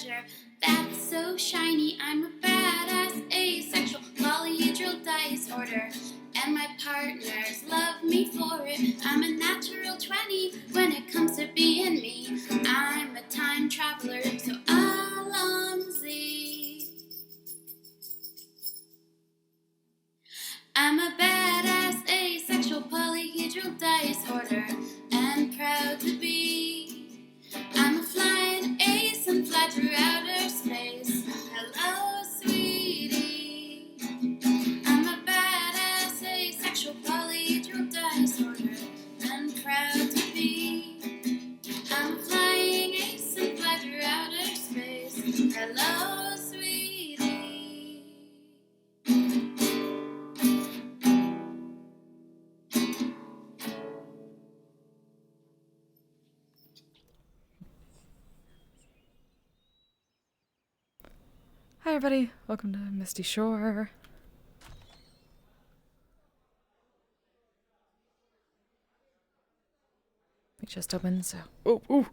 treasure that's so shiny. I'm a badass asexual polyhedral dice hoarder, and my partners love me for it. I'm a natural 20 when it comes to being me. I'm a time traveler, so Alonzi. I'm a badass asexual polyhedral dice hoarder, and proud to be. I'm a flying ace and fly through outer space. Hello, sweetie. I'm a badass asexual polyhedral dice hoarder, and proud to be. I'm a flying ace and fly through outer space. Hello, sweetie. Hi everybody, welcome to Misty Shore. We just opened, so... Oh!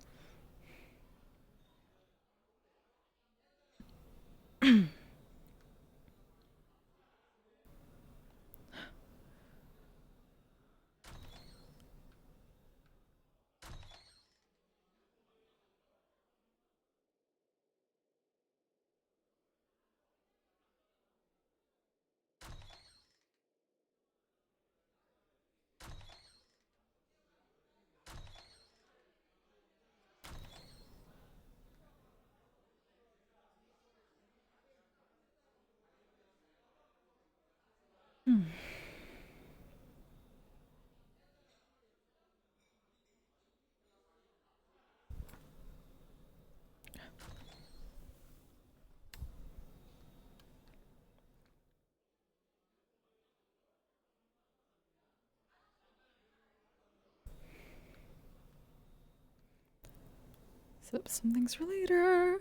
Set up some things for later.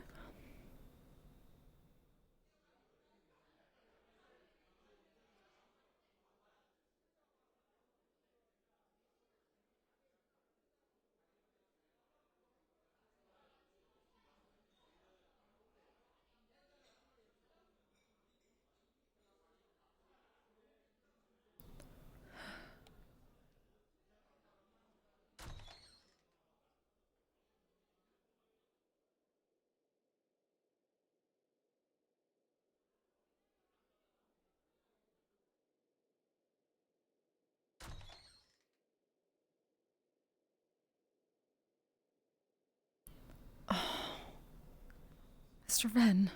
Oh, Mr. Ven.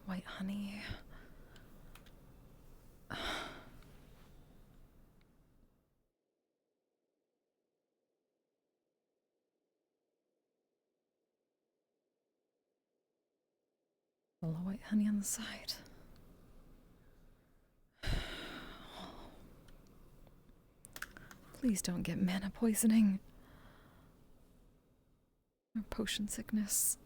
White honey. A little white honey on the side. Please don't get mana poisoning. Or potion sickness.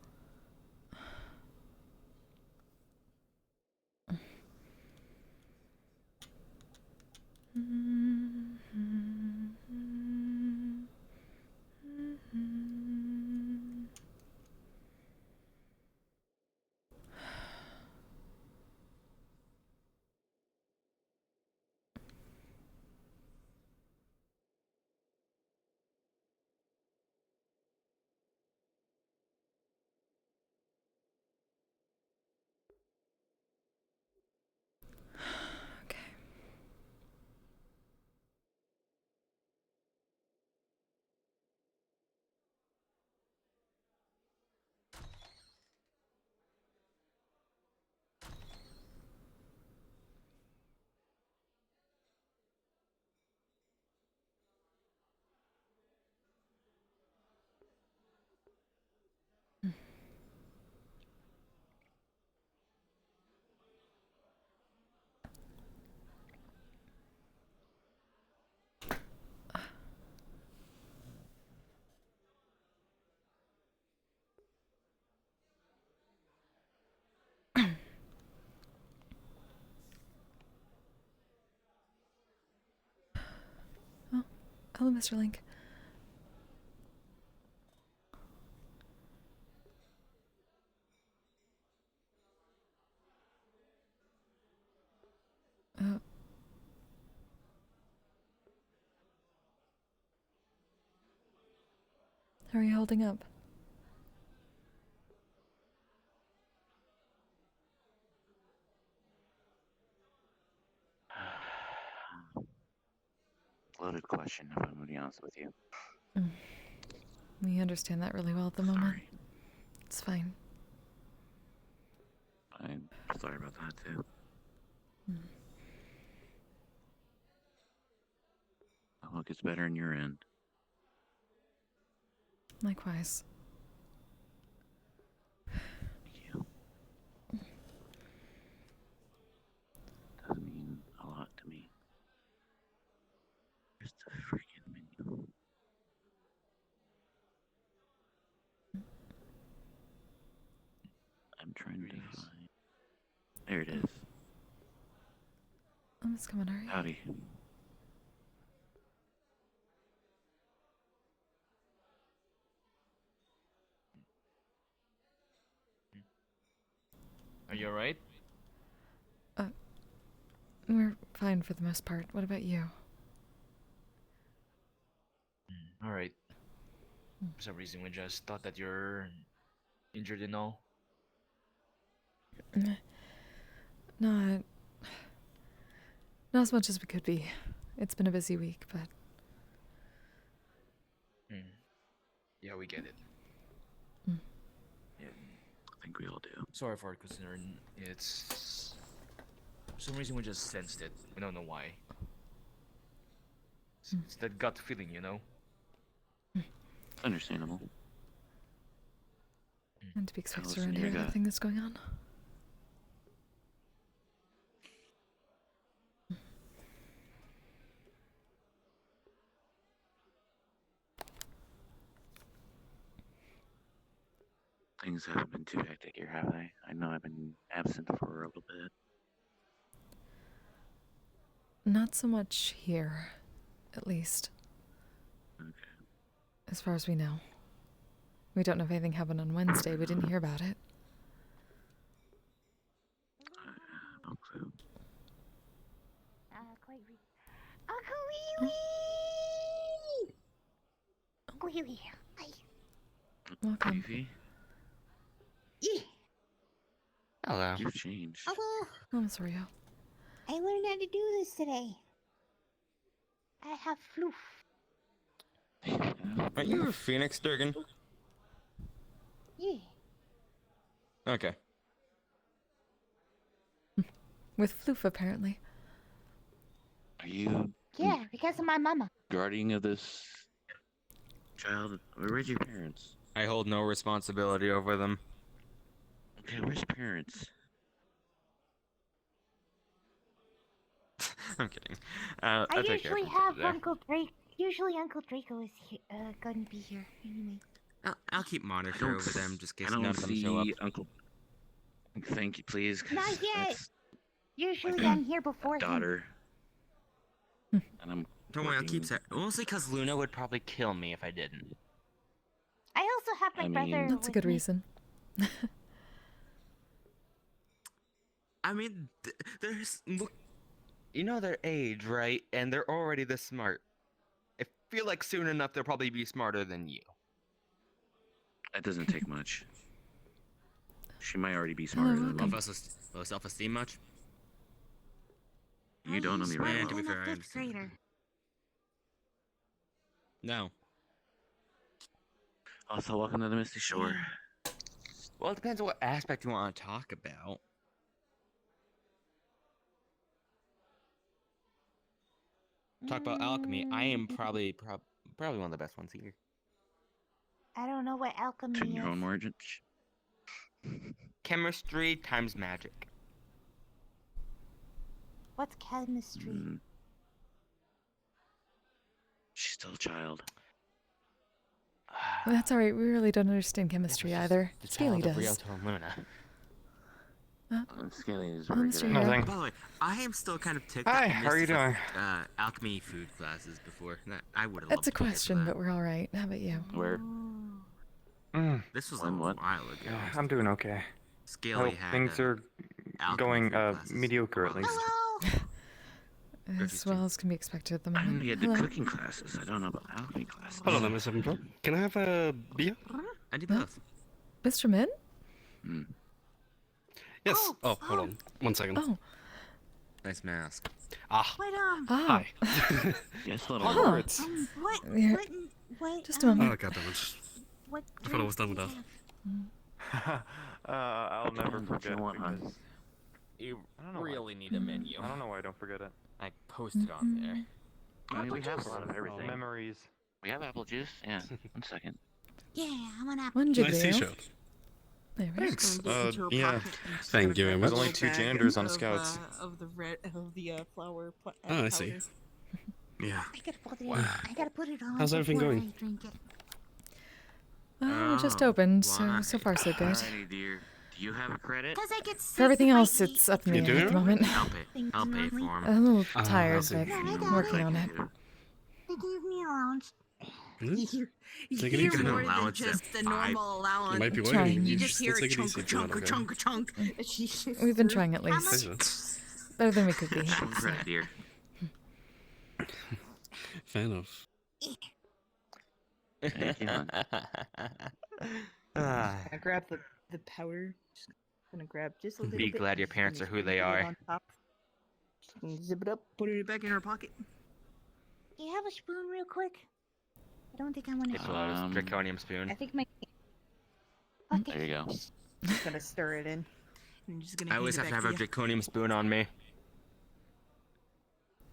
Okay. Oh, hello, Mr. Link. How are you holding up? Loaded question, if I'm going to be honest with you. We understand that really well at the moment. Sorry. It's fine. I'm sorry about that, too. I hope it's better in your end. Likewise. Thank you. Does mean a lot to me. Just a freaking menu. I'm trying to find. There it is. Oh, it's coming, alright. Howdy. Are you alright? We're fine for the most part. What about you? Alright. For some reason, we just thought that you're injured and all. Not as much as we could be. It's been a busy week, but Yeah, we get it. Yeah, I think we all do. Sorry for our concern. It's... For some reason, we just sensed it. We don't know why. It's that gut feeling, you know? Understandable. and to be expected listen around to here, your gut. everything that's going on. Things haven't been too hectic here, have they? I know I've been absent for a little bit. Not so much here, at least, Okay. as far as we know. We don't know if anything happened on Wednesday. We didn't hear about it. No clue. Uncle Wee Wee! Uncle Wee Wee, hi. Welcome. Fifi, Yeah. Hello. you've changed. Hello. Oh, I'm sorry. I learned how to do this today. I have floof. Are you a Phoenix, Durgan? Yeah. Okay. With floof, apparently. Are you Yeah, because of my mama. guardian of this child? Where's your parents? I hold no responsibility over them. Okay, where's your parents? I'm kidding. I take care usually of them have today. Uncle Drake. Usually Uncle Draco is gonna be here anyway. I'll keep I monitor don't over them s- just I in case don't none of them show up. see Uncle. Thank you, please. 'Cause Not yet. that's Usually my I'm here before him. daughter. And I'm. Don't worry, I'll keep working- mostly because Luna would probably kill me if I didn't. I also have my I brother. mean- That's a with good me. reason. I mean, there's look, you know their age, right? And they're already this smart. I feel like soon enough they'll probably be smarter than you. That doesn't take much. She might already be Hello, smarter than welcome. me. Low self-esteem much? You don't know me smarter very Yeah, well. to be than a fair, I fifth understand. grader. No. Also, welcome to the Misty Shore. Well, it depends on what aspect you want to talk about. Talk about alchemy. I am probably one of the best ones here. I don't know what alchemy Turn your is. own margin. Chemistry times magic. What's chemistry? Mm. She's still a child. That's alright. We really don't understand chemistry either. Scaly does. Scaly is Oh, very Mr. good Hero. at it. Nothing. By the way, I am still kind of ticked. Hi, that how are you Misty doing? took, alchemy food classes before. I would have. That's a question, but we're alright. How about you? Where? This was On a what? while ago. Yeah, I'm doing okay. Scaly Hope had things are alchemy going food classes mediocre a at while least. ago. Hello. As well as can be expected at the I moment. only had the Hello. cooking classes. I don't know about alchemy classes. Hello there, Miss Evan. Can I have a beer? I do Huh? both. Mr. Min? Hmm. Yes. Oh, hold on. 1 second. Oh. Nice mask. Ah. What, Ah. Hi. Yes, little Huh. Words. what, Yeah. what, Just a moment. Oh, goddammit. what I thought I was done with drinks that. do you have? I'll never Depends what forget you want, hon. because You I don't know why. really need a menu. I don't know why I don't forget it. I posted on there. I mean, we have a Just lot of everything. Memories. We have apple juice. Yeah. 1 second. Yeah, I want apple. One Nice jiggly. t-shirt. There we go. Thanks. Yeah. Thank you very much. There's only 2 janitors on the of, scouts. Of the flower. Oh, I see. powder. Yeah. I gotta put it. I gotta put it on. How's everything before going? I drink it. We just Oh, opened, why? so far so good. Alrighty, dear. Do you have a credit? Cause I get sick. For everything if I else, eat. it's up in the You air do? at the moment. I'll pay. Thank I'll you, pay for Mommy. A him. little Ah, tired, I see. but Yeah, I got I'm working it. on it. They gave me allowance. Hmm? You Take it hear easy. more than Allowance at just the 5. normal allowance. You might be Trying. waiting. You just hear take it chunk, easy. chunk, okay. chunk, chunk. She's We've been trying at How least. much? Pleasure. Better than we could be. One credit, dear. Fair enough. Thank you, hon. I grab the powder. Just gonna grab just a little Be bit. glad your and parents are just who gonna they put it are. on top. Just gonna zip it up, put it back in her pocket. Do you have a spoon, real quick? I don't think I want It's to. a draconium spoon. I think my Okay. There you go. just gonna stir it in. And just gonna I always hand have it to have back a draconium spoon on me.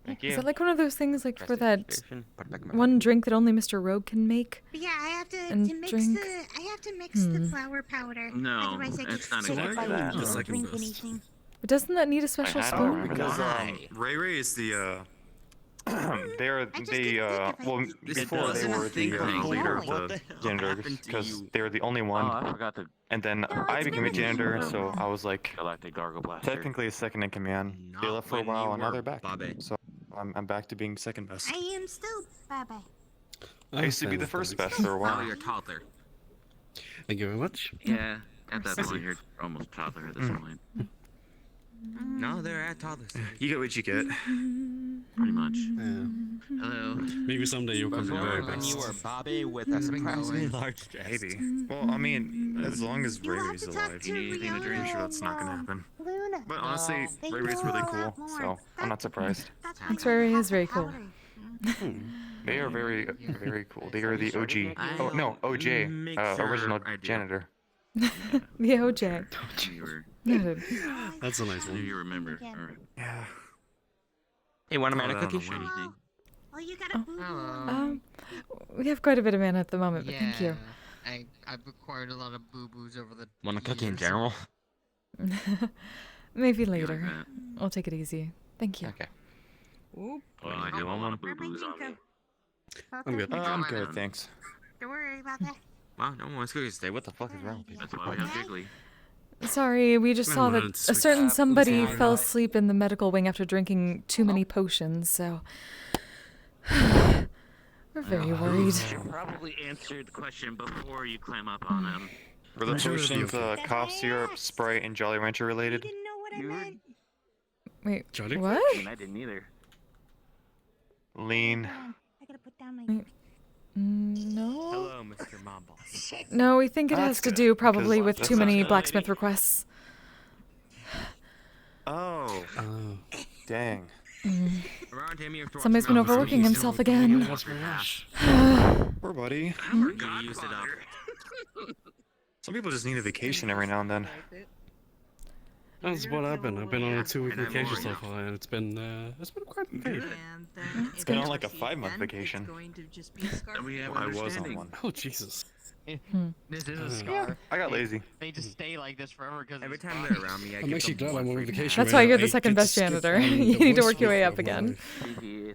Thank you. Is that like one of those things like for that Prestidigitation. Put it back in my one pocket. drink that only Mr. Rogue can make? But yeah, I have to And mix drink. the. I have to mix the flour powder. No, Otherwise I it's get not sick if exactly I that. don't The second drink best. anything. But doesn't that need a special I don't spoon? remember Because Why? Ray Ray is the they're I just they didn't think if I well could- before they doesn't were think the thing. leader What of the the hell janitors happened to because you? they were the only Oh, one, I forgot the and then No, I it's became a really janitor, good. so I was like Galactic Gargle Blaster. technically a second in command. They Not left for a when while, you and now were they're back. Bobby. So I'm back to being second best. I am still Baba. I used to be the first best for a Now while. you're toddler. Thank you very much. Yeah, at that point, you're almost toddler at this point. No, they're at toddler. You get what you get. Pretty much. Yeah. Hello. Maybe someday you'll come to Before very when best. you were Bobby with a surprisingly large chest. Maybe. Well, I mean, as long as You Ray have Ray's to talk alive, to You need anything to Rihanna drink? I'm sure that's not gonna and, happen. Luna. But honestly, They Ray Ray's know really a lot cool, more. so I'm not surprised. That's why Thanks, you Ray Ray have is the very cool. powder. They are very, very cool. They are the OG. I'll Oh no, OJ, make sure original I do. janitor. The OJ. You were, Noted. That's a nice I knew one. you remembered. Again. Alright. Yeah. Hey, want a Oh, mana I cookie? don't know. Anything? Oh, you got a Oh. boo-boo. We have quite a bit of mana at the moment, but thank you. I've acquired a lot of boo-boos over the Want a cookie in years. general? Maybe You like later. that? I'll take it easy. Thank you. Okay. Oop. Well, I do want a boo-boos on me. I'm good. I'm good, thanks. Don't worry about that. Wow, no one wants cookies today. What the fuck is wrong with That's people? why we have Jiggly. Sorry, we just I saw wanted that to a switch. certain somebody sorry. fell asleep in the medical wing after drinking too many potions, so we're very worried. You should probably answer the question before you climb up on him. Were the I'm sure it'll be potions okay. cough syrup, Sprite, and Jolly Rancher You related? didn't know what I You meant. Wait, Jolly? what? I mean, I didn't either. Lean. Hold on. I gotta put down my. Wait. No. Hello, Mr. Momble. No, we think it That's has to good, do probably because with that's too not many good. blacksmith requests. Oh, Oh. dang. Around him, you have to Somebody's been watch your mouth. overworking himself again. That's my gosh. Poor buddy. You used it up. Some people just need a vacation every now and then. That's what I've been. I've been on a 2-week And I'm vacation more so now. far, and it's been quite okay. And then It's if been we on like a proceed, 5-month then vacation. It's going to just be a scarf. And we have Well, I was on understanding. one. Oh Jesus. This is Uh, a scar. I got lazy. They just stay like this forever because Every time they're around me, I I'm give actually them glad one I'm on free vacation. That's where why you're the I second get to best skip janitor. on You the need to worst work your way week up of my again.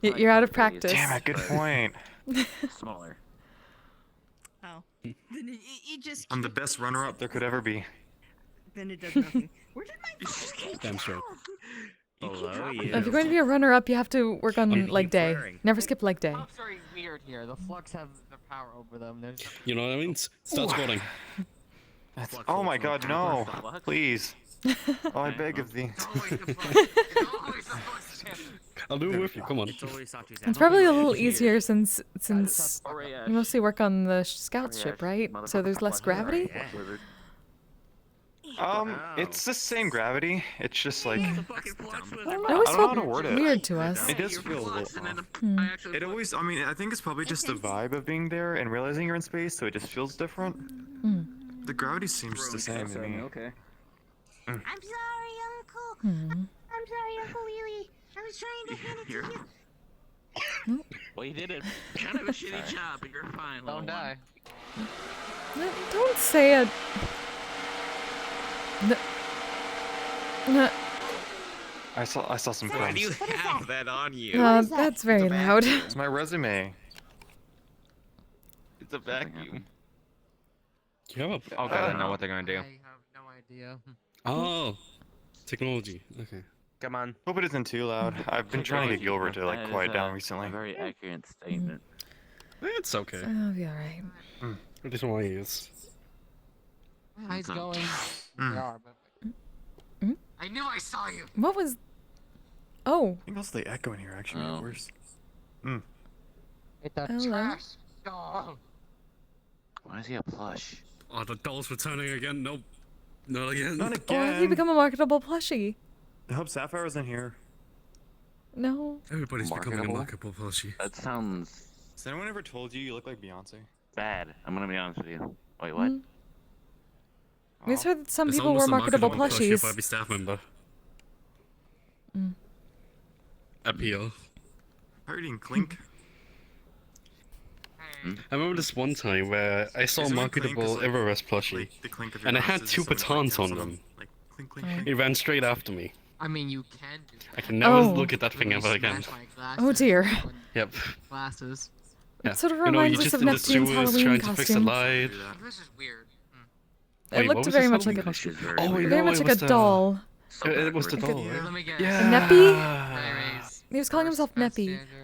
life. You're out of practice. Damn it, good point. Smaller. Oh. Then it just. I'm the best runner-up there could ever be. Then it does nothing. Where did my Damn straight. Hello, If you're going to be a runner-up, you have to work on keep leg day. swearing. Never skip leg day. Flux are weird here. The flux have the power over them. There's You know what I mean? Start squatting. Oh my god, no. Please. Oh, I beg of thee. I'll do it with you. Come on. It's probably a little easier since Alright, you mostly work on the scout ship, right? So there's less gravity. It's the same gravity. It's just like It always I don't know how felt to word it. weird to us. it does feel a little off. It always, I mean, I think it's probably just the vibe of being there and realizing you're in space, so it just feels different. The gravity seems the same to me. Okay. I'm sorry, Uncle. I'm sorry, Uncle Lily. I was trying to hand it to you. Well, you did it. Kind of a shitty job, but you're fine. little Don't one. die. No, don't say it. No. I saw some Why do you films. have that on you? is that? That's very loud. It's my resume. It's a vacuum. You have a... Oh god, I know what they're gonna do. I have no idea. Oh. Technology. Okay. Come on. Hope it isn't too loud. I've been trying to get Gilbert to like That is quiet down a recently. very accurate statement. It's okay. I'll be alright. At least my ears. Eyes going. They are, but... I knew I saw you. What was? Oh, I think also the echo in here actually Oh. made it worse. Hit the Hello? trash. Oh. Why is he a plush? Oh, the doll's returning again. Nope. Not again. Not why have you again. become a marketable plushie? I hope Sapphire's in here. No. Everybody's becoming a Marketable? marketable plushie. That sounds Has anyone ever told you you look like Beyonce? bad. I'm gonna be honest with you. Wait, what? We just heard that some It's people were almost a marketable plushie if I plushies. be staff member. Appeal. Hurting Clink. I remember this one time where I saw a Is there any Clink? 'Cause, marketable like- Everest plushie, Like the clink of your and it had glasses, two someone, like, batons kills on someone, them. Like clink clink clink. It ran straight after me. I mean, you can do I that. can never Oh. look at that thing ever again. Smash my Oh glasses dear. on Yep. Glasses. Yeah. It sort of You know, reminds you're us just of in the Neptune's sewers Halloween trying to fix the costume. light. Do that. This is weird. It Wait, what looked was very this much like Halloween a, Which is very Oh, weird. you very know, much it like was a the- doll. So It was the backwards. doll, Let right? me guess. Yeah. Ray-Rays. He was calling First himself best Neppy. janitor.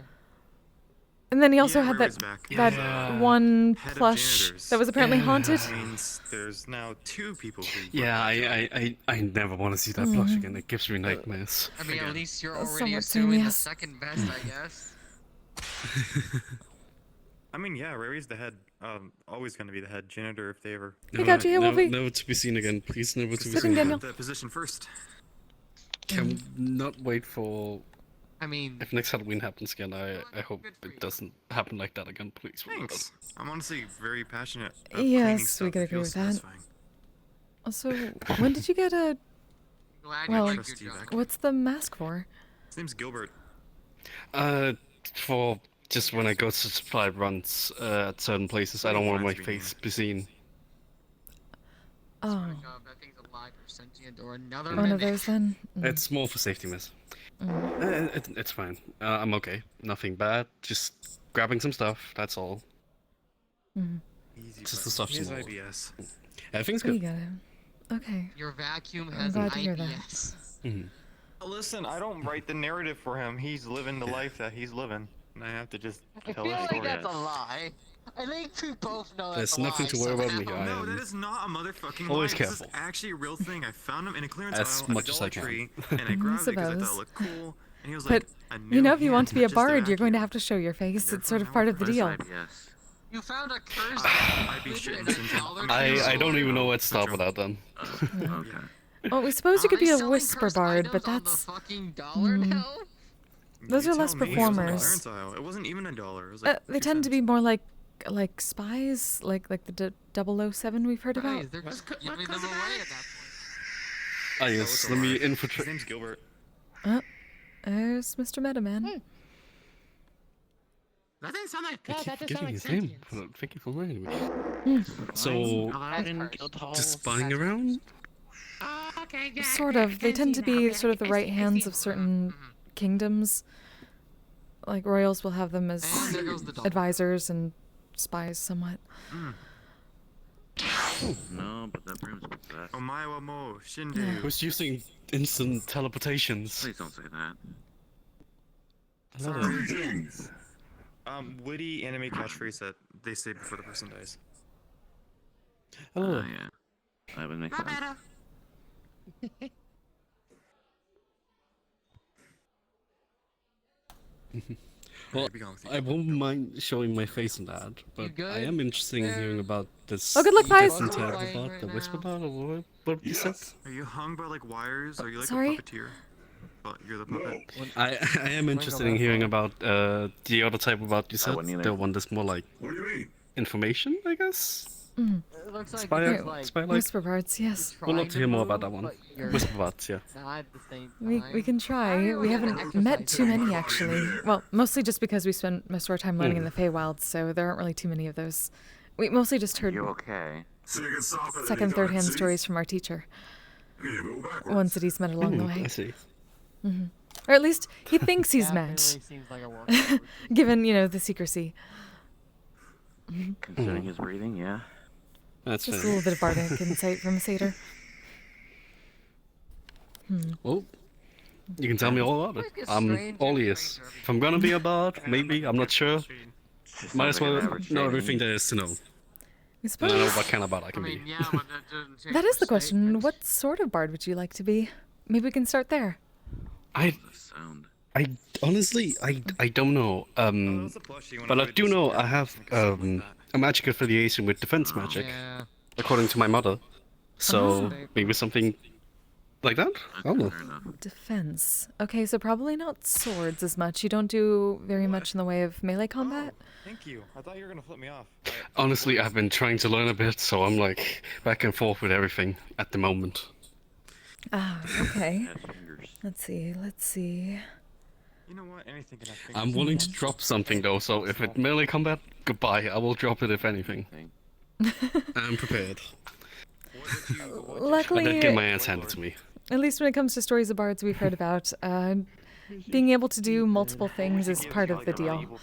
And then he also Yeah, had Ray-Ray's that back. Yeah. one Head of plush janitors. that was apparently Yeah. haunted. That means there's now two people who. Yeah, I never want to see that plush again. It gives me nightmares. I mean, at Again. least you're That's already somewhat assuming the genius. second best, I guess. I mean, yeah, Ray's the head. Always gonna be the head janitor if they ever. Hey, got you, never, Wolfie. never to be seen again. Please, never to be Consider Sitting seen Daniel. again. the position first. Can not wait for. I mean, If next Halloween happens again, I hope it doesn't happen like that again. Please. Thanks. I'm honestly very passionate. Yes, we could agree with that. Also, when did you get a? glad Well, you liked Trust your you job. back. What's the mask for? His name's Gilbert. For just when I go to supply runs at certain places, I don't want my face be seen. Oh, Job, that thing's alive or sentient or another one of mimic. those then. It's more for safety, miss. It's fine. I'm okay. Nothing bad. Just grabbing some stuff. That's all. Easy. Just button. the stuff He has small. IBS. Everything's We good. get it. Okay. Your vacuum I'm has glad to hear that. IBS. Listen, I don't write the narrative for him. He's living the life that he's living, and I have to just I tell feel the like story. that's a lie. I think we both know There's that's a nothing lie to worry about me. somehow. I No, that am is not a motherfucking always lie. careful. This is actually a real thing. I found him in a clearance As aisle at much a as I Dollar can. Tree, and I grabbed it because I thought it Suppose. looked cool. And he was But, like, a You know, if new you want to hand, be a not just bard, you're going to vacuum. have to show your face. And It's sort of therefore part now of the What is deal. IBS? You found a cursed I'd be liquid shitting in a since Dollar Tree I don't store. even know where to start with that then. Okay. Well, we suppose you Are could they be a selling whisper cursed bard, but items on the that's fucking dollar now? Those You are less tell me, it was in the performers. clearance aisle. It wasn't even $1. It was like they 2 tend to be cents. more like spies, like the 007 we've heard about. Guys, they're just giving them away at that point. Ah That yes, was a let me lie. His infiltrate. name's Gilbert. There's Mr. Metaman. That didn't sound like I keep forgetting his name. But thank you for reminding me. Hmm. So, Allowed in Guildhall. just spying around? Sort of. They tend to be sort of the right hands of certain kingdoms. Like royals will have them as And there goes the doll. advisors and spies somewhat. No, but that room's possessed. Omae wa mo shinde. Who's using instant teleportations? Please don't say that. Hello. Witty anime catchphrase that they say before the person dies. Hello. Yeah. That would make sense. Well, be gone with you. I won't mind showing my face in that, but I good? am interested in hearing about this Oh, good luck, Pies. different type Playing about right the whisper now. bot, or what you said. Are you hung by like wires? Are you like Sorry? a puppeteer? Oh, you're the puppet. I am interested in hearing about the other type about you said, wouldn't either. the one that's more like information, I guess. It looks like Spy, it's like spy like. Whisper parts, yes. We'll love trying to hear more about move, that one. but you're Whisper bots, yeah. not at the same We time. can try. We haven't met too many actually. Well, mostly just because we spent most of our time learning in the Feywild, so there aren't really too many of those. We mostly just heard You okay? second, third-hand stories from our teacher. Ones that he's met along the way. I see. Or at least he thinks he's met, Seems like a workout. given, you know, the secrecy. Considering his breathing, yeah. That's Just a fair. little bit of bardic insight from a satyr. Well, you can tell me all about it. I'm all ears. If I'm gonna be a bard, maybe, I'm not sure. Just Might sounds as like an well average know day to everything me. there is to know. I And I know suppose what kind of bard I I can be. mean, yeah, but that doesn't change that is the the question. statement. What sort of bard would you like to be? Maybe we can start there. I The sound. honestly, I don't know. But I do know I have a magic affiliation with defense magic, Yeah. according to my mother. So maybe something like that. I don't know. Fair enough. Defense. Okay, so probably not swords as much. You don't do very much in the way of melee combat. Thank you. I thought you were gonna flip me off. Honestly, I've been trying to learn a bit, so I'm like back and forth with everything at the moment. Ah, okay. Has fingers. Let's see. You know what? Anything can have fingers. I'm willing to drop something though, so if it melee combat, goodbye. I will drop it if anything. I'm prepared. I Luckily, did get my ass handed to me. at least when it comes to stories of bards we've heard about, being able to do multiple things is part of the deal.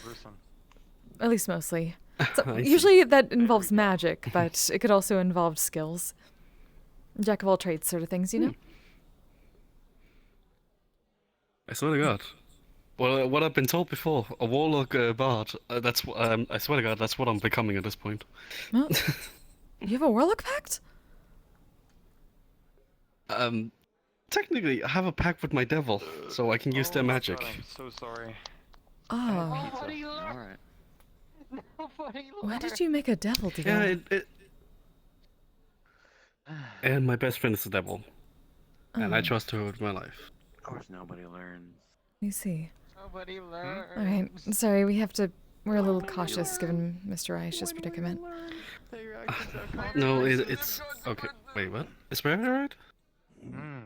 At least mostly. So I see. usually that involves magic, but it could also involve skills. Jack of all trades sort of things, you know? I swear to God. Well, what I've been told before, a warlock bard. That's I swear to God, that's what I'm becoming at this point. Well, you have a warlock pact? Technically, I have a pact with my devil, so I can use their magic. I'm so sorry. Oh, Nobody learned. Alright. Nobody why learned. did you make a devil do Yeah, that? And my best friend is the devil, and I Oh. trust her with my life. Of course, nobody learns. Let me see. Nobody learned. Alright, sorry, we're a little cautious given Mr. Aish's predicament. No, it's okay. Wait, what? Is Rayash alright? Hmm?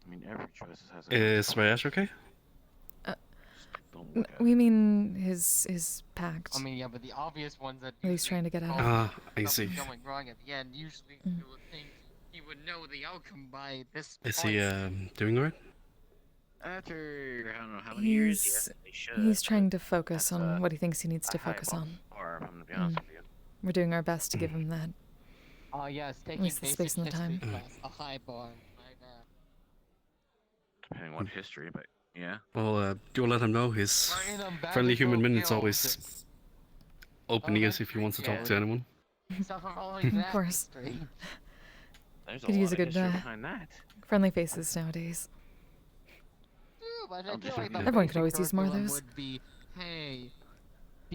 I mean, every choice has a. Is Rayash okay? Don't look at We mean his pact. I mean, yeah, but the obvious ones that That he's trying to get out of. Ah, I something see. going wrong at the end. Usually, you would think he would know the outcome by this Is point. he doing alright? After I don't know how many years, He's yeah, they should. he's trying but to focus that's, on what he thinks he needs a to high focus bar, on. I'm gonna be honest with you. We're doing our best to give him that. Oh yes, taking least the basic space and the history time. class, a high bar. Right now. Depending on history, but yeah. Well, do let him know his friendly human minute's always open ears if he wants to talk to anyone. Of course. There's a Could lot use a of good history uh, behind that. friendly faces nowadays. But I I'll feel just like the review it. Everyone could basic always use more of curriculum those. Would be, hey,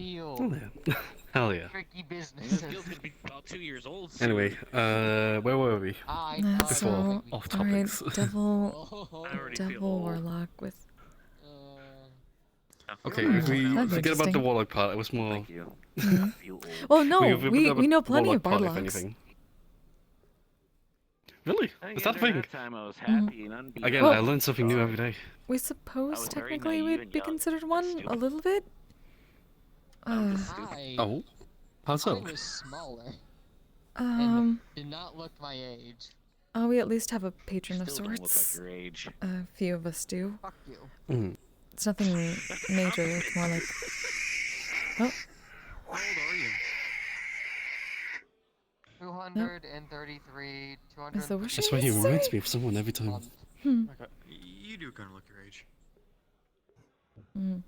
Oh deal, yeah. Hell yeah. tricky This business. guild's gonna be about 2 years old. Anyway, where were we? I So, Before off alright, topics. devil, I already feel devil old. warlock with. I feel Okay, old if we now. That'd be forget about the interesting. warlock part, it was more. Thank you. Mhm. I feel old. Well, no, forget we about know the plenty of warlock part, if bardlocks. anything. Really? And Is that a again, during thing? that time I was happy and unbeaten. Again, Well- I learn something new every day. We I suppose was very technically naive we'd and be young considered and one a stupid. little bit. Oh? How I so? was smaller Um, did not look my age. we at least have a patron of Still don't look like sorts. your age. A few of us do. Fuck you. Mm. It's nothing major. It's more like. Oh, How old are you? 233, Is the wish That's why he Sorry. reminds me of someone every time. You do kind of look your age. mm.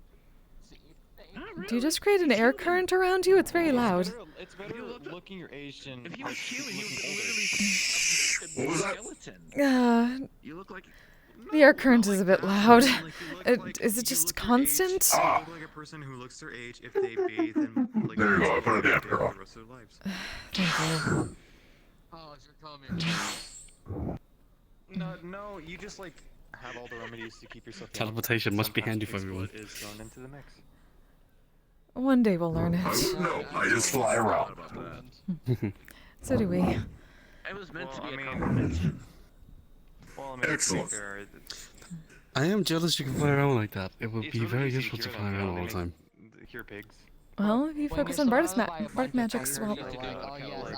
I Do you just create an air current around you? It's very loud. It's better looking your age than. If he was cute, he was literally a skeleton. You look like. The air current is a bit loud. Is it just constant? You look like a person who looks their age if they bathe in like there you go, I put it down, the rest of their lives. Thank you. Oh, you're calling me. No, you just like have all the remedies to keep yourself. Teleportation must be handy for everyone. Is thrown into the mix. One day we'll learn it. No, I just fly around. So do we. It was meant to be a compliment. Well, I mean, excellent. I am jealous you can fly around like that. It would be very useful to fly around all the time. Cure pigs. Well, if you focus on bardic magics, well,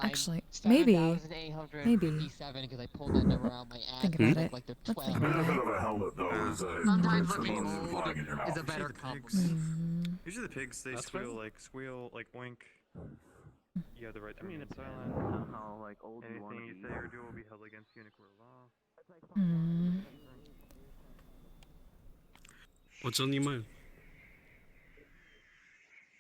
actually, maybe. Think about it. Let's think about it. Sometimes looking old is a better compliment. Usually the pigs, they squeal, like oink. You have the right to remain silent. How like old you want to Anything you say or do will be held against you in a court of law. What's on your mind?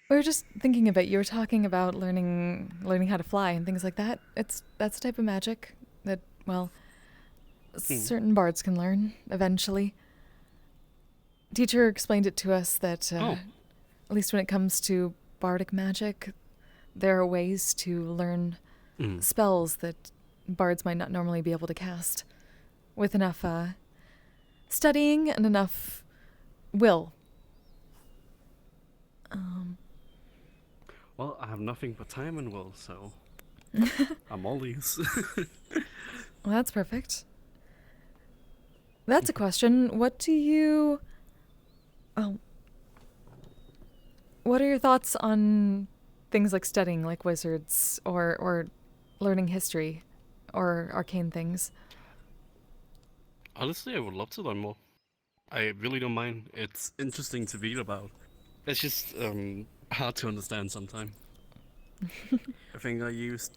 We were just thinking about, you were talking about learning how to fly and things like that. That's the type of magic that, well, certain bards can learn eventually. Teacher explained it to us that at least when it comes to bardic magic, there are ways to learn spells that bards might not normally be able to cast with enough studying and enough will. Well, I have nothing but time and will, so I'm all ears. Well, that's perfect. That's a question. What are your thoughts on things like studying, like wizards, or learning history, or arcane things? Honestly, I would love to learn more. I really don't mind. It's interesting to read about. It's just hard to understand sometimes. I think I used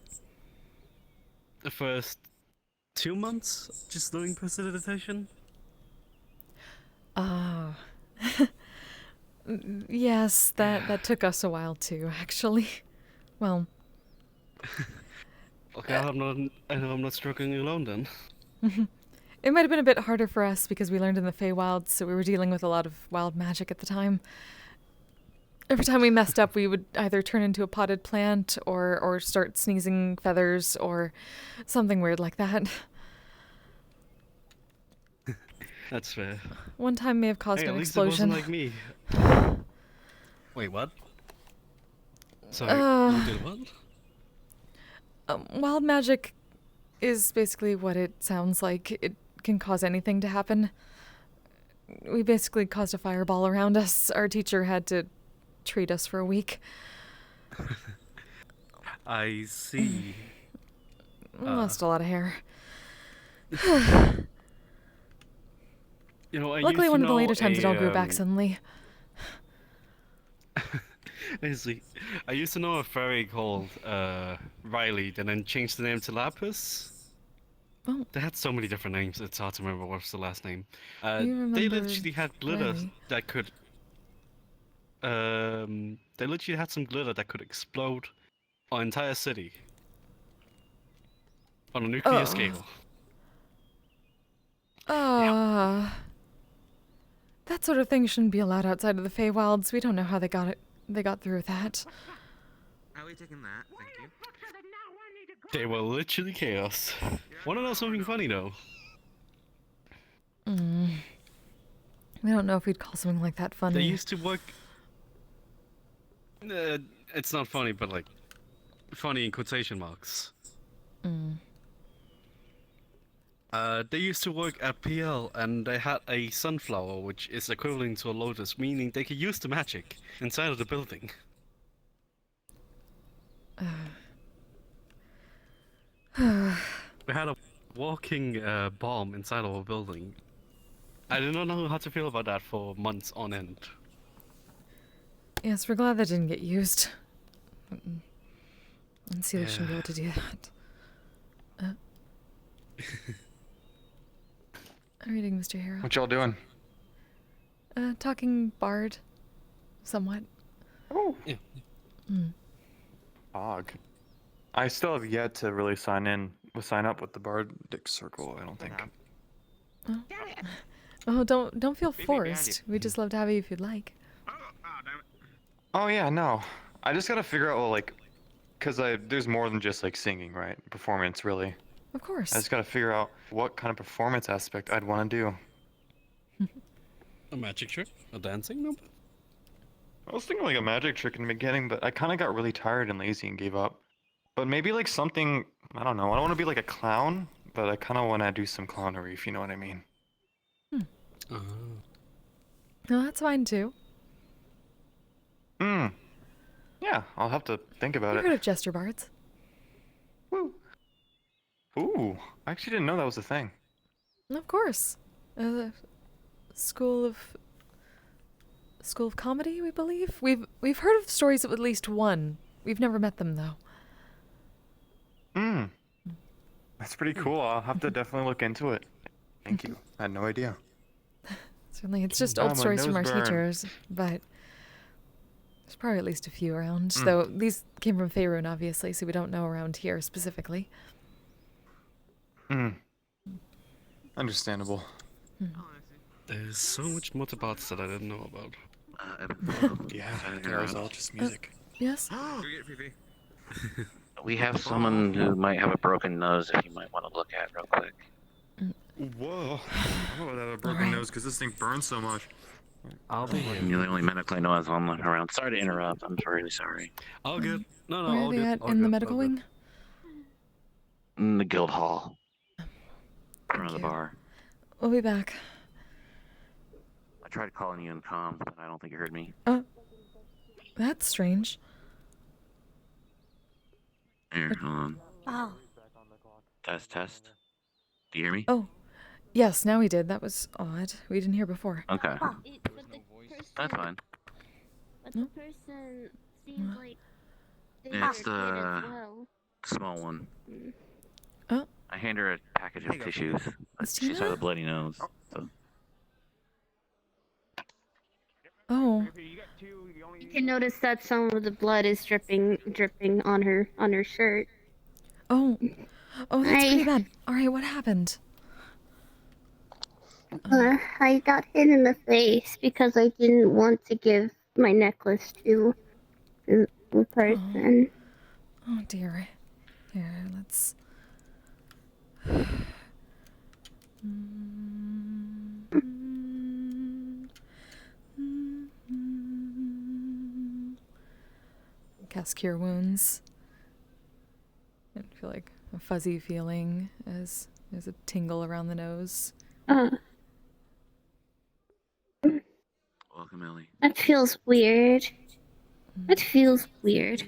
the first 2 months just doing prestidigitation. Yes, that took us a while too, actually. Well. Okay, I know I'm not struggling alone then. It might have been a bit harder for us because we learned in the Feywilds, so we were dealing with a lot of wild magic at the time. Every time we messed up, we would either turn into a potted plant or start sneezing feathers or something weird like that. That's fair. One time may have caused hey, an at explosion. Least it wasn't like me. Wait, what? Sorry, you did what? Wild magic is basically what it sounds like. It can cause anything to happen. We basically caused a fireball around us. Our teacher had to treat us for a week. I see. Lost a lot of hair. You know, Luckily, one of the later times it all grew back suddenly. I used to know a fairy called Riley, and then changed the name to Lapis. Oh. They had so many different names, it's hard to remember what's the last name. You They remember literally had glitter Riley. that could... they literally had some glitter that could explode an entire city. On a nuclear scale. That sort of thing shouldn't be allowed outside of the Feywilds. We don't know how they got through with that. How are we taking that? Thank you. They were literally chaos. Wanna know something funny though? We don't know if we'd call something like that funny. They used to work... it's not funny, but like... funny in quotation marks. They used to work at PL, and they had a sunflower, which is equivalent to a lotus, meaning they could use the magic inside of the building. We had a walking bomb inside of a building. I did not know how to feel about that for months on end. Yes, we're glad that didn't get used. And Celia shouldn't be able to do that. Reading, Mr. Hero. What y'all doing? Talking bard. Somewhat. Oh. Yeah. Fog. I still have yet to really sign up with the Bardic Circle. I don't think. Oh, don't feel Behind you. forced. We'd just love to have you if you'd like. Oh yeah, no. I just gotta figure out, well, like, cause there's more than just like singing, right? Performance, really. Of course. I just gotta figure out what kind of performance aspect I'd want to do. A magic trick? A dancing number? I was thinking like a magic trick in the beginning, but I kind of got really tired and lazy and gave up. But maybe like something, I don't know. I don't want to be like a clown, but I kind of want to do some clownery, if you know what I mean. Oh. No, that's fine too. Yeah, I'll have to think about You've it. heard of Jester Bards? Woo. Ooh, I actually didn't know that was a thing. Of course. School of comedy, we believe. We've heard of stories of at least one. We've never met them though. That's pretty cool. I'll have to definitely look into it. Thank you. I had no idea. Certainly, it's just Ah, old my stories from our nose burn. teachers, but there's probably at least a few around. Though these came from Faerun, obviously, so we don't know around here specifically. Understandable. There's so much more to bots that I didn't know about. Yeah, that was all just music. Yes. We have someone who might have a broken nose if you might want to look at real quick. Whoa. I don't have a broken nose because this thing burns so much. I'll be here. You're the only medical I know has one around. Sorry to interrupt. I'm really sorry. All good. No, Where all are they good. at? All In the good, medical all good. wing? In the guild hall. Front of the you. bar. We'll be back. I tried calling you in comms, but I don't think you heard me. That's strange. Here, hold on. Oh. Test. Do you hear me? Oh, yes, now we did. That was odd. We didn't hear before. Okay. That's fine. But the person seems like they It's were a kid as the well. small one. Oh. I hand her a package of tissues. But she's Christina? had a bloody nose. So. Oh. You can notice that some of the blood is dripping on her shirt. Oh, that's pretty bad. All right, what happened? I got hit in the face because I didn't want to give my necklace to the person. Oh dear. Here, let's. Cast Cure Wounds. I feel like a fuzzy feeling as there's a tingle around the nose. Welcome, Ellie. That feels weird. That feels weird.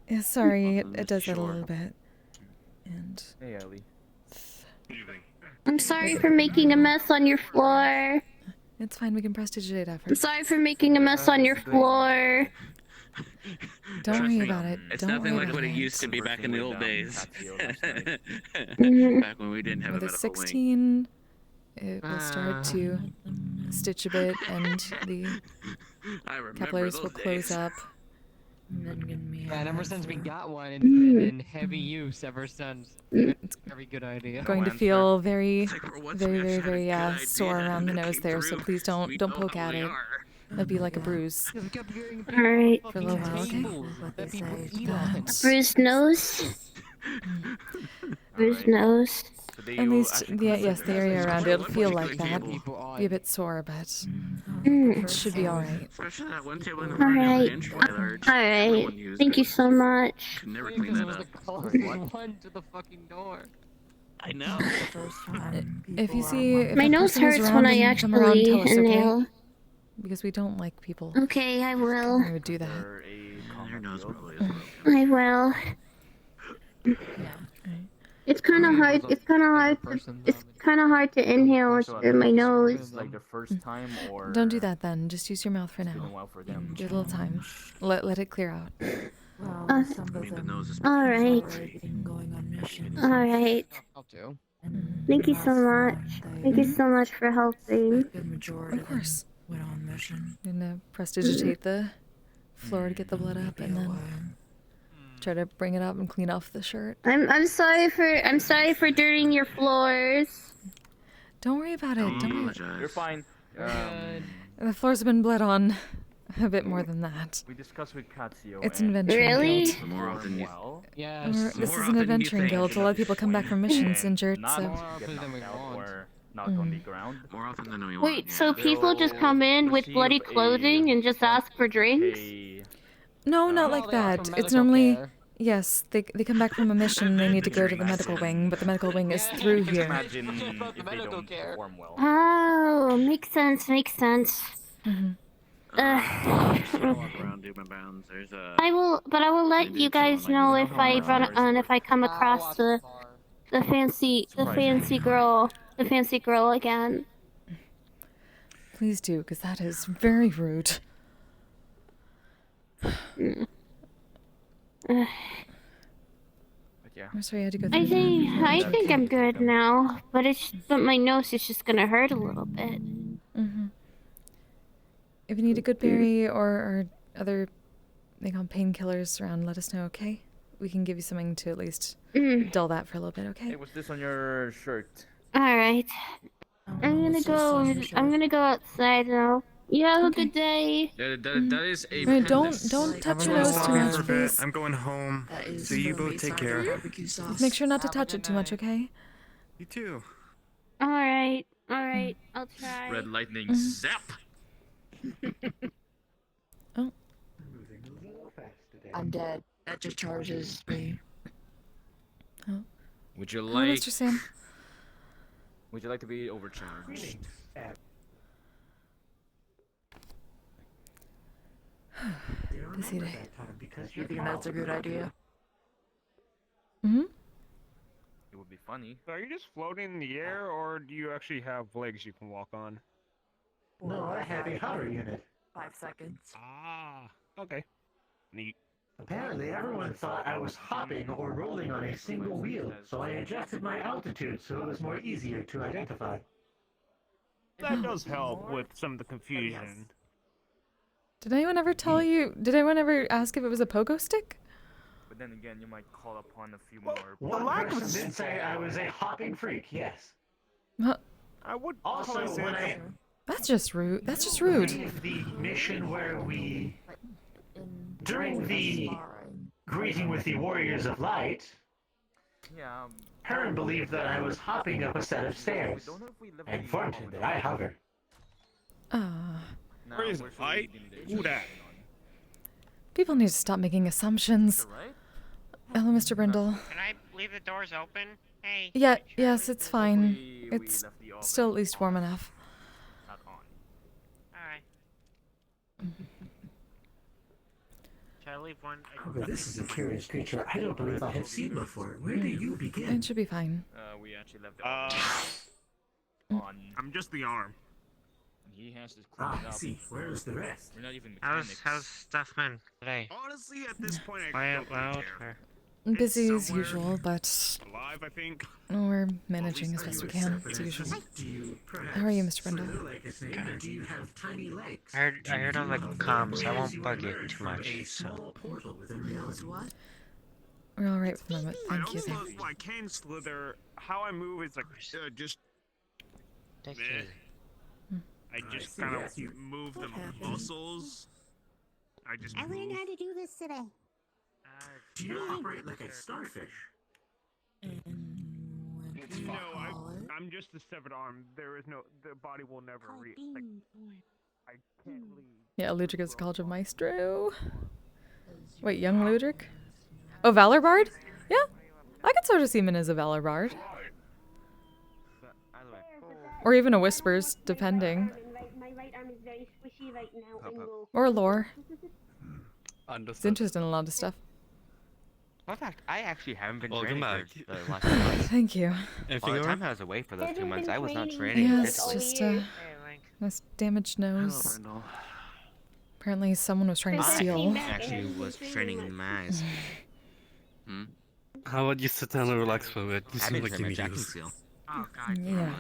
Yeah, sorry, it does that a little bit. And Hey, Ellie. I'm sorry for making a mess on your floor. it's fine, we can prestidigitate I'm after. sorry for making a mess on your floor. Don't worry about it. It's Don't nothing worry like what about it used to be back in the old days. Mhm. Back when we didn't have With a a medical wing. 16, it will start to stitch a bit, and the I remember capillaries will those close days. up. And ever since we got one, it's been in heavy use ever since. It's a very good idea. Going to feel very, for once very, we very, actually very had a good sore idea around the that nose came there. So through, please we don't know poke how at we it. are. It'll be like a bruise. We kept hearing Alright. For a little while, okay? tables that people eat on. Bruised nose. Bruised nose. At least, yes, the area around it will feel like that. Be a bit sore, but it should be alright. Especially that one table in the front of the Alright. entry large. Alright. Everyone used Thank it. you so much. Could never Because clean it that was up. the closest one to the fucking door. I know. If you see if My a nose person is hurts around when I and come around, actually tell us, okay? inhale. Because we don't like people Okay, I will. who would do that. Their nose probably is broken. I will. It's kind of hard. It's kind of hard. It's kind of hard to inhale through my nose. Like the first time, or Don't do that then. Just use your mouth for been a now. while for them. Give it a little time. Let it clear out. I mean, the nose is All right. All right. I'll do. Thank you so much. Thank you so much for helping. Of course. Gonna prestidigitate the floor to get the blood up, and then try to bring it up and clean off the shirt. I'm sorry for dirtying your floors. Don't worry about it. Don't worry. You're fine. The floors have been bled on a bit more than that. We discussed with Katsuo. It's an adventuring Really? guild. More often you Yes. This is an adventuring guild. A lot of people come back from missions injured, not so. get knocked out or knocked on the ground. more often than we want. Wait, so people just come in with bloody clothing and just ask for drinks? No, not No, like they ask that. for It's medical normally. care. Yes, they come back from a mission, they need to go to the medical wing, but the medical wing is through here. Imagine About the if they medical don't care. perform well. Oh, makes sense, makes sense. Walk around, do my bounds. There's a. I will let you guys know if I if I come across the fancy girl again. Please do, because that is very rude. But yeah. I'm sorry I had to go through I that. think I'm good now, but my nose is just gonna hurt a little bit. If you need a good berry or other, they call them painkillers around, let us know, okay? We can give you something to at least dull that for a little bit, okay? Hey, what's this on your shirt? All right, I'm gonna go outside now. You have a good day. That is a. Right, don't touch your nose too much, please. I'm going home. So you both take care. Make sure not to touch it too much, okay? You too. All right, I'll try. Red lightning zap. Oh. I'm dead. That just charges me. Oh. Would you Hello, like? Mr. Sam. Would you like to be overcharged? Busy day. You think that's a good idea? It would be funny. So are you just floating in the air, or do you actually have legs you can walk on? No, I have a hover unit. 5 seconds. Ah, okay. Neat. Apparently, everyone thought I was hopping or rolling on a single wheel, so I adjusted my altitude so it was more easier to identify. That does help with some of the confusion. Did anyone ever tell you? Did anyone ever ask if it was a pogo stick? But then again, you might call upon a few more. One person did say I was a hopping freak, yes. Huh. I would Also, when I That's just rude. That's just rude. the mission where we, during the greeting with the Warriors of Light, Yeah. Heron believed that I was hopping up a set of stairs. I informed him that I hover. Where is I? Who that? People need to stop making assumptions. Hello, Mr. Brindle. Can I leave the doors open? Hey. Yeah, yes, it's fine. It's still at least warm enough. Alright. Should I leave one? Oh, but this is a curious creature I don't believe I have seen before. Where do you begin? It should be fine. We actually left it on. I'm just the arm. He has to clean Ah, it I up. see. Where is the rest? We're not even mechanics. How's stuff been today? Honestly, at this point, I Quiet, don't loud, care. Busy as usual, but Alive, I think. we're managing as best we can, as usual. How are you, Mr. Brindle? Do you have tiny legs? I heard on the comms. I won't bug you too much. So. We're all right for the moment. I Thank you. don't know if I can slither. How I move is like just. Take meh. it easy. I just kind of move the muscles. I just. I learned how to do this today. Do you operate like a starfish? No, I'm just the severed arm. There is no. The body will never reach. Like, I can't really. Yeah, Ludwig is the College of Maestro. Wait, young Ludwig? Oh, Valor Bard? Yeah, I could sort of see him as a Valor Bard. Or even a Whispers, depending. My right arm is very squishy right now. Or lore. Understood. He's interested in a lot of stuff. Fun fact, I actually haven't been Welcome training back. for the last 2 months. Thank you. All the time I was away for those 2 months, I was not training. Yeah, it's physically. just nice damaged nose. Apparently someone was trying to steal. I actually was training in my eyes. How about you sit down and relax for a bit? You I've seem been like you training need Jack and this. Seal. Oh God. Yeah.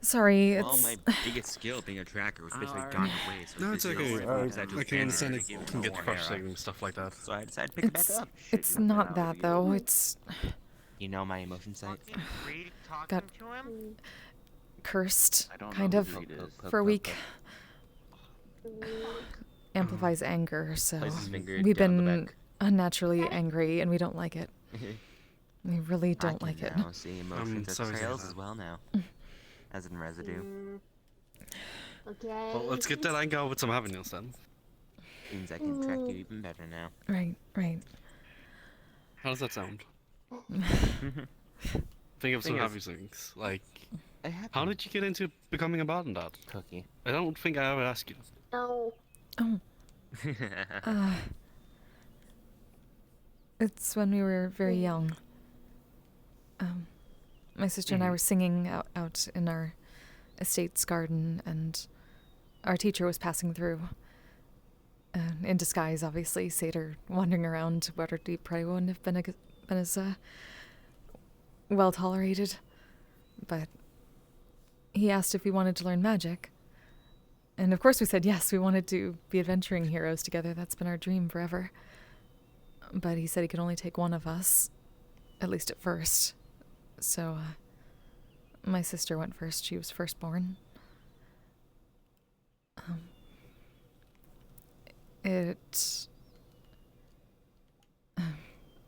Sorry, Well, it's my biggest skill being a tracker was basically gone away. So No, it's okay. I can understand it can get frustrating and stuff like that. So I decided to pick it back up. it's not that though. It's You know my emotion site. got to him? cursed, I don't kind know of, who Reed is. for a week. Amplifies anger, so we've been unnaturally angry and we don't like it. We really don't like it. Now see emotions as sorry to hear trails that. as well now, as in residue. Okay. Well, let's get that anger with some happiness then. Means I can track you even better now. Right, right. How does that sound? Think of some happy things. Like, how did you get into becoming a Barton Dad? Cookie. I don't think I ever asked you. Oh. Oh. It's when we were very young. My sister and I were singing out in our estate's garden, and our teacher was passing through. In disguise, obviously. Satyr wandering around Waterdeep probably wouldn't have been as well tolerated. But he asked if we wanted to learn magic. And of course we said yes, we wanted to be adventuring heroes together. That's been our dream forever. But he said he could only take one of us, at least at first. So, my sister went first. She was firstborn.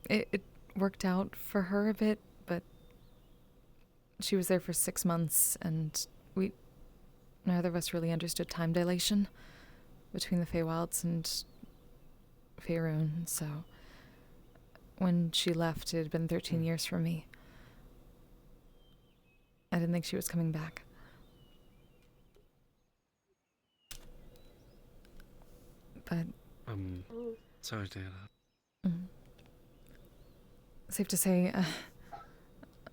It worked out for her a bit, but she was there for 6 months, and neither of us really understood time dilation between the Feywilds and Faerun, so when she left, it had been 13 years for me. I didn't think she was coming back. But sorry to hear that. Safe to say,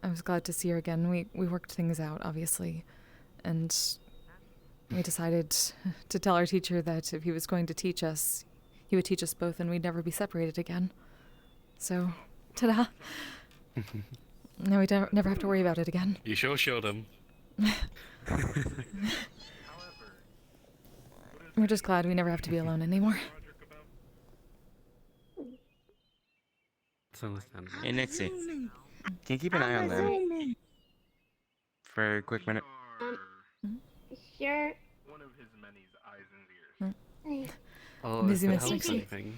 I was glad to see her again. We worked things out, obviously, and we decided to tell our teacher that if he was going to teach us, he would teach us both and we'd never be separated again. So, ta-da! Now we never have to worry about it again. You sure showed him. We're just glad we never have to be alone anymore. It's understandable. Hey Nixie, can you keep an eye on them for a quick minute? Sure. One of his many eyes and ears. Oh, Busy if it Misty. helps anything,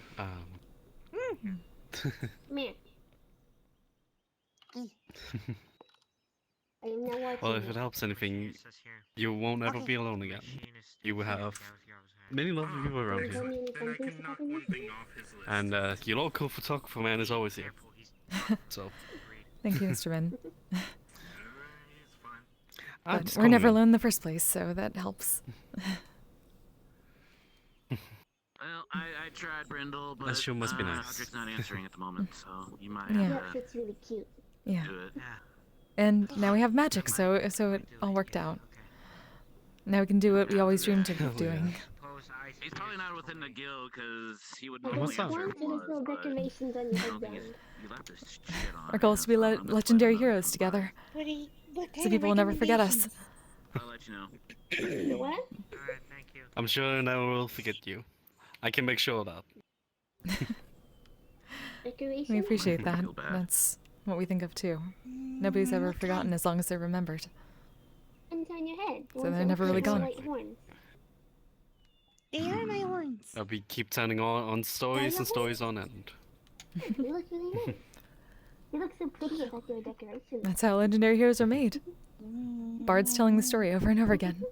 Man. well, if it helps anything, you won't ever be alone again. You will have many lovely people around you. And your local photographer man is always here. So. Thank you, Mr. Ben. I'm But just we're never calling alone in the first place, so that helps. Well, I tried Brindle, but That sure must be nice. Audric's not answering at the moment, so you might Yeah. have to It's really cute. Yeah. do it. And now we have magic, so it all worked out. Now we can do what we always dreamed of doing. He's probably not within the guild because he would There's normally that? answer no applause, but decorations on I your don't head. think you left this shit on. Our goal is to be legendary heroes together, so people will never forget us. I'll let you know. What? I'm sure I never will forget you. I can make sure of that. Decorations? We appreciate that. Feel bad. That's what we think of too. Nobody's ever forgotten as long as they're remembered. Ones on your head. So they're never really gone. White horns. They are my horns. We keep turning on stories and stories on end. You look really nice. You look so pretty without your decorations. That's how legendary heroes are made. Bards telling the story over and over again.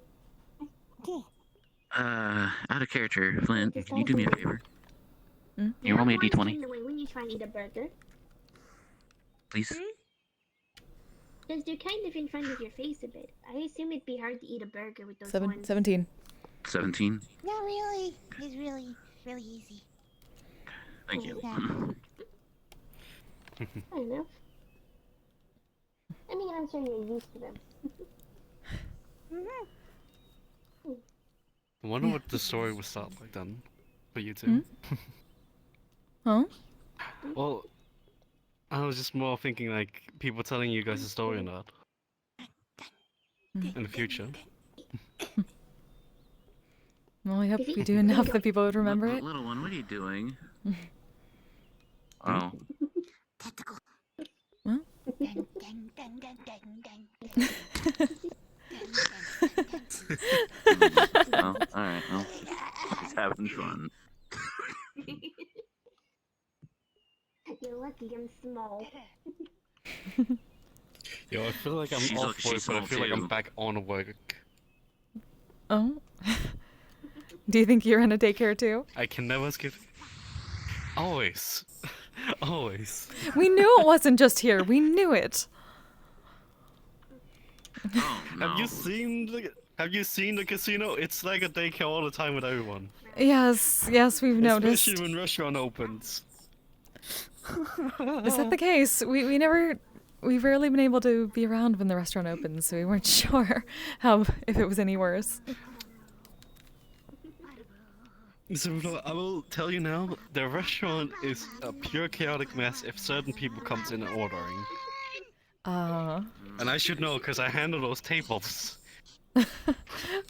Out of character, Flint, can you do me a favor? Hmm? Can you roll me a Horns d20, turn away when you try and eat a burger. please? Because they're kind of in front of your face a bit. I assume it'd be hard to eat a burger with those 17. horns. 17. No, really. It's really, really easy. Thank you. Fair enough. I mean, I'm sure you're used to them. I wonder what the story would start like then, for you two. Huh? Well, I was just more thinking like people telling you guys a story and that. in the future. Well, I hope we do enough that people would remember it. Little one, what are you doing? Oh. Well. Oh, alright, well. He's having fun. You're lucky I'm small. Yo, I feel like I'm She's off work, but I small feel like I'm too. back on work. Oh? Do you think you're in a daycare too? I can never skip. Always. Always. We knew it wasn't just here. We knew it. Oh, no. Have you seen the casino? It's like a daycare all the time with everyone. Yes, we've noticed. Especially when restaurant opens. Is that the case? We've rarely been able to be around when the restaurant opens, so we weren't sure if it was any worse. So I will tell you now, the restaurant is a pure chaotic mess if certain people comes in and ordering. And I should know because I handle those tables.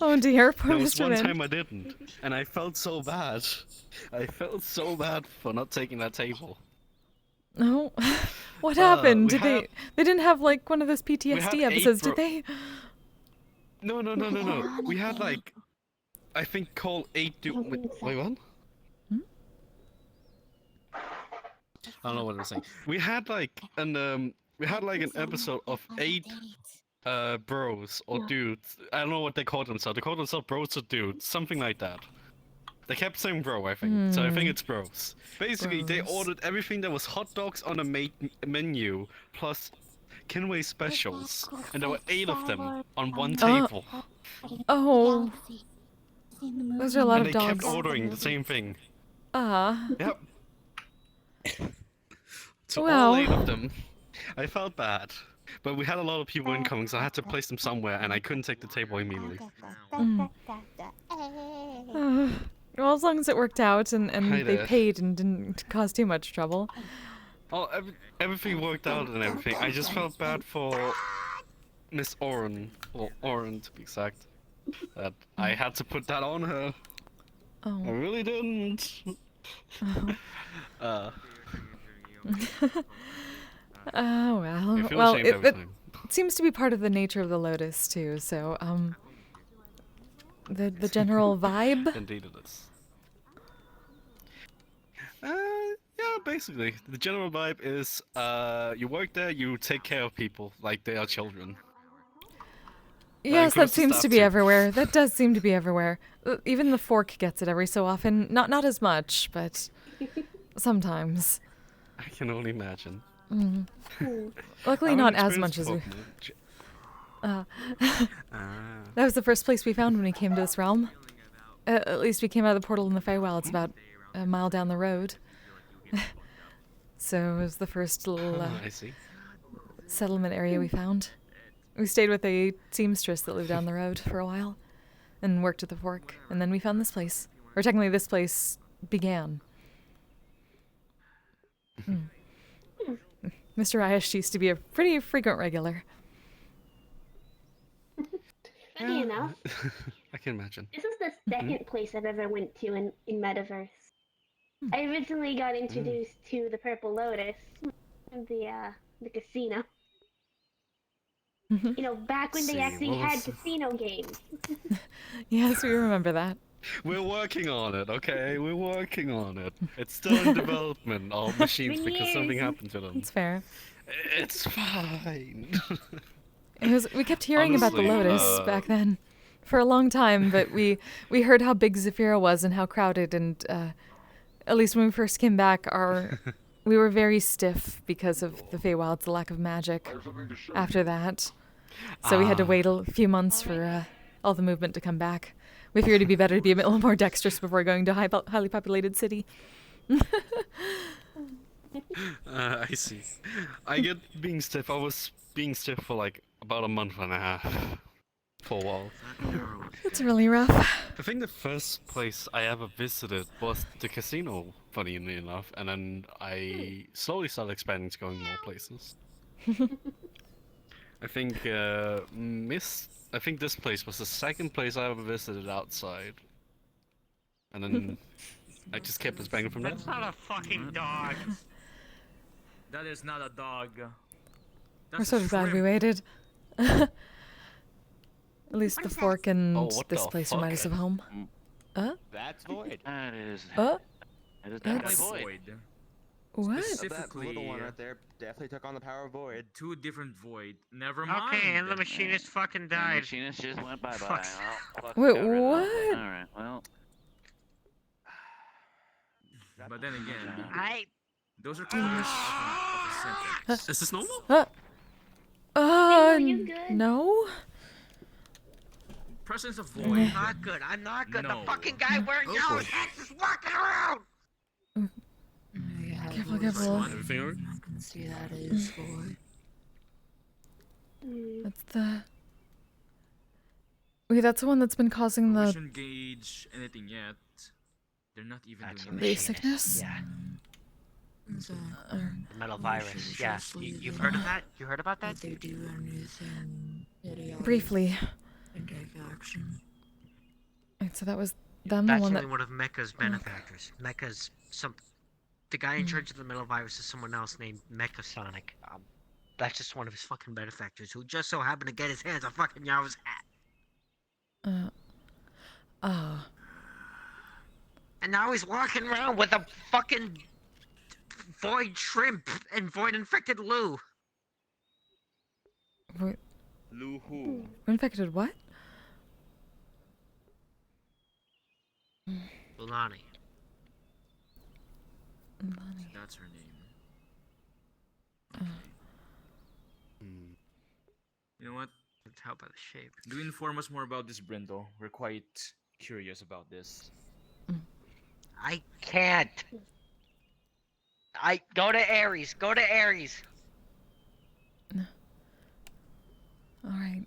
Oh dear, poor There was Mr. one Min. time I didn't, and I felt so bad. I felt so bad for not taking that table. No. What happened? we They didn't have like one of those had PTSD 8 episodes, did they? No. We had like, I think call 8 Wait, what? I don't know what I'm saying. We had like an episode of 8 bros or dudes. I don't know what they called themselves. They called themselves bros or dudes, something like that. They kept saying bro, I think. So I think it's bros. Basically, they Bros. ordered everything that was hot dogs on the menu, plus Kinway specials, and there were 8 of them on one table. Oh. Those are a lot and of they dogs. kept ordering the same thing. Yep. So Wow. all 8 of them. I felt bad. But we had a lot of people incoming, so I had to place them somewhere, and I couldn't take the table immediately. Well, as long as it worked out and Hi they there. paid and didn't cause too much trouble. Oh, everything worked out and everything. I just felt bad for Miss Oren, or Oren to be exact, that I had to put that on her. Oh. I really didn't. Oh well. I feel Well, ashamed every time. it seems to be part of the nature of the Lotus too. So the general vibe. Indeed it is. Yeah, basically. The general vibe is, you work there, you take care of people like they are children. Yes, that includes the seems staff to be too. everywhere. That does seem to be everywhere. Even the fork gets it every so often. Not as much, but sometimes. I can only imagine. Luckily, I not haven't as much as we. experienced That was the first place we found when we came to this realm. At least we came out of the portal in the Feywild. It's about a mile down the road. So it was the first little I see. settlement area we found. We stayed with a seamstress that lived down the road for a while and worked at the fork. And then we found this place. Or technically this place began. Mr. Ayash used to be a pretty frequent regular. Funny enough, I can imagine. this is the second place I've ever went to in Metaverse. I originally got introduced to the Purple Lotus, the casino. You know, back when they See, actually what had was- casino games. Yes, we remember that. We're working on it, okay? We're working on it. It's still in development, all machines, Been because something years. happened to them. It's fair. It's fine. We kept hearing about the Honestly, Lotus back then for a long time, but we heard how big Zephyra was and how crowded, and at least when we first came back, we were very stiff because of the Feywild's lack of magic after that. So we had to wait a few months for all the movement to come back. We figured it'd be better to be a little more dexterous before going to a highly populated city. I see. I get being stiff. I was being stiff for like about a month and a half. For a while. It's really rough. I think the first place I ever visited was the casino, funny enough, and then I slowly started expanding to going more places. I think I think this place was the second place I ever visited outside, and then I just kept expanding from there. That's not a fucking dog. That is not a dog. We're so glad we waited. At least the fork and what this the place fuck? remind us of home. That's void. That is. That is That's- definitely void. What? Specifically, That little one right there definitely took on the power of void. Two different void. Never mind. Okay, and the machinist fucking The died. machinist just went bye bye. Fuck's- Wait, what? Alright, well. But then again, I. those are two parts of a sentence. Is this normal? No. Presence of I'm void. not good. I'm not good. No. The fucking guy wearing yellow hats is walking around. Careful, careful. Everything alright? I can see that is void. That's the. Wait, that's the one that's been causing We the shouldn't gauge anything yet. They're not even doing the sickness. Yeah. Or- The metal virus. Yeah. You've heard of that? You heard about that? They do anything idiotic Briefly. and take action. Wait, so that was them, That's the one only that. one of Mecha's benefactors. Mecha's some. The guy in charge of the metal virus is someone else named Mecha Sonic. That's just one of his fucking benefactors who just so happened to get his hands on fucking Yao's hat. And now he's walking around with a fucking void shrimp and void infected Lou. Wait, Lou who? infected what? Lulani. That's her name. You know what? Tell by the shape. Do inform us more about this, Brindle. We're quite curious about this. I can't. I go to Ares. Go to Ares. All right.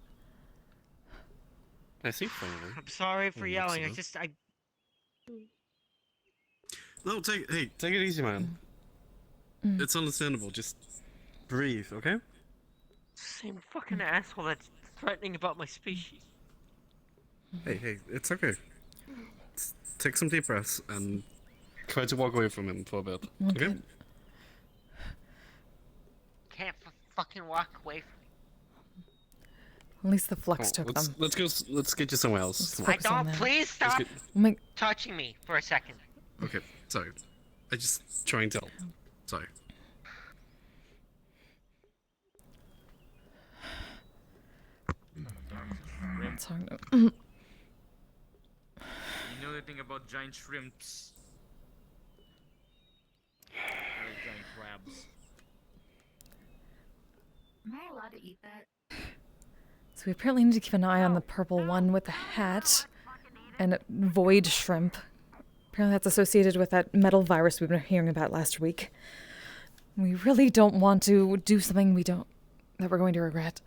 I see finally. I'm sorry for yelling. No, take it easy, man. It's understandable. Just breathe, okay? Same fucking asshole that's threatening about my species. Hey, it's okay. Take some deep breaths and try to walk away from him for a bit, okay? Can't fucking walk away from At least the flux took let's, them. Let's get you somewhere else. Come I on. on don't. that. Please stop get- touching me for a second. Okay, sorry. I just trying to help. Sorry. It's hard to- You know anything about giant shrimps? Or giant crabs? Am I allowed to eat that? So we apparently need to keep an eye on the purple one with the hat and void shrimp. Apparently that's associated with that metal virus we've been hearing about last week. We really don't want to do something that we're going to regret.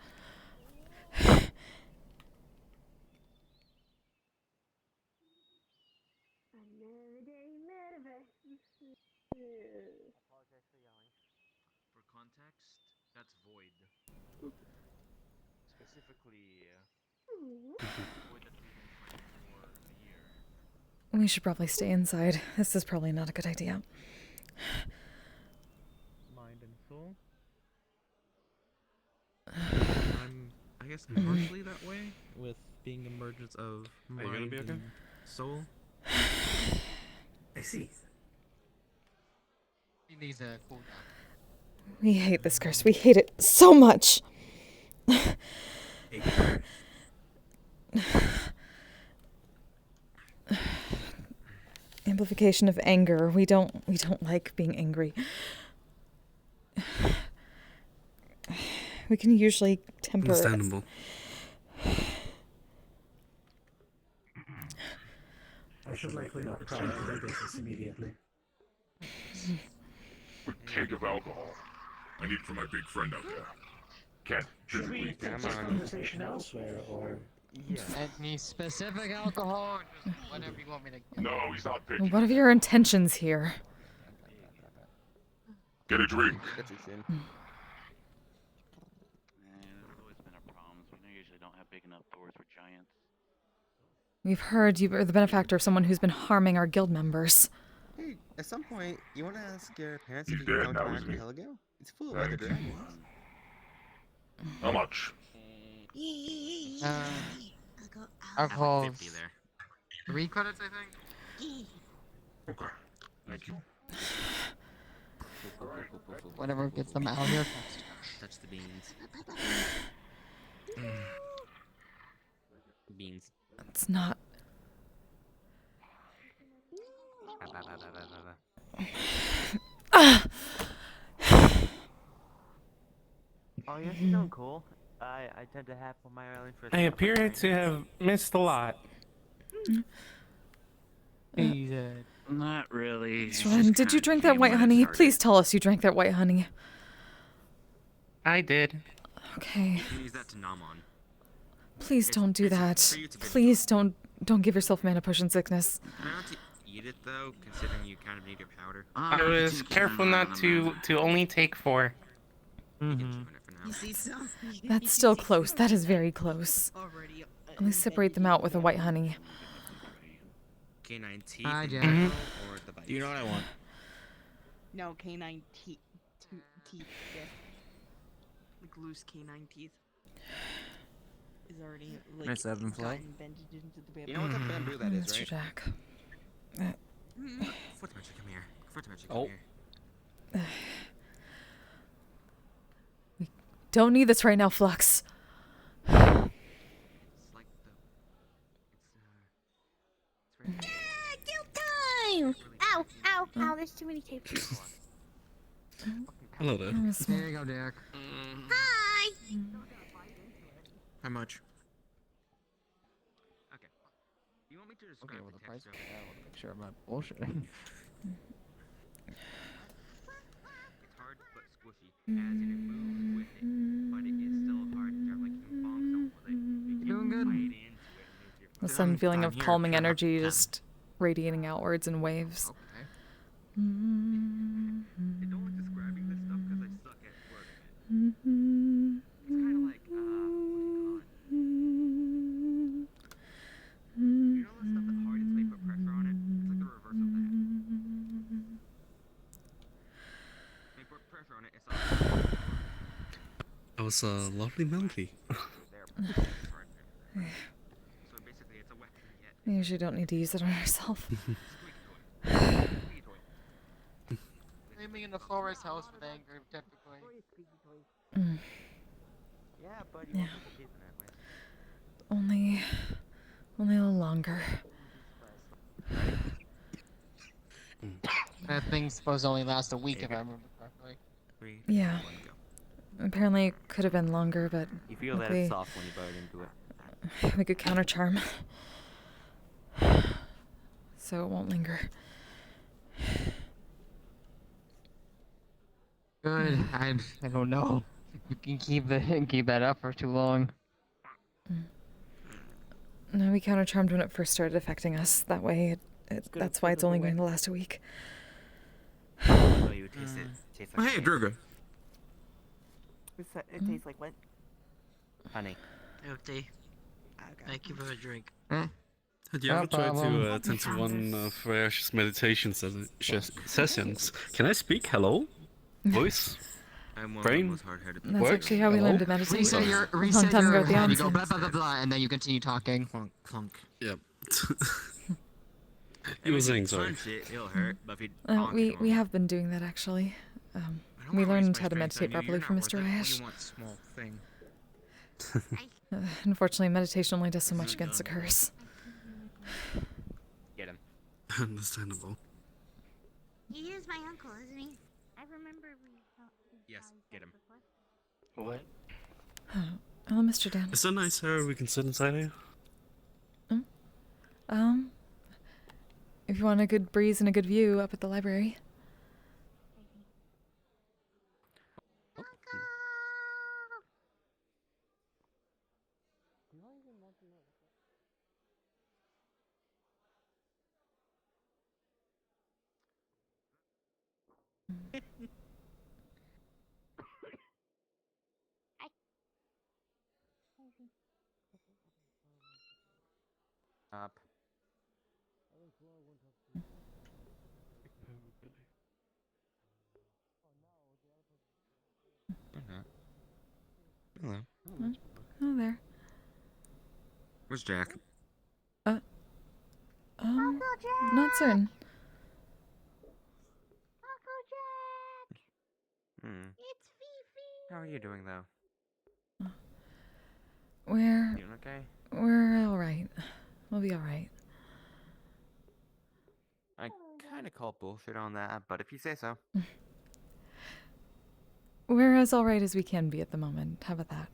For context, that's void. Specifically, void that we've been fighting for a year. We should probably stay inside. This is probably not a good idea. Mind and soul. I guess partially that way, with being the mergence of Are you gonna mind be okay? and soul. I see. He needs a cool down. We hate this curse. We hate it so much. Amplification of anger. We don't like being angry. We can usually temper it. Understandable. I should likely not prioritize this immediately. A keg of alcohol. I need for my big friend out there. Kent, Should we take this conversation elsewhere, or? Any specific alcohol, or just whatever you want me to get? No, he's not picky. What are your intentions here? Get a drink. not big enough doors for giants. We've heard you are the benefactor of someone who's been harming our guild members. Hey, at some point, you want to ask your parents He's if you can dead come now, to my isn't he? archipelago? It's full of other Thank you. dragons. How much? Our Have like calls. 50 there. 3 credits, I think. Okay. Thank you. Whatever gets them out of here first. Touch the beans. Beans. It's not. Oh, yes, you're doing cool. I tend to have my own interest. I appear to have missed a lot. Not really. Sren, did you drink that white honey? Please tell us you drank that white honey. I did. Okay. You can use that to nom on. Please don't do that. Please don't give yourself mana potion sickness. Try not to eat it though, considering you kind of need your powder. I was careful not to only take 4. You see some? That's still close. That is very close. At least separate them out with a white honey. Canine teeth. Hi, and Jack. dental, or the bites. You know what I want? No, canine teeth. Yeah. Like loose canine teeth. Is already like Nice ebb and flow. gotten bended into the bamboo. You know what the bamboo that is, Mr. right? Jack. Foot dimension, come here. Foot dimension, Oh. come here. We don't need this right now, Flux. It's like the. It's right. Guild time! Ow, ow, ow, there's too many tapes. Hello there. There you go, Derek. Hi! How much? Okay. You want me to describe Okay, well, the the price text of of that, make sure I'm not bullshit. It's hard but squishy, as in it moves with it, but it is still hard. You're like you bombs don't with it. You Doing good. bite into it and move your The foot. sudden feeling I'm of here. calming Shut up. energy just radiating outwards in waves. Okay. I don't like describing this stuff because I suck at work. It's kind of like, what's it called? You know the stuff that's hard until you put pressure on it? It's like the reverse of that. When you put pressure on it, it's like... That was a lovely melody. So basically, it's a weapon yet. We usually don't need to use it on ourselves. Living in the forest house with anger, typically. Yeah, buddy. Yeah. Welcome to Disneyland, man. Only a little longer. That thing's supposed to only last a week, if I remember correctly. 3, Yeah. 2, 1, go. Apparently, it could have been longer, but You feel that luckily it's soft when you bite into it. we could counter charm, so it won't linger. Good. I don't know. You can keep that up for too long. No, we counter charmed when it first started affecting us. That way, that's why it's only going to last a week. So you taste it. Tastes Oh, like hey, candy. Druga. It tastes like what? Honey. Empty. Thank you for the drink. Have you No ever tried problem. to attend to one of Ash's meditation sessions? Can I speak? Hello? Voice? I'm one Brain? of the most hard-headed people. That's Work? actually how we Hello? learned to meditate. Reset a your long time ago at the head. You go onsen. blah blah blah blah, and then you continue talking. Clunk, clunk. Yep. If You were you saying sorry. punch it, it'll hurt, but if you bonk We it, we have been doing that actually. I don't We wanna waste learned my how to strength meditate on you, properly you're from not Mr. worth it. What do Ayash. you want, small thing? Unfortunately, meditation only does so much against the curse. Get him. Understandable. He is my uncle, isn't he? I remember we Yes, get him. What? Hello, Mr. Dan. Is that nice hair we can sit inside here? If you want a good breeze and a good view up at the library. Up. Hello. Oh, there. Where's Jack? Not certain. Hmm. How are you doing though? We're Doing okay? we're all right. We'll be all right. I kind of call bullshit on that, but if you say so. We're as all right as we can be at the moment. How about that?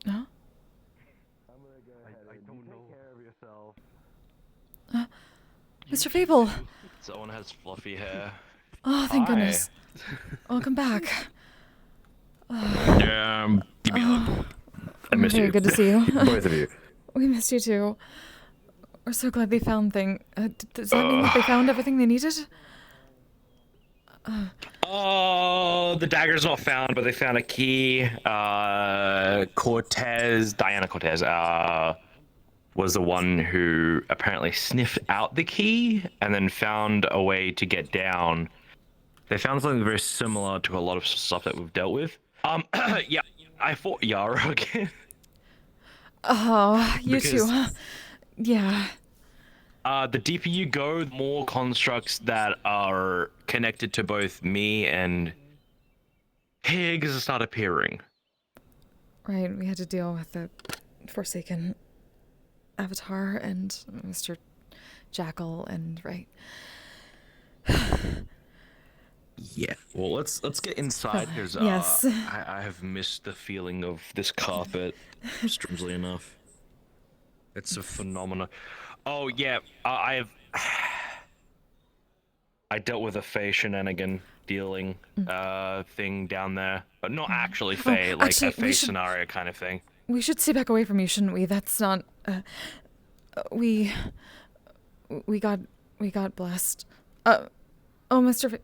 No? I don't know. Take care of yourself. Mr. Fable. Someone has fluffy hair. Oh, thank Hi. goodness. Welcome back. Give me a hug. I missed Very you. good to see you. Both of you. We missed you too. We're so glad they found does that mean that they found everything they needed? Oh, the dagger's not found, but they found a key. Diana Cortez, was the one who apparently sniffed out the key and then found a way to get down. They found something very similar to a lot of stuff that we've dealt with. Yeah, I fought Yara again. Oh, you too, Because- huh? Yeah. The deeper you go, the more constructs that are connected to both me and Higgs start appearing. Right, we had to deal with the Forsaken Avatar and Mr. Jackal and right. Yeah. Well, let's get inside because Yes. I have missed the feeling of this carpet. Strangely enough, it's a phenomenon. Oh yeah, I dealt with a Fae shenanigan dealing thing down there, but not actually Fae, like actually, a Fae scenario kind of thing. We should stay back away from you, shouldn't we? That's not. We got blessed. Oh, Mr.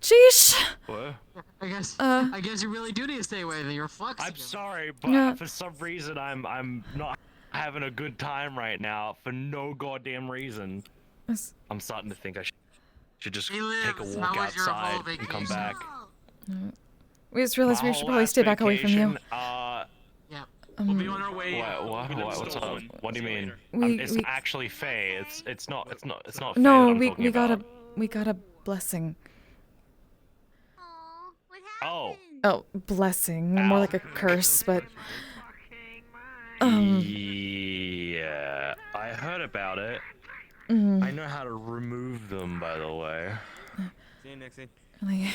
Sheesh. What? I guess you really do need to stay away. Then you're fucked. I'm sorry, but Yeah. for some reason I'm not having a good time right now for no goddamn reason. I'm starting to think I should just take a Liz, walk how was your outside whole and come vacation? back. We just realized My we should whole probably last stay back away from you. vacation, Yeah. We'll be on our way. What's up? What do you mean? It's We- actually Faye. It's not Faye that No, I'm we talking got about. we got a blessing. Oh. Oh, blessing. More like a curse, but Yeah, I heard about it. Mm. I know how to remove them, by the way. See you, Nixie. really,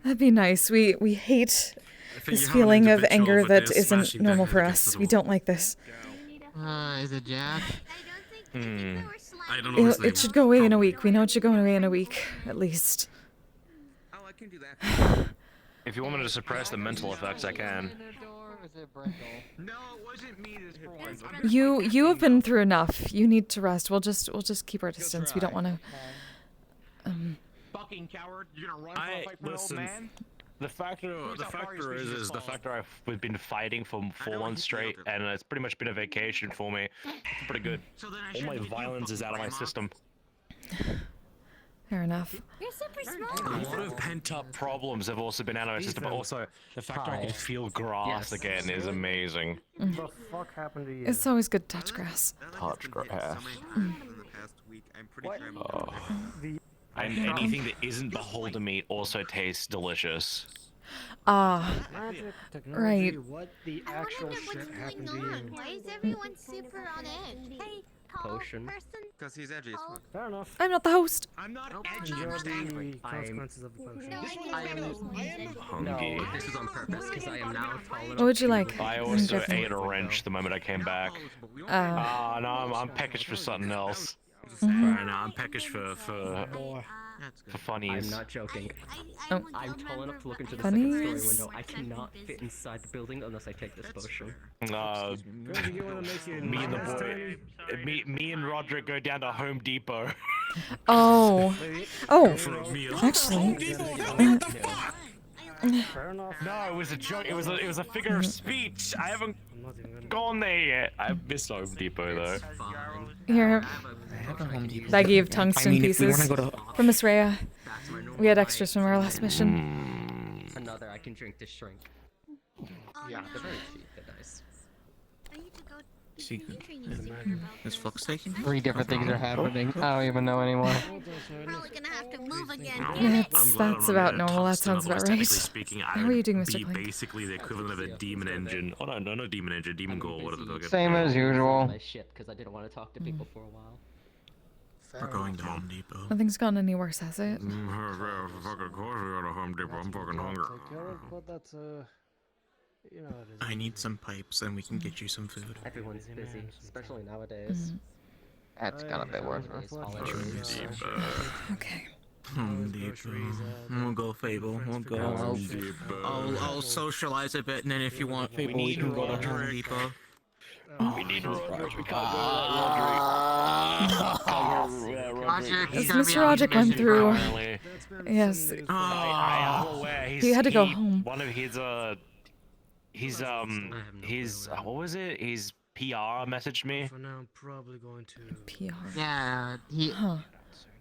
that'd be nice. We hate think this you have an feeling of individual anger with that a isn't smashing normal dagger for against us. the We door. don't like this. Is it Jack? I don't know his name. It should go away in a week. We know it should go away in a week, at least. Oh, I can do that. If you want me to suppress the mental effects, I can. No, it wasn't me this point. You have been through enough. You need to rest. We'll just keep our distance. We don't want to. Fucking coward! You're gonna run from a fight from an old Listen, man? the factor is the fact that we've been fighting for 4 months straight, and it's pretty much been a vacation for me. It's pretty good. All my violence is out of my system. Fair enough. You're super A small. lot of pent-up problems have also been out of my system, but also the fact that I can feel grass again is amazing. What the fuck happened to you? It's always good to touch grass. Touch grass. In the past week, I'm pretty sure I'm Oh. And anything that isn't beholden meat also tastes delicious. Magic, technology, right. what the actual shit happened to you? Why is everyone super on edge? Hey, tall Potion. person. Because he's edgy as fuck. Fair enough. I'm not the host. I'm not Enjoy the consequences of the potion. Hungry. This is on purpose because I am now tall enough. What would you like? I also ate a wrench the moment I came back. No, I'm peckish for something else. Right now, I'm peckish for For funnies. I'm not joking. Oh. I'm tall enough to look into the Funnies? second story window. I cannot fit inside the building unless I take this potion. Me and the boy, me and Roderick go down to Home Depot. Oh. Oh. For a meal. Actually. Fair enough. No, it was a joke. It was a figure of speech. I haven't gone there yet. I missed Home Depot though. Here. Baggie of tungsten pieces from Miss Rhea. We had extras from our last mission. Another, I can drink this drink. Yeah, they're very cheap. They're nice. Secret. Is Fox taking? 3 different things are happening. I don't even know anymore. Probably gonna have to move again. That's about normal. That sounds about right. Speaking, How are you doing, Mr. be Clink? basically the equivalent of a demon engine. Oh no, no demon engine, demon core. What are they talking? Same as usual. My shit, because I didn't want to talk to people for a while. We're going to Home Depot. Nothing's gone any worse, has it? Fucking course we got a Home Depot. I'm fucking hungry. But that's you know, I need some pipes, and we can get you some food. Everyone's busy, especially nowadays. That's gonna be worth it. Okay. Home Depot. We'll go Fable. We'll go Home Depot. I'll socialize a bit, and then if you want Fable, we can go to Home Depot. We need Roderick. We can't go As Mr. Roderick went through, yes, he had to go home. One of his what was it? His PR messaged me. For now, I'm probably going to PR. Yeah,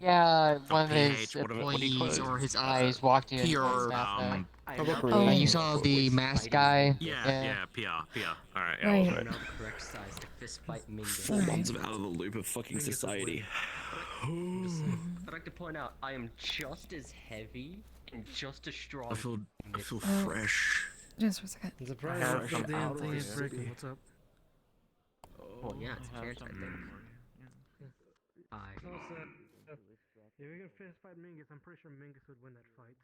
yeah, one of his employees or his eyes walked in. You saw the masked guy. Yeah, PR. Alright, yeah. Right. Right. 4 months of out of the loop of fucking society. I'd like to point out, I am just as heavy and just as strong. I feel fresh. Just for a second. The price of the damn thing is breaking. What's up? Oh yeah, it's a chance, I think. If you're gonna fist fight Mingus, I'm pretty sure Mingus would win that fight.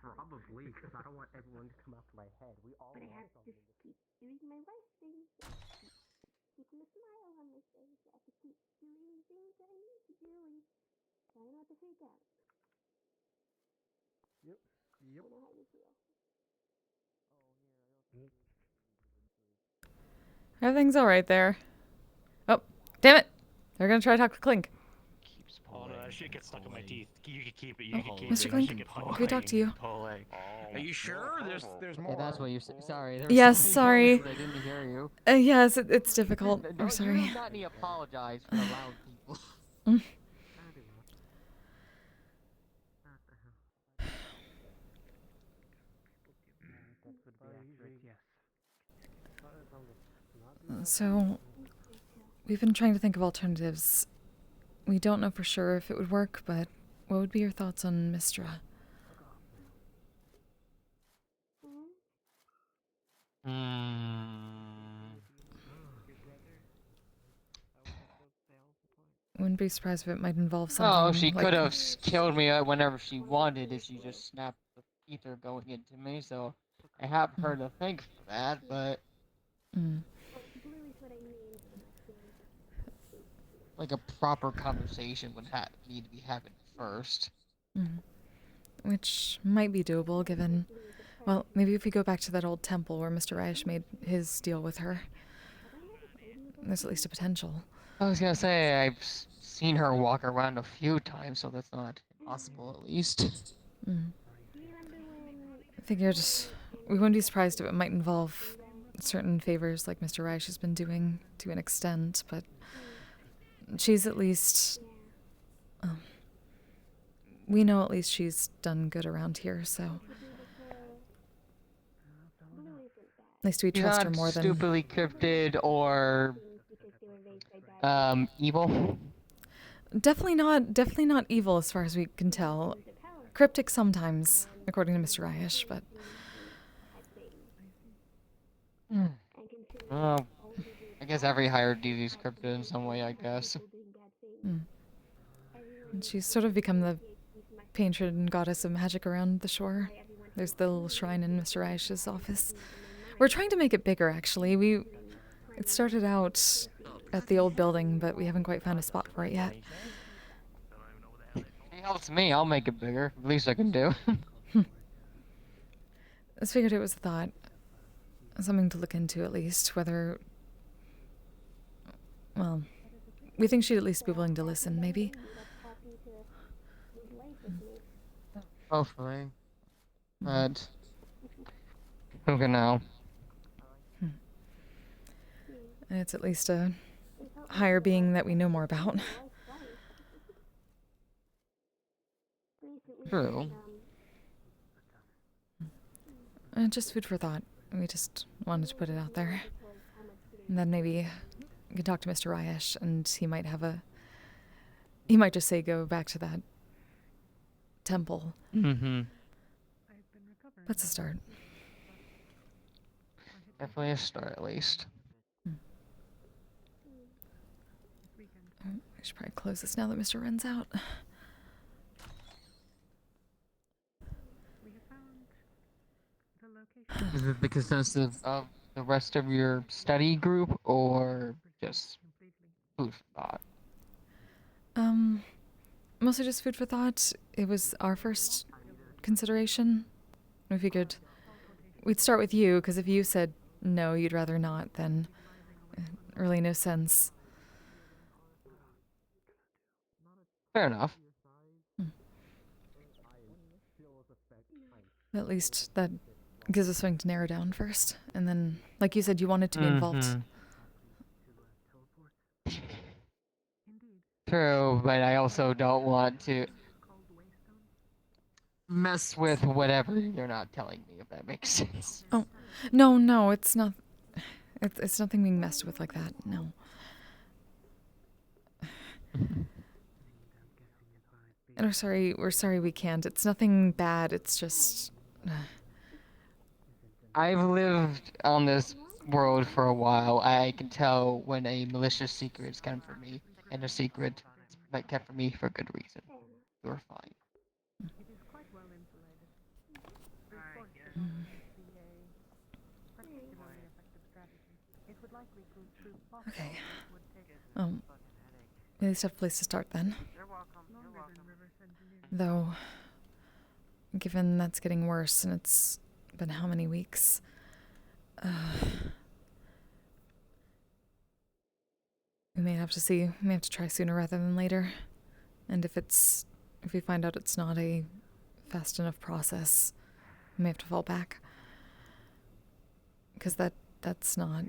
Probably, because I don't want everyone to come after my head. We all But I have want to just keep doing my right things. Keeping a smile on my face. I have to keep doing things I need to do and try not to freak out. Yep. I know how you feel. Everything's alright there. Oh, damn it! They're gonna try to talk to Clink. Oh no, that shit gets stuck in my teeth. You can keep it. You can keep Mr. it. Clink, That shit can we talk to you? Are you sure? There's more. Yeah, that's what you said. Sorry. Yes, sorry. I didn't hear you. Yes, it's difficult. We're sorry. You do not need to apologize for the loud people. So, we've been trying to think of alternatives. We don't know for sure if it would work, but what would be your thoughts on Mistra? Wouldn't be surprised if it might involve something. Oh, she like... could have killed me whenever she wanted if she just snapped the ether going into me, so I have her to thank for that, but... Like a proper conversation would need to be happening first. Which might be doable given... Well, maybe if we go back to that old temple where Mr. Reich made his deal with her. There's at least a potential. I was gonna say, I've seen her walk around a few times, so that's not impossible at least. I figured we wouldn't be surprised if it might involve certain favors like Mr. Reich has been doing to an extent, but she's at least... we know at least she's done good around here, so... At least we trust her more than... stupidly cryptid or... evil? Definitely not evil as far as we can tell. Cryptic sometimes, according to Mr. Reich, but... Well, I guess every hired DZ is cryptid in some way, I guess. And she's sort of become the patron goddess of magic around the shore. There's the little shrine in Mr. Reich's office. We're trying to make it bigger, actually. It started out at the old building, but we haven't quite found a spot for it yet. helps me, I'll make it bigger. At least I can do. I just figured it was a thought. Something to look into at least, whether... Well, we think she'd at least be willing to listen, maybe? Hopefully. But... who can know? It's at least a higher being that we know more about. True. Just food for thought. We just wanted to put it out there. And then maybe we could talk to Mr. Ryesh, and he might have a... He might just say go back to that temple. Mm-hmm. That's a start. Definitely a start, at least. We should probably close this now that Mr. Wren's out. Is it the consensus of the rest of your study group, or just food for thought? Mostly just food for thought. It was our first consideration. We figured we'd start with you, because if you said no, you'd rather not, then really no sense. Fair enough. At least that gives us something to narrow down first. And then, like you said, you wanted to be involved. True, but I also don't want to mess with whatever you're not telling me, if that makes sense. Oh, no, it's not. It's nothing being messed with like that, no. And we're sorry we can't. It's nothing bad, it's just... I've lived on this world for a while. I can tell when a malicious secret is kept from me, and a secret is kept from me for good reason. You're fine. Okay. At least have a place to start then. Though, given that's getting worse and it's been how many weeks? We may have to see. We may have to try sooner rather than later. And if we find out it's not a fast enough process, we may have to fall back. Because that's not...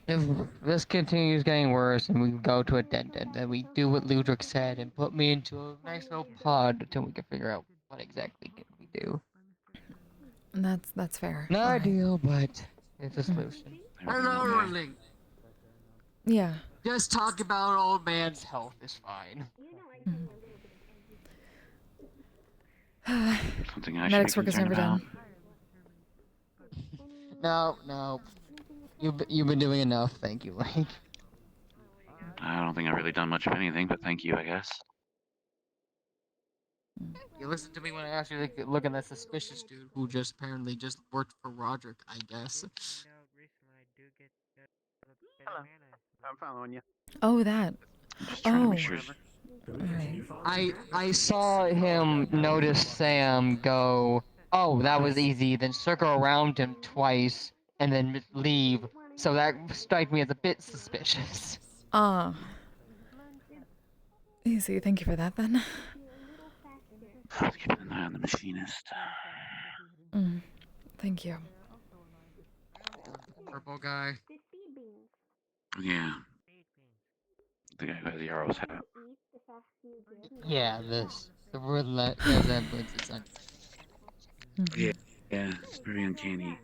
If this continues getting worse and we go to a dead end, then we do what Ludwig said and put me into a nice little pod until we can figure out what exactly can we do. That's fair. Not ideal, but it's a solution. Hello, Erling. Yeah. Just talk about old man's health is fine. Something I Medic's should work be is never concerned about. No. You've been doing enough, thank you, Link. I don't think I've really done much of anything, but thank you, I guess. You listened to me when I asked you to look at that suspicious dude who just apparently just worked for Roderick, I guess. Hello. I'm following you. Oh, that. Oh. Sure. I saw him notice Sam go, oh, that was easy, then circle around him twice, and then leave. So that struck me as a bit suspicious. Easy, thank you for that then. Let's keep an eye on the machinist. Thank you. Purple guy. Yeah. The guy who has the arrow's hat. Yeah, the resemblance is Yeah, it's very uncanny.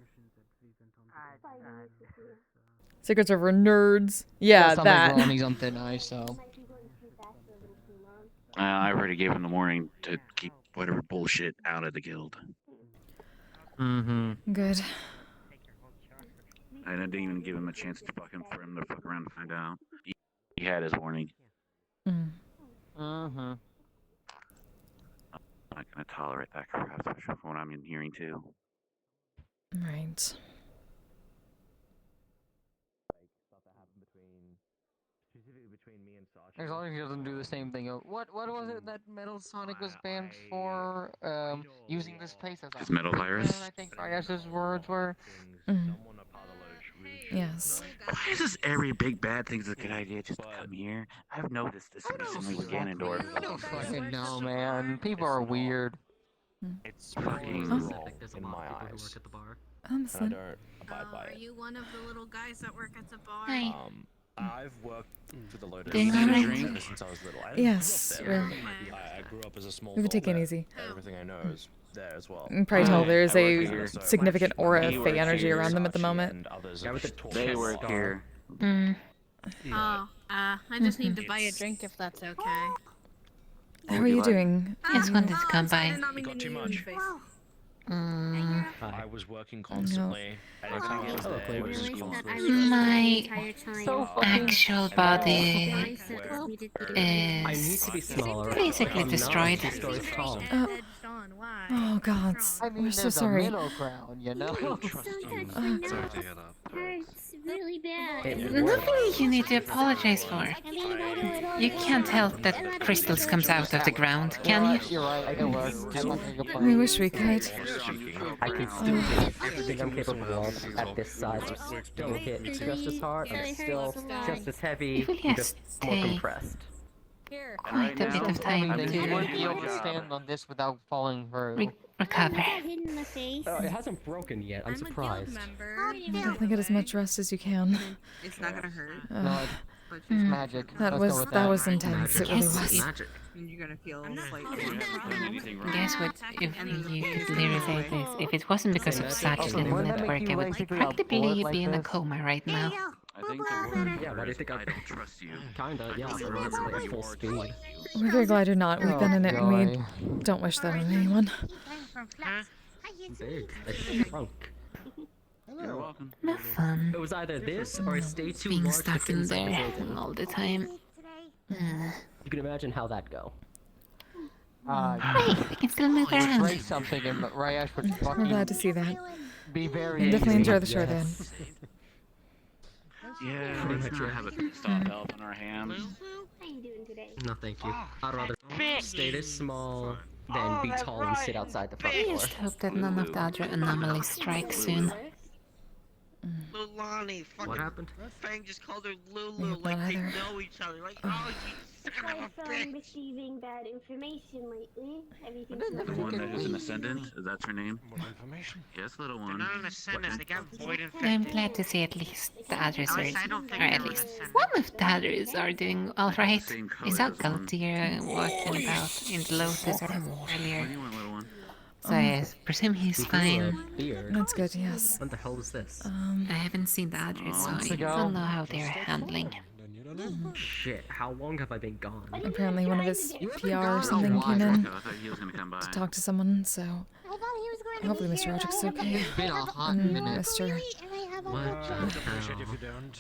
Secrets over nerds. Yeah, that. Ronnie's on thin ice, so. I already gave him the warning to keep whatever bullshit out of the guild. Good. I didn't even give him a chance to for him to fuck around and find out. He had his warning. I'm not gonna tolerate that crap, especially from what I'm hearing too. Right. Stuff that happened specifically between me and As long as he doesn't do the same thing. What was it that Metal Sonic was banned for? Using this place as a Is Metal playground, Virus? I think Ryash's words were. Yes. Why is this every big bad thing's a good idea just to come here? I've noticed this recently with Ganondorf. I don't fucking know, man. People are weird. It's Fucking wrong There's a in lot my of people who eyes. work at the bar. I'm And I listening. don't abide by Are it. you one of the little guys that work at the bar? Hi. I've worked for the Lotus Doing all right? ever since I was little. I didn't Yes, grow up really. there. I grew up as a small We would take it doll easy. there. Everything I know is there as well. You can probably tell there's I a work here. significant aura He of fey works energy here. around them at the moment. And others Yeah, have with the just taught They me a work lot. here. Mm. Oh, I just need to buy a drink if that's okay. How are you doing? Just wanted to come by. You got too much. Mm. I was working constantly. Anything I was there, it was just constant My stress. actual body I need to be is smaller. basically I'm not destroyed. 2 stories tall. Oh God, I mean, we're so there's a sorry. middle ground, you know? Sorry to hear that. Hurts really bad. Nothing you need to apologize for. You can't help that crystals comes out of the ground, can you? You're right, it works. I'm not gonna complain. We wish we could. I can still do everything I'm capable of at this size. I'm still hit just as hard. I'm still just as heavy, It will just just more take compressed. quite a bit of time I mean, you wouldn't be to able to stand on this without falling through. recover. Hit in the face. It hasn't broken yet. I'm surprised. Definitely get as much rest as you can. It's not gonna hurt. No, it's magic. That Let's was go with that was intense. It really Yes, was. Magic. And you're gonna feel like Guess what? If you could literally say this, if it wasn't because of such Also, little wouldn't that network, make I you would basically a practically bullet like be in a this? coma right now. I think the word Yeah, why do you think I don't trust you. Kinda, yeah. We're basically at full speed. We're very glad you're not. We've been in it, and we don't wish that on anyone. Big. I shrunk. You're welcome. No fun. It was either this or stay too Being large to stuck fit in inside the there building. all the time. You can imagine how that go. Hey, we can still move around. Break something, and Ryash would We're fucking glad to see that. be very. And definitely angry. enjoy the show then. Yeah, let's not have a stop elf on our hands. How you doing today? No, thank you. I'd rather stay this small than be tall and sit outside the front door. Just hope that none of the other anomalies strike soon. Lulani, fucking What happened? Fang just called her We Lulu have like not they either. know each other. Like, oh, you son of a I've bitch. receiving bad information lately. Everything's The not one good. that is an ascendant? Is that her name? More information? Yes, little They're one. not an ascendant, they got void I'm infected. glad to see at least the others are, I don't think or they're at an least ascendant. one of the others are doing alright. Same color I saw as one. Galtier walking about in the Lotus What earlier, do you want, little one? so I presume he's fine. Beard. That's good. Yes. What the hell is this? I haven't seen the others, so Months I ago. don't know how they're handling. Then you don't know. Shit, how long have I been gone? Apparently, one of his PR or gone something a came while. in I thought he was gonna come by. to talk to someone. So I thought he was going to hopefully, be Mr. here, Roderick's but I okay. have Been a hot And minute. Mr. and I have What a the Appreciate if hell? you don't.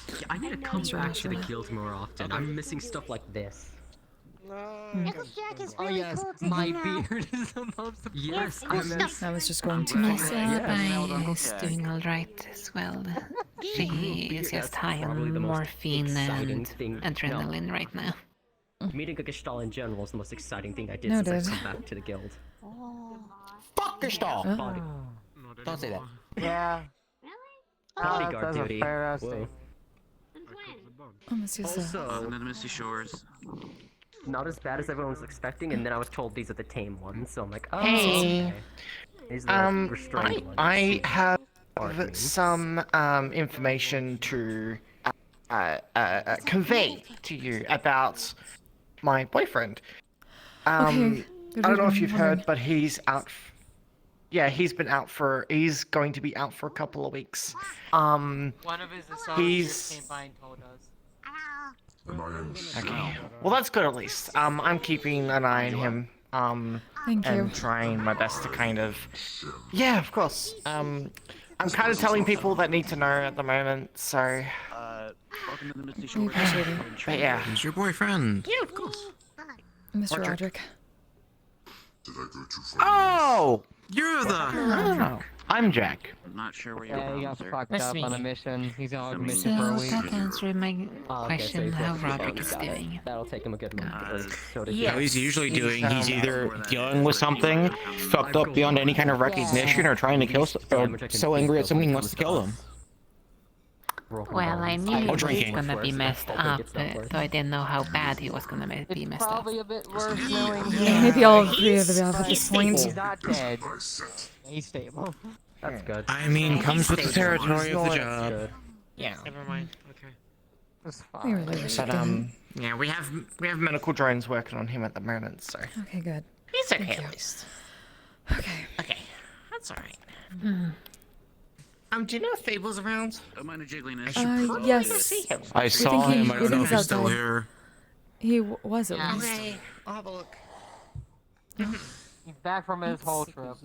Yeah, I need to come Mr. back to the Joshua. guild more often. I'm missing stuff like this. Uncle Jack is Oh really yes, cool to my hang out. beard is the most. Yes, cool I miss. I was just going to. My Yes. Celebi is doing alright as well. She is just high Probably on the most morphine exciting and thing- adrenaline right now. Meeting a Gestalt in general is the most exciting thing I did Noted. since I come back to the guild. Fuck your stall. Body, Don't say that. Yeah. bodyguard that's a duty. fair ass Whoa. statement. Oh, Mr. Also, And then Misty Shores. not as bad as everyone was expecting, and then I was told these are the tame ones, so I'm like, oh, Hey. okay. These are the restrained ones. I have Arcane. some information to convey to you about my boyfriend. Okay. Good I don't know if reading, you've wondering. heard, but he's out. Yeah, he's been out for. He's going to be out for a couple of weeks. One of his associates He's- came by and told us. Okay. Well, that's good at least. I'm keeping an eye on him. Thank you. And trying my best to kind of. Yeah, of course. I'm kind of telling people that need to know at the moment. So. Welcome to the Misty We Shores. appreciate it. But yeah. He's your boyfriend. Yeah, of course. Mr. Roderick. Roderick. Oh! You're the. Oh, I'm Jack. I'm not sure where you're Yeah, he from, got sir. fucked Nice up to meet on a you. mission. He's on a So mission for a week. that answered my question so how he's working Roderick on is that. doing. That'll take him a good month. Or so to Yeah. How he's usually doing, he's either Dealing with something fucked up beyond any kind of recognition, or trying to kill, or so angry at someone he wants to kill them. Well, I knew he Or was drinking. gonna be messed up, so I didn't know how bad he was gonna be messed up. Probably a bit worse knowing Maybe all three of them at this point. He's not dead. He's stable. That's good. I mean, comes with the territory of the job. Yeah. Never mind. Okay. That's We fine. really wish But it didn't. yeah, we have medical drones working on him at the moment, so. Okay, good. He's Thank okay you. at least. Okay. Okay, that's alright. Hmm. Do you know if Fable's around? Don't mind a jiggliness. Yes. I saw think him. I don't know if he's he's still outside. here. He was at least. Okay, I'll have a look. He's back from his whole trip.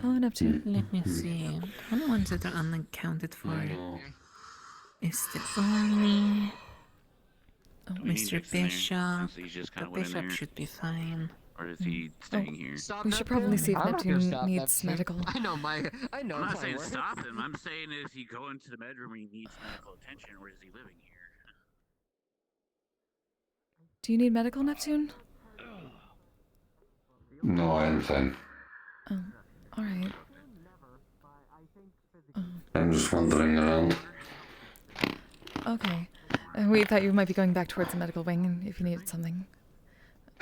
Oh, Neptune. Let me see. The only ones that are unaccounted for is the only Mr. Bishop. He's just The kind of went in Bishop there. should be fine. Or is he staying here? We should probably see if I'm not gonna Neptune stop needs Neptune. medical. I know my I'm not saying work. stop him. I'm saying is he going to the bedroom and he needs medical attention, or is he living here? Do you need medical, Neptune? No, I'm fine. Oh, alright. I'm just wandering around. Okay. We thought you might be going back towards the medical wing if you needed something.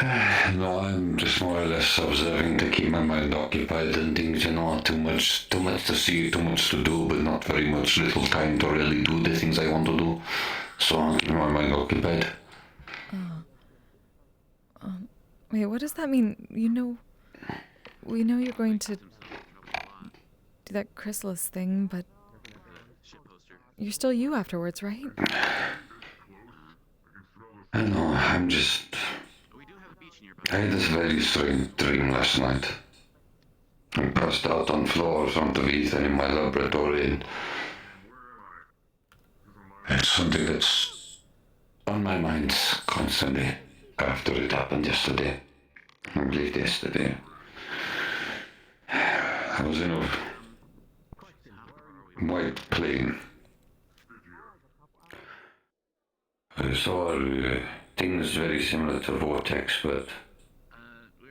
No, I'm just more or less observing to keep my mind occupied and things, too much to see, too much to do, but not very much little time to really do the things I want to do. So I'm keeping my mind occupied. Wait, what does that mean? We know you're going to do that chrysalis thing, but you're still you afterwards, right? I know, I had this very strange dream last night. I passed out on floors on the ether in my laboratory, and it's something that's on my mind constantly after it happened yesterday. I believe yesterday. I was in a white plane. I saw things very similar to Vortex, but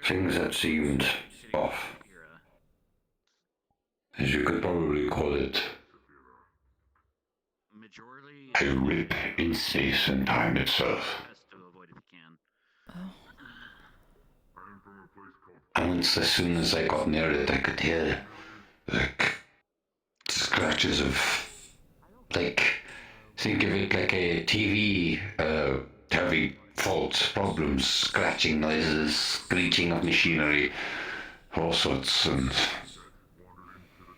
things that seemed off. As you could probably call it, a rip in space and time itself. And as soon as I got near it, I could hear, scratches of, think of it like a TV, heavy faults, problems, scratching noises, screeching of machinery, all sorts, and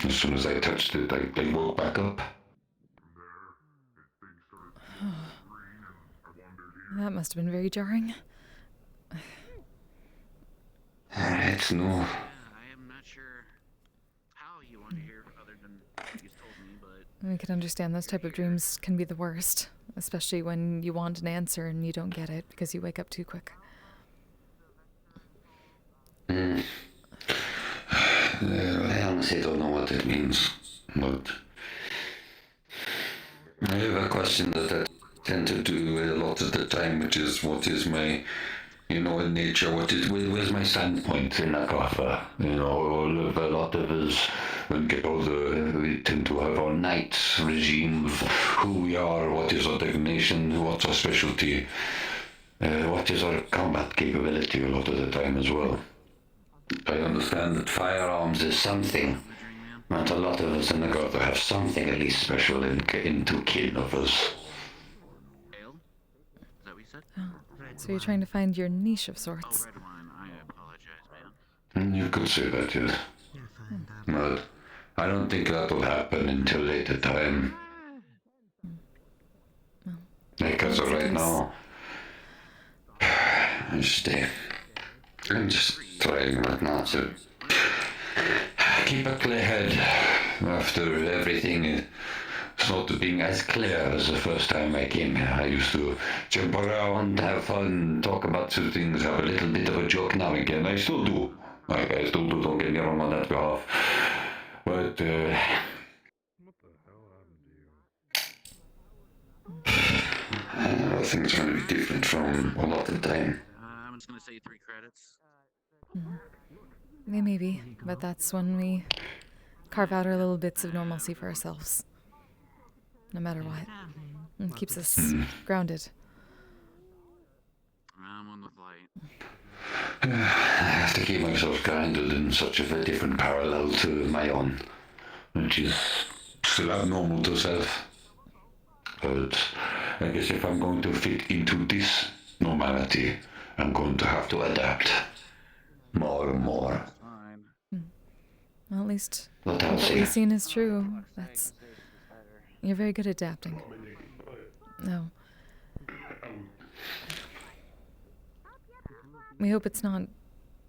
as soon as I touched it, I woke back up. That must have been very jarring. It's no. I am not sure how you want to hear other than he's told me, but We can understand those type of dreams can be the worst, especially when you want an answer and you don't get it because you wake up too quick. I honestly don't know what it means, but I have a question that I tend to do a lot of the time, which is what is my, in nature, where's my standpoint in a kafa? A lot of us, when we get older, we tend to have our night regime of who we are, what is our designation, what's our specialty, what is our combat capability a lot of the time as well. I understand that firearms is something, but a lot of us in the Gotha have something at least special into kin of us. So you're trying to find your niche of sorts. You could say that, yes. But I don't think that'll happen until later time. Because of right now, I'm just trying not to keep a clear head after everything It's not being as clear as the first time I came here. I used to jump around, have fun, talk about two things, have a little bit of a joke now and again. I still do. Like, I still do, don't get me wrong on that behalf. But, things are going to be different from a lot of the time. I'm just gonna say 3 credits. They may be, but that's when we carve out our little bits of normalcy for ourselves. No matter what. It keeps us grounded. I'm on the flight. I have to keep myself grounded in such a different parallel to my own, which is still abnormal to self. But I guess if I'm going to fit into this normality, I'm going to have to adapt more and more. Well, at least What what else? we've seen is true. You're very good at adapting. No. We hope it's not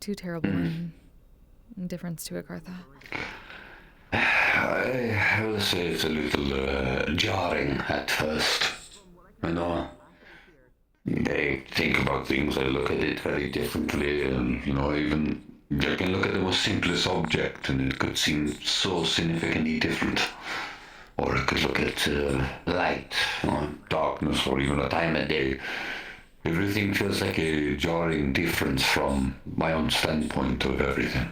too terrible in difference to Agartha. I will say it's a little jarring at first. You know, I think about things, I look at it very differently, and, even I can look at the most simplest object and it could seem so significantly different. Or I could look at light, darkness, or even a time of day. Everything feels like a jarring difference from my own standpoint of everything.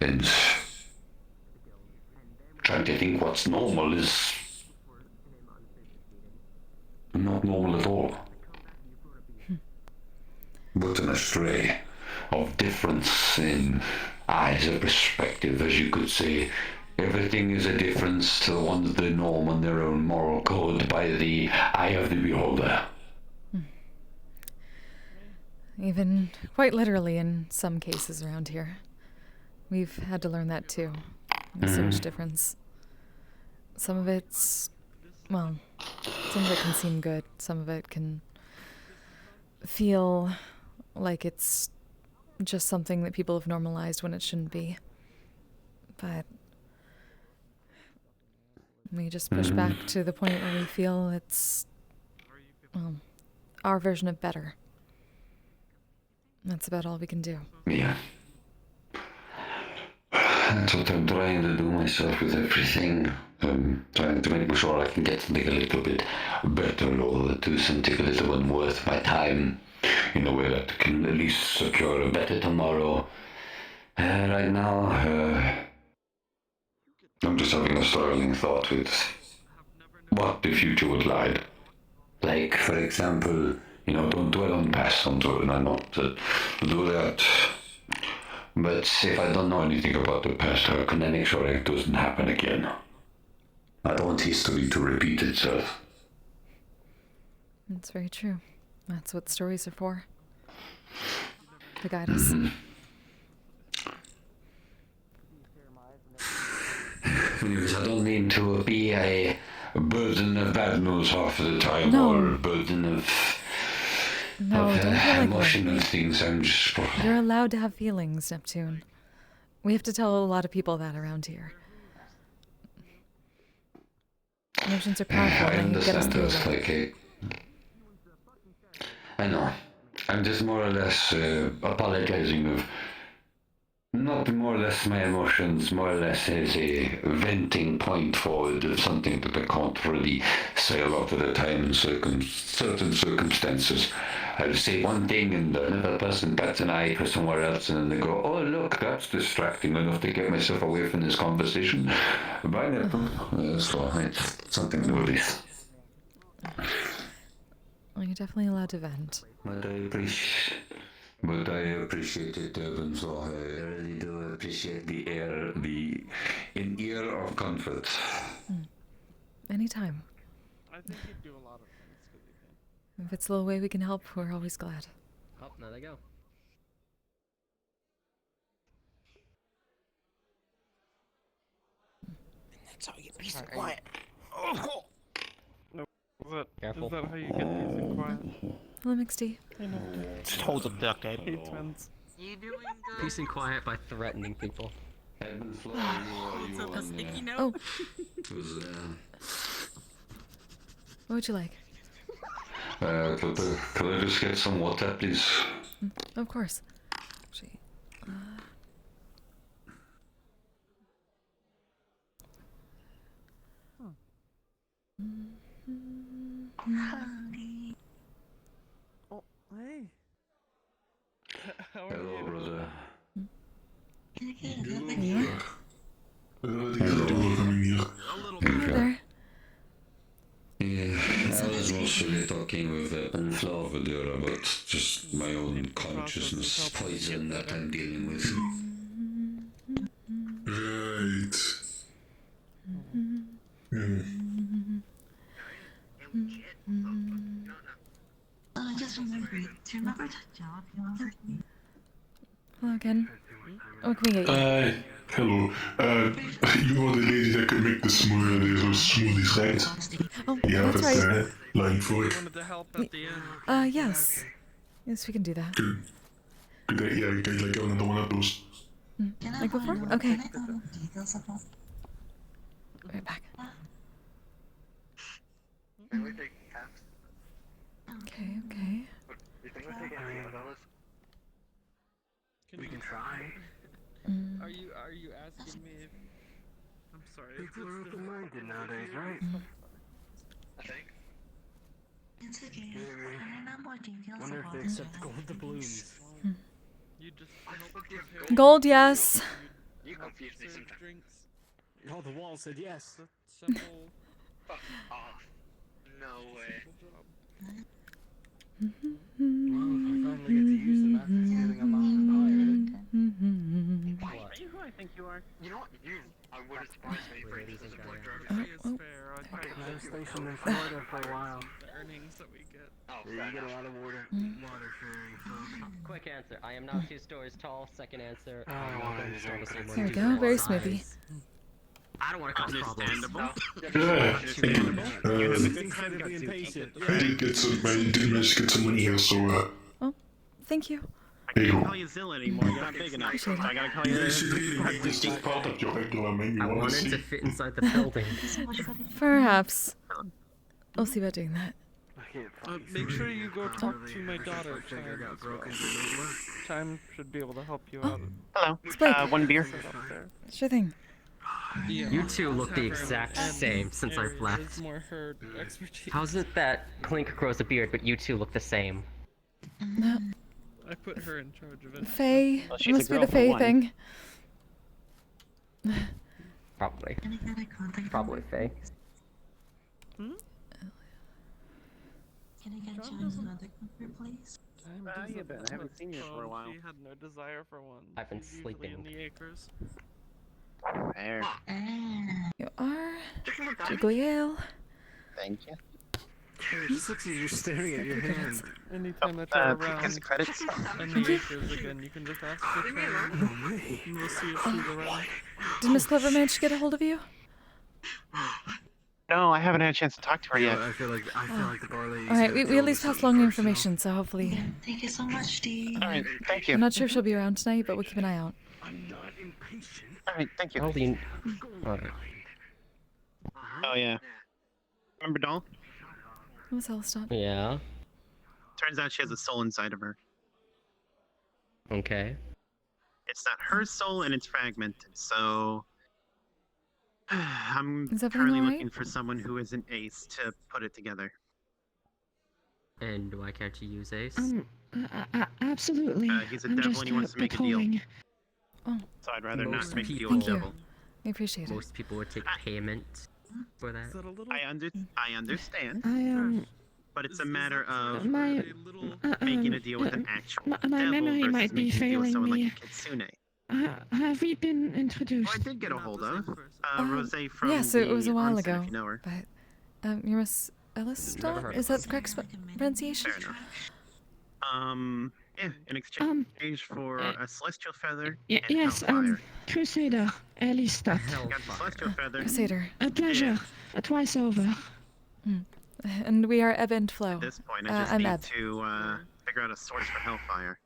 And trying to think what's normal is not normal at all. But an astray of difference in eyes of perspective, as you could say. Everything is a difference to the ones that norm on their own moral code by the eye of the beholder. Even quite literally in some cases around here. We've had to learn that too. There's so much difference. Some of it's, well, some of it can seem good. Some of it can feel like it's just something that people have normalized when it shouldn't be. But we just push back to the point where we feel it's, well, our version of better. That's about all we can do. Yeah. That's what I'm trying to do myself with everything. I'm trying to make sure I can get something a little bit better or do something a little bit worth my time in a way that can at least secure a better tomorrow. Right now, I'm just having a startling thought with what the future would lie. Like, for example, don't dwell on past, I'm not to do that. But if I don't know anything about the past, how can I make sure it doesn't happen again? I don't want history to repeat itself. That's very true. That's what stories are for. To guide us. Anyways, I don't mean to be a burden of bad news half of the time, No. or a burden of No, don't feel like emotional things. I'm just... You're allowed to have feelings, Neptune. We have to tell a lot of people that around here. Emotions are powerful. I They get us understand through this, life. I know. I'm just more or less apologizing of not more or less my emotions, more or less as a venting point forward of something that I can't really say a lot of the time in certain circumstances. I'll say one thing and another person bats an eye for somewhere else and then they go, oh look, that's distracting enough to get myself away from this conversation. Bye, Neptune. So it's something to do this. Well, you're definitely allowed to vent. But I appreciate it, Devin, so I really do appreciate an ear of comfort. Anytime. I think you do a lot of things because you can. If it's a little way we can help, we're always glad. Oh, there they go. That's how you get peace and quiet. No, Careful. Is that how you get peace and quiet? Hello, Misty. I know. Just hold the duct tape. Hey, twins. You doing good? Peace and quiet by threatening people. What's up, a sticky note? Oh, What would you like? Could I just get some water, please? Of course. Actually, Oh, hey. How are Hello, you? brother. Hi there. Yeah, I was mostly talking with Unflower there about just my own consciousness poison that I'm dealing with. Right. I just remembered. Do you remember that job you offered me? Hello again. What can we get you? Hello. You know the lady that could make the smoothies, right? Oh, You have that's right. a line for it. Wanted to help at the end. Yes. Yes, we can do that. Could I, yeah, you guys like another one of those? Like before? Okay. Right back. Okay, okay. We can try. Are you asking me if... I'm sorry. People are open-minded nowadays, right? I think. It's okay. I don't know more details Wonder if about they this. accept gold doubloons. You just help prepare... Gold, yes. You confuse me sometimes. Drinks. Oh, the wall said yes. Simple... Fuck off. No way. Well, if I finally get to use them after getting a lot higher. Are you who I think you are? You know what? I would have surprised me for Ladies and drugs. I was stationed in Florida for a while. The earnings that we get. Yeah, you get a lot of water sharing, folks. Quick answer. I am not 2 stories tall. Second answer. Oh, I'm not going to there start There we go. Very smoothie. I don't want to cause problems. Yeah. You have a good time of being patient. I did manage to get some money here, so Thank you. I can't call you Zilla anymore. You're not big enough. Appreciate So I gotta call you this is part of your regular menu. I wanted honestly. to fit inside the building. Perhaps. We'll see about doing that. Make sure you go talk to my daughter, Time should be able to help you out. Hello. Blake. One beer. Sure thing. You two look the exact same since I've left. More her expertise. How's it that Clink grows a beard, but you two look the same? No. I put her in charge of it. Faye. Well, It she's a must be girl the for Faye one. thing. Probably. Probably Faye. Can I get John's another comfort, please? Yeah, but I haven't seen you for a while. She had no desire for one. I've been She's usually sleeping. in the acres. There. You are Jigglyale. Thank you. This looks like you're staring at your hand. Anytime I turn Because around credits. in the acres again, you can just ask for Karen. And we'll see if she's around. Did Miss Clever manage to get a hold of you? No, I haven't had a chance to talk to her yet. I feel like the bar lady. Alright, we at least passed along the information, so hopefully. Thank you so much, Dee. Alright, thank you. I'm not sure if she'll be around tonight, but we'll keep an eye out. I'm not impatient. Alright, thank you. Alright. Oh yeah. Remember Doll? What's Elliston? Yeah. Turns out she has a soul inside of her. Okay. It's not her soul and it's fragmented, so I'm Is everything currently alright? looking for someone who is an ace to put it together. And why can't you use Ace? Absolutely. He's a I'm devil just and he wants to make a deal. patrolling. Oh, So I'd rather Most not make a deal people- with the Thank you. devil. I appreciate it. Most people would take payment for that. I understand. I But it's a matter of my making a deal with an actual my devil memory versus might be making a deal with failing someone me. like a Kitsune. Have we been introduced? Oh, I did get a hold of Rose from Yes, it was a the while onsen, ago. if you know her. But you're Miss Elliston? Is that the correct pronunciation? Fair enough. Yeah, in exchange for a celestial feather and Yes, hellfire. Crusader, Elistat. Got the celestial feather. Crusader. A pleasure. Twice over. And we are Ebb and Flow. At this point, I just I'm need Ebb. to figure out a source for hellfire.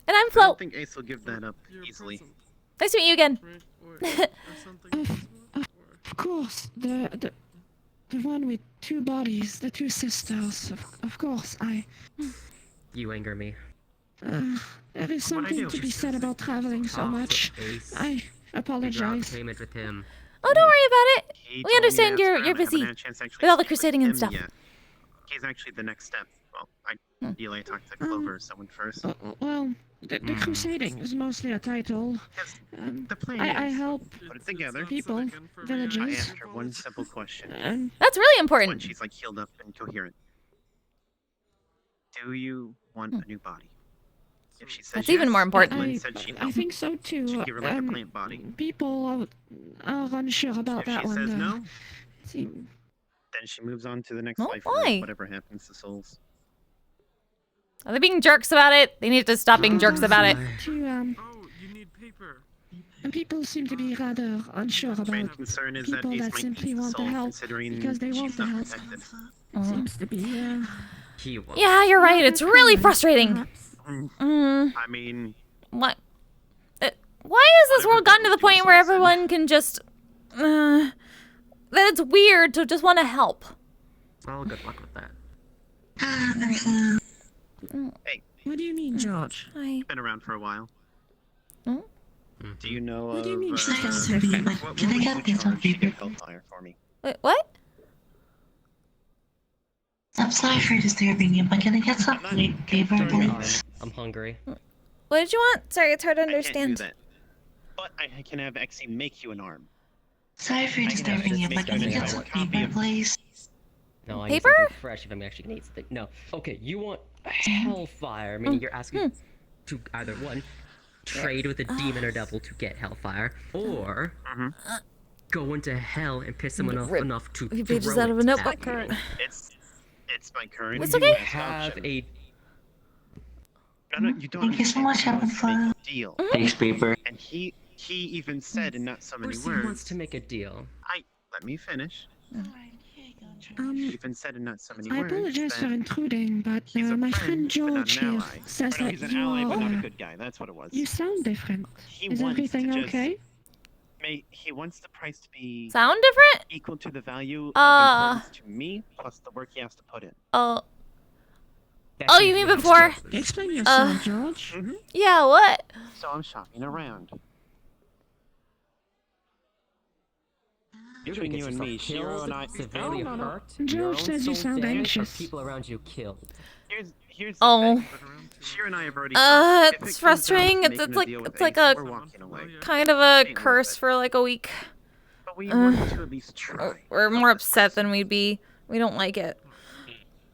And I'm I Flo! don't think Ace will give that up easily. Nice to meet you again. Of course, the one with two bodies, the two sisters. Of course, You anger me. There is something to be said about traveling so much. I apologize. Payment with him. Oh, don't worry about it. He We told me understand that I you're haven't busy had a chance to actually with all the speak with crusading and him stuff. yet. He's actually the next step. Well, ideally I talked to Clover or someone first. Well, the crusading is mostly a title. The plan I is help put it together. people, I villages. asked her one simple question. That's really important. When she's like healed up and coherent. Do you want a new body? If she says That's yes, even more important. and said she I think so too. should give her like a plant body. People are unsure about If that she one. says though. no, Seem- then she moves on to the next Oh, life why? or whatever happens to souls. Are they being jerks about it? They need to stop being jerks about it. To You need paper. people seem to be rather unsure about Main concern is that people Ace that might simply need the want the soul, help considering because they want she's the not help. protected. Seems to be. Yeah, you're right. It's really frustrating. I mean, What? Why has this world gotten to the point where everyone can just... that it's weird to just want to help? Well, good luck with that. hey, What do you mean, George? been around for a while. Do you know What of? do you mean she what sounds would different? you charge to get Hellfire for me? Wait, what? I'm sorry for disturbing you, but can I get some paper, please? I'm hungry. What did you want? Sorry, it's hard to I can't understand. do that. But I can have Exie make you an arm. Sorry for I can have disturbing you, make but can I an get entire some copy paper, of please? No, I Paper? need something fresh if I'm actually gonna eat something. No. Okay, you want Hellfire, meaning you're asking to either one, trade with a demon or devil to get Hellfire, or go into hell and piss someone off enough to He throw pages out of a it notebook. at you. It's my current. It's okay. best Have option. a No, you don't. Thank you so much, having fun. Deal. Thanks, paper. And he even said in not so Of many course he words. wants to make a deal. Let me finish. Um, Even said in not so many I words. apologize for that intruding, but he's a my friend but not an George here ally. says Or no, that he's an you ally, but not a are. good guy. That's what it was. You sound different. He Is wants to everything just- okay? He wants the price to be Sound different? equal to the value of Uh. importance to me plus the work he has to put in. Oh, you mean before? Explain yourself, George. Yeah, what? So I'm shopping around. You're Between gonna you get and me, yourself Shiro killed, and I. severely hurt, George your own says you soul sound damaged, or anxious. people around you killed. Here's Oh. the thing. Shiro and I have already. talked. If it It's comes down to frustrating. making It's a like deal with it's like Ace, a we're walking away. kind of a Ain't worth curse it. for like a week. But we want to at least try. We're more upset than we'd be. We don't like it.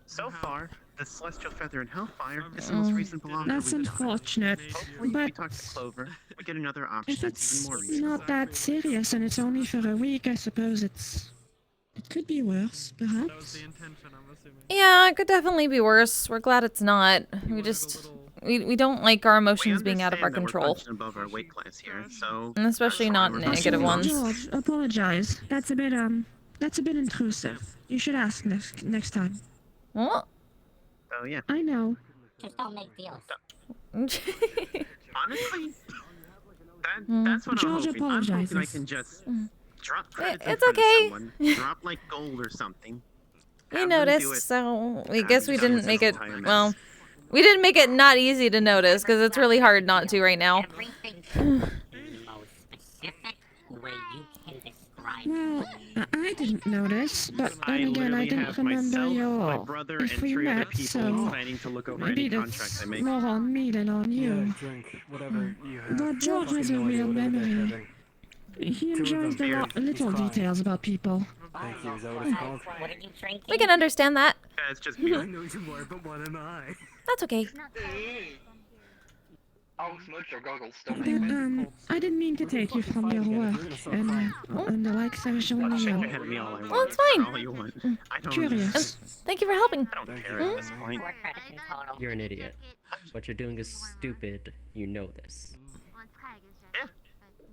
So far, the Celestial Feather and Hellfire is the most reasonable offer. That's we've gotten. unfortunate, Hopefully, we but talk to Clover. We get another option if that's it's even more reasonable. not that serious and it's only for a week, I suppose it could be worse, perhaps. Yeah, it could definitely be worse. We're glad it's not. We just we don't like our emotions being out of our understand that we're control. punching above our weight class here, so And especially not negative ones. George, apologize. That's a bit intrusive. You should ask next time. What? Oh yeah. I know. Just don't make deals. Honestly, that's what George I'm hoping. I'm hoping I apologizes. can just drop credits in It's front okay. of someone, drop like gold or something. We have them do noticed, it, so we and guess be we done didn't with make this it. entire mess. Well, we didn't make it not easy to notice because it's really hard not to right now. Well, I didn't notice, but then again, I literally didn't have remember myself, my your brother, if and we 3 other met, people so planning to look over maybe any contracts that's I make. more on me than on you. Drink whatever you have. But George has a Fucking no idea real what they're memory. having. He enjoys the little crying. details about people. Thank you, is that what it's called? What are you drinking? We can understand that. It's just I beer. know you more, but what am I? That's okay. Oh, smudge your goggles, But, I didn't mean to take you from your work and the likes. I was Shake only your head at me all I want. Well, it's fine. All you want. I don't curious. Thank you for helping. I don't care at this point. You're an idiot. What you're doing is stupid. You know this.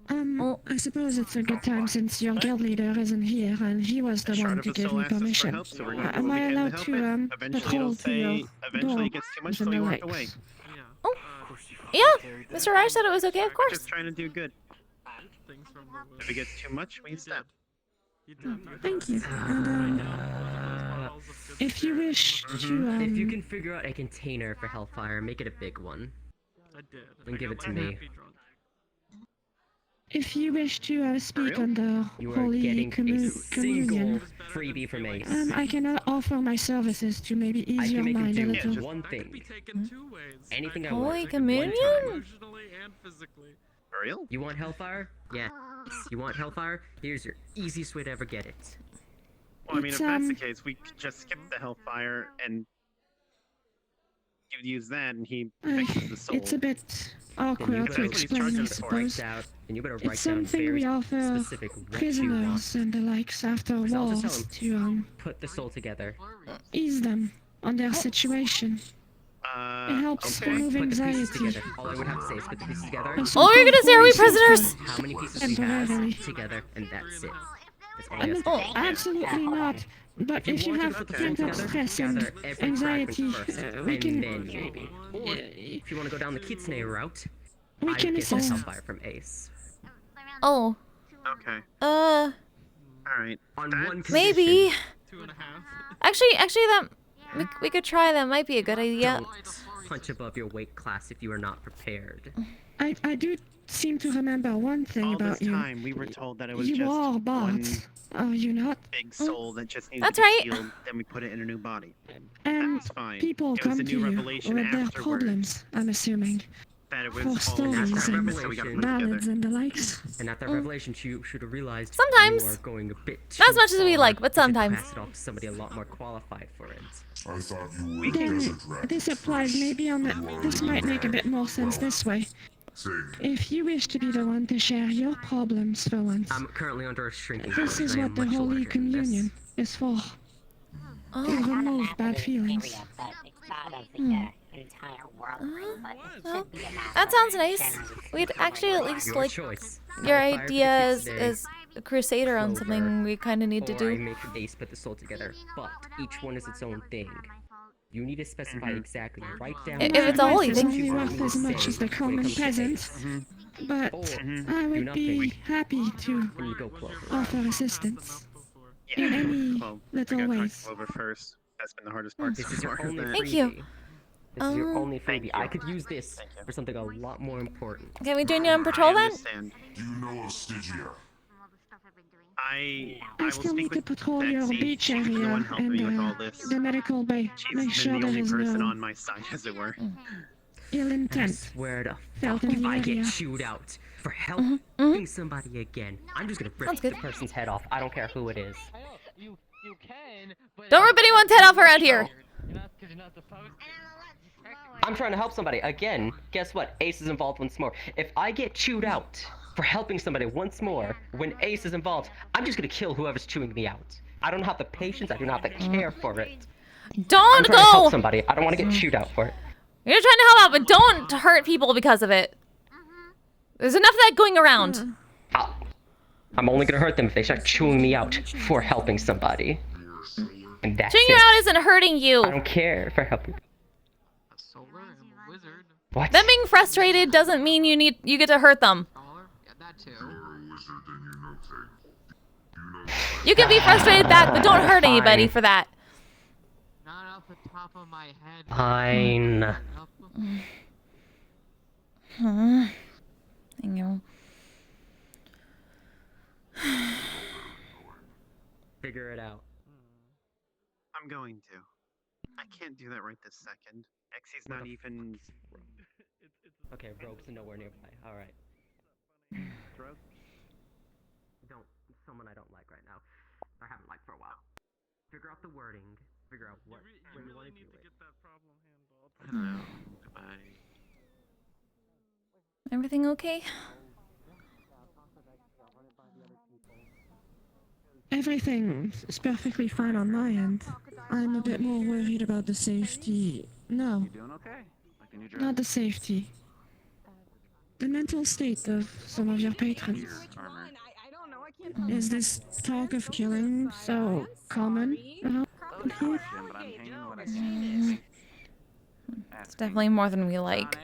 I suppose it's a good time since your guild leader isn't here and he was the one to give me permission. Am I allowed to patrol to your Eventually door it gets too much, in so the you walk lakes? away. Yeah, Mr. Raj said it was okay, of course. Just trying to do good. things from the If it gets too much, we step. Thank you. And, if you wish to, If you can figure out a container for Hellfire, make it a big one. I did. And give it to me. if you wish to speak on the You are Holy getting a Communion, single freebie from Ace. I can offer my services to maybe I ease can your make mind a you little. do one thing. Anything I Holy want. Communion? Emotionally and physically. For real? You want Hellfire? Yeah. You want Hellfire? Here's your easiest way to ever get it. Well, I mean, if that's the case, we could just skip the Hellfire and you would use that, and he fixes the soul. It's a bit awkward to explain, I suppose. And you better It's write down something very we offer specific what you want. prisoners and the likes after I'll just tell wars him, to put the soul together. ease them on their situation. It helps remove Put the pieces anxiety. together. All I would have to say is put the pieces together. Oh, you're gonna say, are we prisoners? How many pieces he Temporarily. has together, and that's it. That's all he has to Oh, do. absolutely not. But if you want to have put the pent up together, stress and gather every anxiety, fragment first, we and can then maybe. Or if you want to go down the Kitsune route, We I can get the assist. Hellfire from Ace. Oh. Okay. Uh. Alright. On one Maybe. 2.5. Actually, that we could try. That might be a good idea. Don't punch above your weight class if you are not prepared. I do seem to remember one thing All about this you. time, we were told that it was You just are one bought, are you not? big soul that just needed That's to be right. healed, then we put it in a new body. That And was fine. people it was come a to new you revelation with their afterwards problems, I'm assuming. that it was For all stories natural and purpose, so we got to put it together. ballads and the likes. And at that revelation, you should have realized Sometimes. you are going a bit too Not as much as we far. like, but You should sometimes. pass it off to somebody a lot more qualified for it. I thought you were a Then desert rat. this applies maybe on the, this might make a bit more sense this way. Same. If you wish to be the one to share your problems for once, I'm currently under a shrinking this force, is and I what am the much Holy larger than this. Communion is for. To remove bad feelings. Well, that sounds nice. We'd actually at least Your like choice. your Hellfire for the idea Kitsune, as a crusader on Clover, something we kind of need to or I do. make Ace put the soul together, but each one is its own thing. You need to specify exactly. Write down. If it's a holy It's thing. only worth as much as the common peasant, but I would be happy to When you go Clover. offer assistance in Yeah. any Well, little we got ways. Clover first. That's been the hardest part. This is your only That- Thank you. freebie. This is your only Thank freebie. you. I could use this for something a lot more important. Can we join you on patrol then? understand. Do you know of Stygia? I I will still speak need to with patrol your Betsy. beach She's the area one helping me with all and this. the medical bay. She's Make been sure the there only is person no on my side, as it were. ill And I intent. swear to Felt fuck, in if the I get area. chewed out for helping somebody again, I'm just gonna rip the person's head off. I don't care who it is. Don't rip anyone's head off around here. I'm trying to help somebody. Again, guess what? Ace is involved once more. If I get chewed out for helping somebody once more, when Ace is involved, I'm just gonna kill whoever's chewing me out. I don't have the patience, I do not have the care for it. I'm Don't trying to help go. somebody. I don't want to get chewed out for it. You're trying to help out, but don't hurt people because of it. There's enough of that going around. I'm only gonna hurt them if they start chewing me out for helping somebody. And that's Chewing you it. out isn't hurting you. I don't care for helping. What? Them being frustrated doesn't mean you get to hurt them. You can be frustrated back, but don't hurt anybody for that. Fine. I know. Figure it out. I'm going to. I can't do that right this second. Exy's not even. Okay, Rogue's nowhere nearby. Alright. Someone I don't like right now. I haven't liked for a while. Figure out the wording. Figure out what You you want really to need do to it. get that problem handled. Hello. Goodbye. Everything okay? Everything is perfectly fine on my end. I'm a bit more worried about the safety. No, You doing okay? Like the new dress? not the safety. The mental state of some of your patrons. Armor. Is this talk of killing so common around here? But I'm hanging what I can. It's definitely more than we like.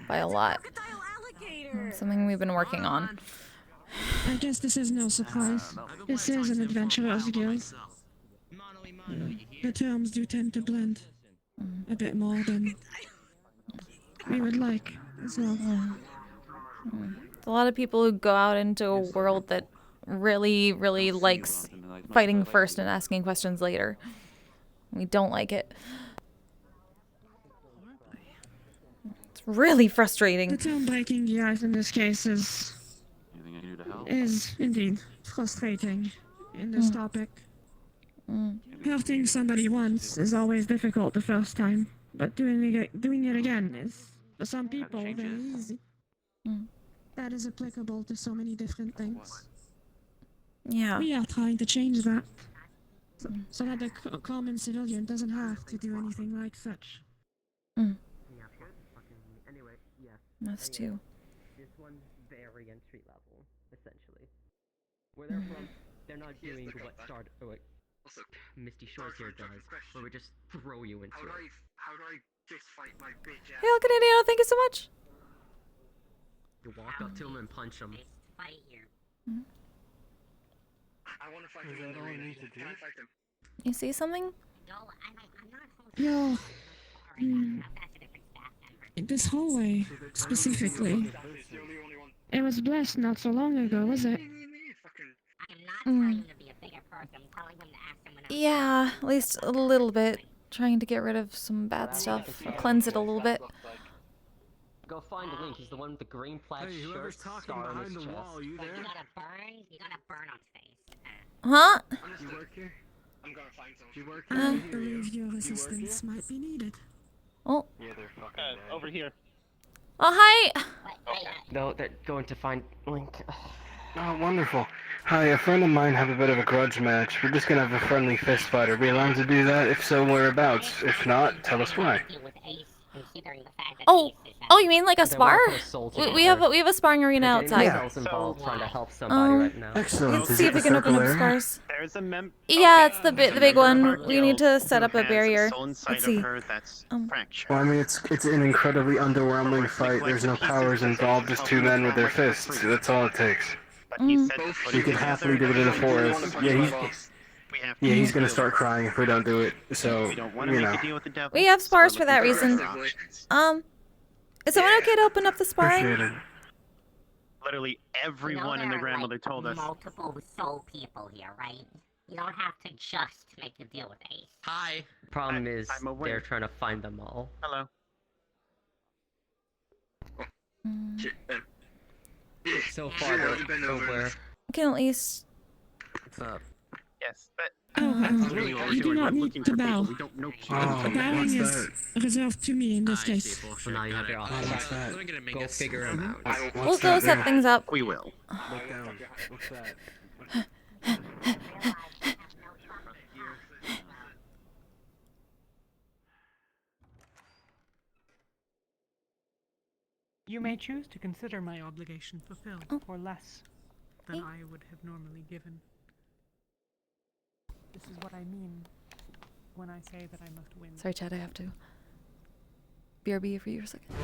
By a lot. Something we've been working on. I guess this is no surprise. This is an adventurer's guild. The terms do tend to blend a bit more than we would like as well. A lot of people who go out into a world that really, really likes fighting first and asking questions later. We don't like it. It's really frustrating. The term breaking the ice in this case is indeed frustrating in this topic. Hurting somebody once is always difficult the first time, but doing it again is, for some people, very easy. That is applicable to so many different things. Yeah. We are trying to change that, so that the common civilian doesn't have to do anything like such. Anyway, yeah. Us too. This one's very entry level, essentially. Where they're from, they're not doing what Misty Shores here does, where we just throw you into it. How do I fist fight my bitch ass? Hey, Canadiano, thank you so much. You walk up to him and punch him. I want to fight him in the arena. Can I fight him? You see something? Yo. This hallway, specifically. It was blessed not so long ago, was it? Yeah, at least a little bit. Trying to get rid of some bad stuff. Or cleanse it a little bit. Go find Link. He's the one with the green plaid Hey, shirt, whoever's talking star on behind his the chest. wall, you there? You gotta burn on face. Huh? You work here? I'm gonna find someone. You work I here? believe your assistance might be needed. Oh. Yeah, they're fucking dead. Over here. Oh, hi! No, they're going to find Link. Oh, wonderful. Hi, a friend of mine have a bit of a grudge match. We're just gonna have a friendly fist fight. Are we allowed to do that? If so, whereabouts? If not, tell us why. Oh, you mean like a spar? We have a sparring arena outside. Involved trying to help somebody right now. Excellent. Let's see if we can open up scars. There's a Yeah, it's the big one. We need to set up a barrier. Let's see. Well, I mean, it's an incredibly underwhelming fight. There's no powers involved, just two men with their fists. That's all it takes. You can happily do it in the forest. Yeah, he's gonna start crying if we don't do it. So, you know. We have spars for that reason. Is someone okay to open up the sparring? Appreciate it. Literally everyone and their grandmother told us. Multiple soul people here, right? You don't have to just make a deal with Ace. Hi. Problem is, they're trying to find them all. Hello. So far, they're nowhere. We can at least. What's up? Yes, but. You do not need to bow. Bowing is reserved to me in this case. So now you have your option. Go figure them out. We'll go set things up. We will. Look down. What's that? You may choose to consider my obligation fulfilled for less than I would have normally given. This is what I mean when I say that I must win. Sorry, Chad, I have to. BRB for you for a second.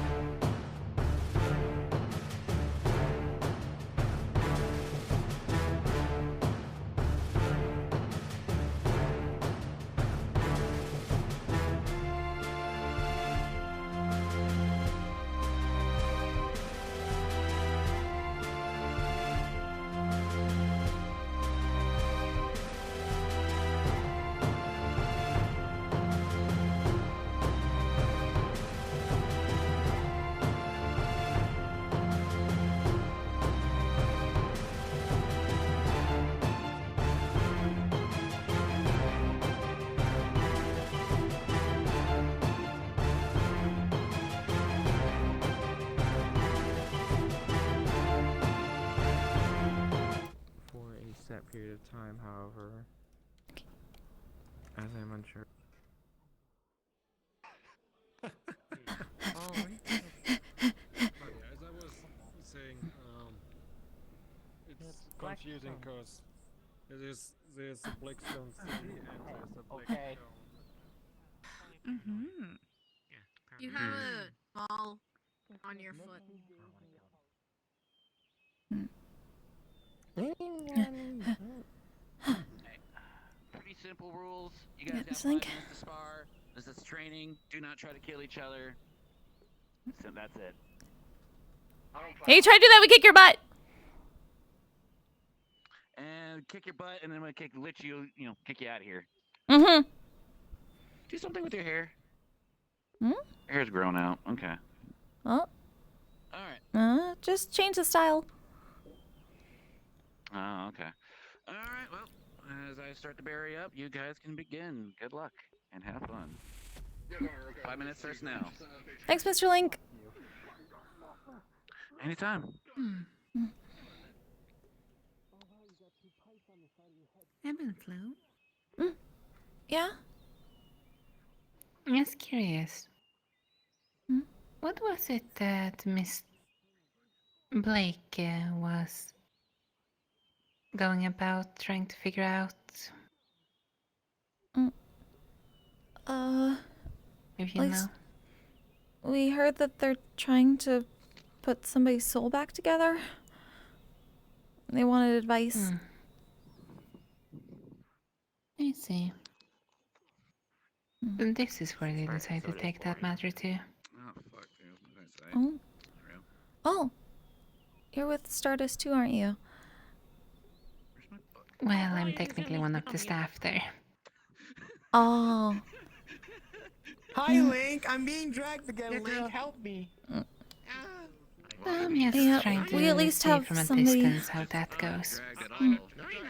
Period of time, however, as I'm unsure. As I was saying, it's confusing because there's a Blackstone City and there's a Blackstone. You have a ball on your foot. Pretty simple rules. You guys have 5 minutes to spar. This is training. Do not try to kill each other. So that's it. Hey, you try to do that, we kick your butt. And kick your butt, and then I'm gonna kick you out of here. Mm-hmm. Do something with your hair. Hmm? Your hair's grown out. Okay. Oh. Alright. Just change the style. Oh, okay. Alright, well, as I start to bury up, you guys can begin. Good luck, and have fun. 5 minutes starts now. Thanks, Mr. Link. Anytime. Ebenflow? Yeah? I'm just curious. What was it that Miss Blake was going about trying to figure out? If you know. We heard that they're trying to put somebody's soul back together. They wanted advice. I see. And this is where they decided to take that matter to. Oh, fuck. Oh. Oh. You're with Stardust too, aren't you? Well, I'm technically one of the staff there. Oh. Hi, Link. I'm being dragged again. Link, help me. I'm just Yeah, trying to we at least see have from a somebody- distance how that goes.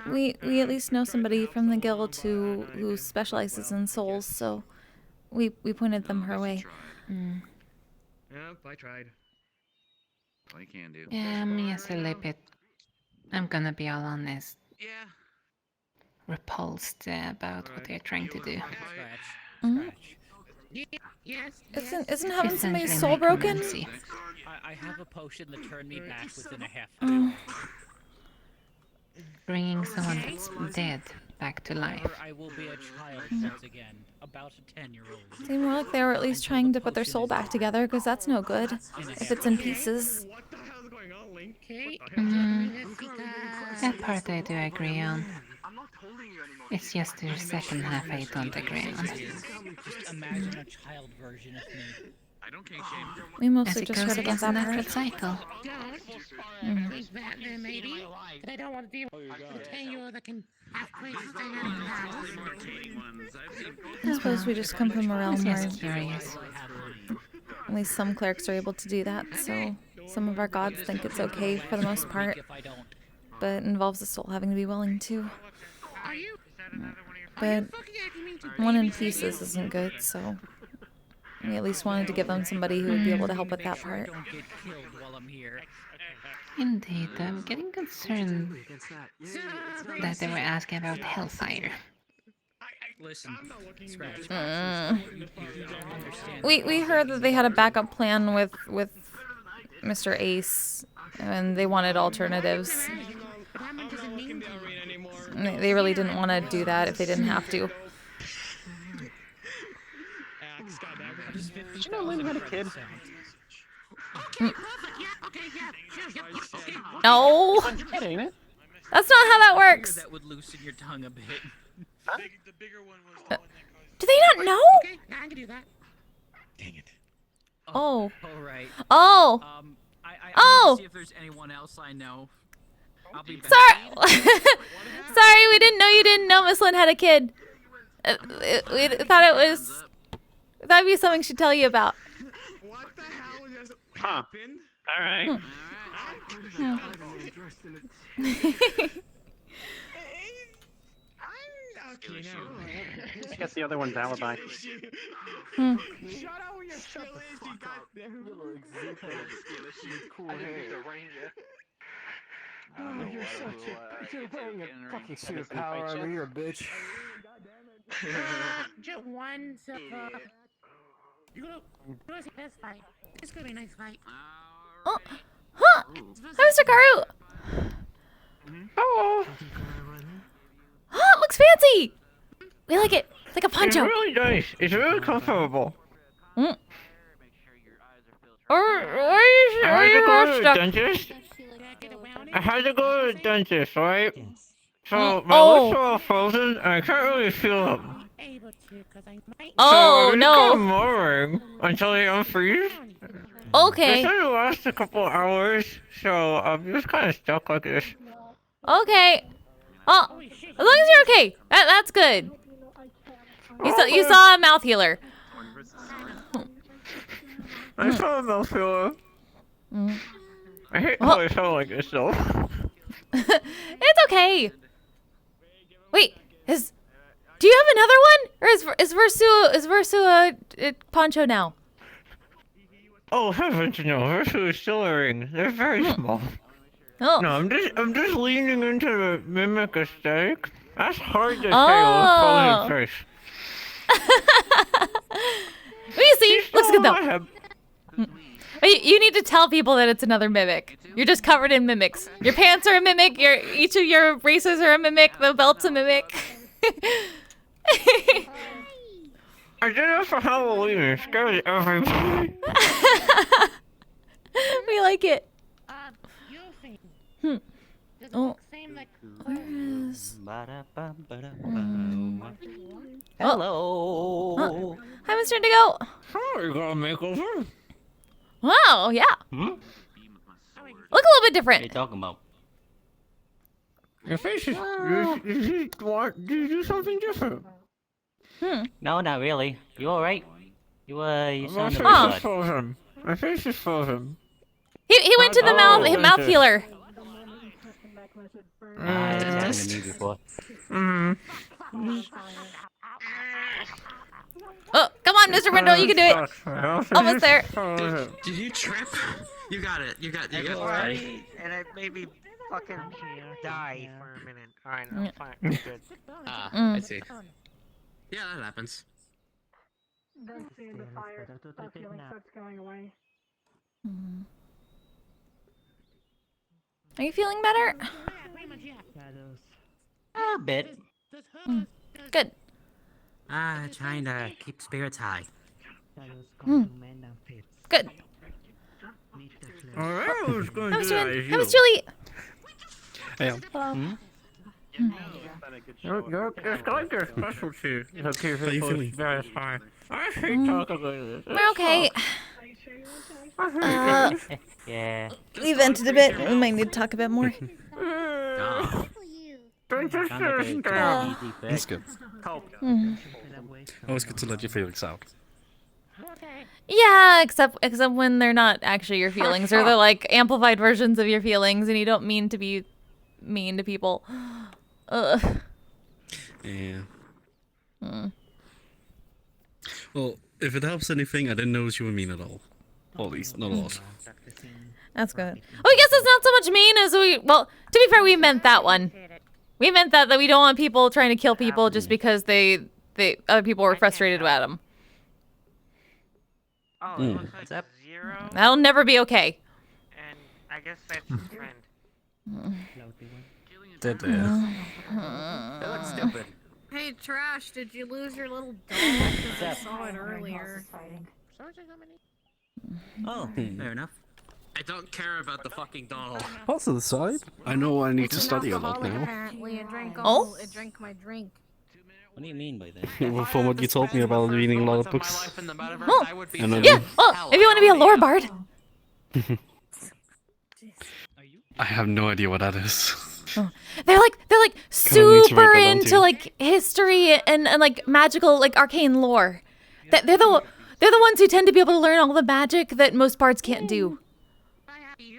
We at least know somebody from the guild who specializes in souls, so we pointed them her way. Yep, I tried. All you can do. Yeah, me as a lippet. I'm gonna be all honest. Yeah. Repulsed about what they're trying to do. Yes. Isn't having somebody's Essentially soul broken? necromancy. I have a potion that turned me back within a half hour. Bringing someone that's dead back to life. Or I will be a child once again, about a 10-year-old. Seemed more like they were at least trying to put their soul back together, because that's no good if it's in pieces. That part I do agree on. It's just the second half I don't agree on. Just imagine a child version of me. I don't kink shame. We mostly As it just goes heard about against the that natural part. cycle. Leave that there, maybe. But I don't want to deal with a 10-year-old that can have crazy thing in the house. I suppose we just come from a realm where Just curious. at least some clerics are able to do that, so some of our gods think it's okay for the most part. But it involves the soul having to be willing to. But one in pieces isn't good, so we at least wanted to give them somebody who would be able to help with that part. Indeed, I'm getting concerned that they were asking about Hellfire. Listen, Scratch. We heard that they had a backup plan with Mr. Ace, and they wanted alternatives. They really didn't want to do that if they didn't have to. Did you know Lynn had a kid? No! Ain't it? That's not how that works! That would loosen your tongue a bit. The bigger one was Do they not know? Okay, I can do that. Dang it. Oh. All right. Oh! I Oh! need to see if there's anyone else I know. I'll be back. Sorry, we didn't know you didn't know Miss Lynn had a kid. We thought it was... That'd be something she'd tell you about. What the hell just Huh. happened? Alright. Okay, now. I guess the other one's alibi. Shut up with your shut the fuck up. Cool hair. Oh, you're such a... You're wearing a fucking suit of power armor, you're a bitch. Just one second. You're gonna see this fight. It's gonna be a nice fight. Oh. Huh! Hi, Mr. Karu! Hello! Huh, it looks fancy! We like it. It's like a poncho. It's really nice. It's really comfortable. Are you stuck? Dentist? I had to go to the dentist, right? So my Oh. lips are all frozen, and I can't really feel them. Oh, so I'm no. just kind of murmuring until they unfreeze. Okay. This only lasts a couple hours, so I'm just kind of stuck like this. Okay. Well, as long as you're okay, that's good. You saw a mouth healer. I saw a mouth healer. Mm. I hate how I sound like this though. It's okay. Wait, do you have another one, or is Versu a poncho now? Oh heavens no, Versu is still wearing. They're very small. Oh. No, I'm just leaning into the mimic aesthetic. That's hard to say Oh. with a frozen face. What do you see? Looks good though. You need to tell people that it's another mimic. You're just covered in mimics. Your pants are a mimic. Each of your braces are a mimic. The belt's a mimic. I did it for Halloween. It scared everybody. We like it. Oh. Where is... Hello. Oh. Hi, Mr. Indigo. Oh, you got a makeover? Wow, yeah. Look a little bit different. What are you talking about? Your face is... Do you do something different? No, not really. You alright? You My sound face a is bit frozen. My face is frozen. He went to the mouth healer. It's happened to me before. Oh, come on, Mr. Window, you can do it. Almost there. Did you trip? You got it. You got it. Alright. And it made me fucking die for a minute. Alright, I'm fine. I'm good. I see. Yeah, that happens. Are you feeling better? A bit. Good. Trying to keep spirits high. Good. Alright, I was going How to was do that Julie? as How was you. Julie? Yeah. Hello. It's like your specialty. How you feeling? Very high. I hate talking like this. We're okay. Yeah. We vented a bit. We might need to talk a bit more. That's good. Always good to let your feelings out. Yeah, except when they're not actually your feelings, or they're like amplified versions of your feelings, and you don't mean to be mean to people. Ugh. Yeah. Well, if it helps anything, I didn't notice you were mean at all. Or at least, not a lot. That's good. Oh, I guess it's not so much mean as well, to be fair, we meant that one. We meant that we don't want people trying to kill people just because other people were frustrated about them. Oh, what's up? 0? That'll never be okay. And I guess that's his friend. Dead there. That looks stupid. Hey, Trash, did you lose your little dog? Because I saw it earlier. Oh, fair enough. I don't care about the fucking doll. Pass to the side. I know I need to study a lot now. Apparently, it drank it drank my drink. What do you mean by that? From what you told me about reading a lot of books. Oh, And then yeah. Well, if you want to be a lore bard. I have no idea what that is. Oh. They're like need to super write that down into too. like history and like magical, like arcane lore. They're the ones who tend to be able to learn all the magic that most bards can't do.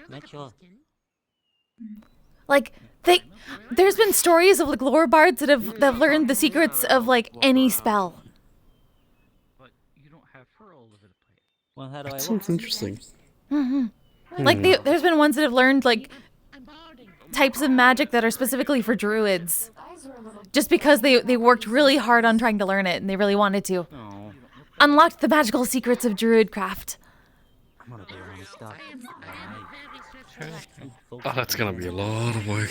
Not sure. Like there's been stories of like lore bards that have learned the secrets of like any spell. Well, how do That I sounds interesting. Like there's been ones that have learned like types of magic that are specifically for druids, just because they worked really hard on trying to learn it and they really wanted to. Unlocked the magical secrets of druid craft. I'm gonna go around and stop. Oh, that's gonna be a lot of work.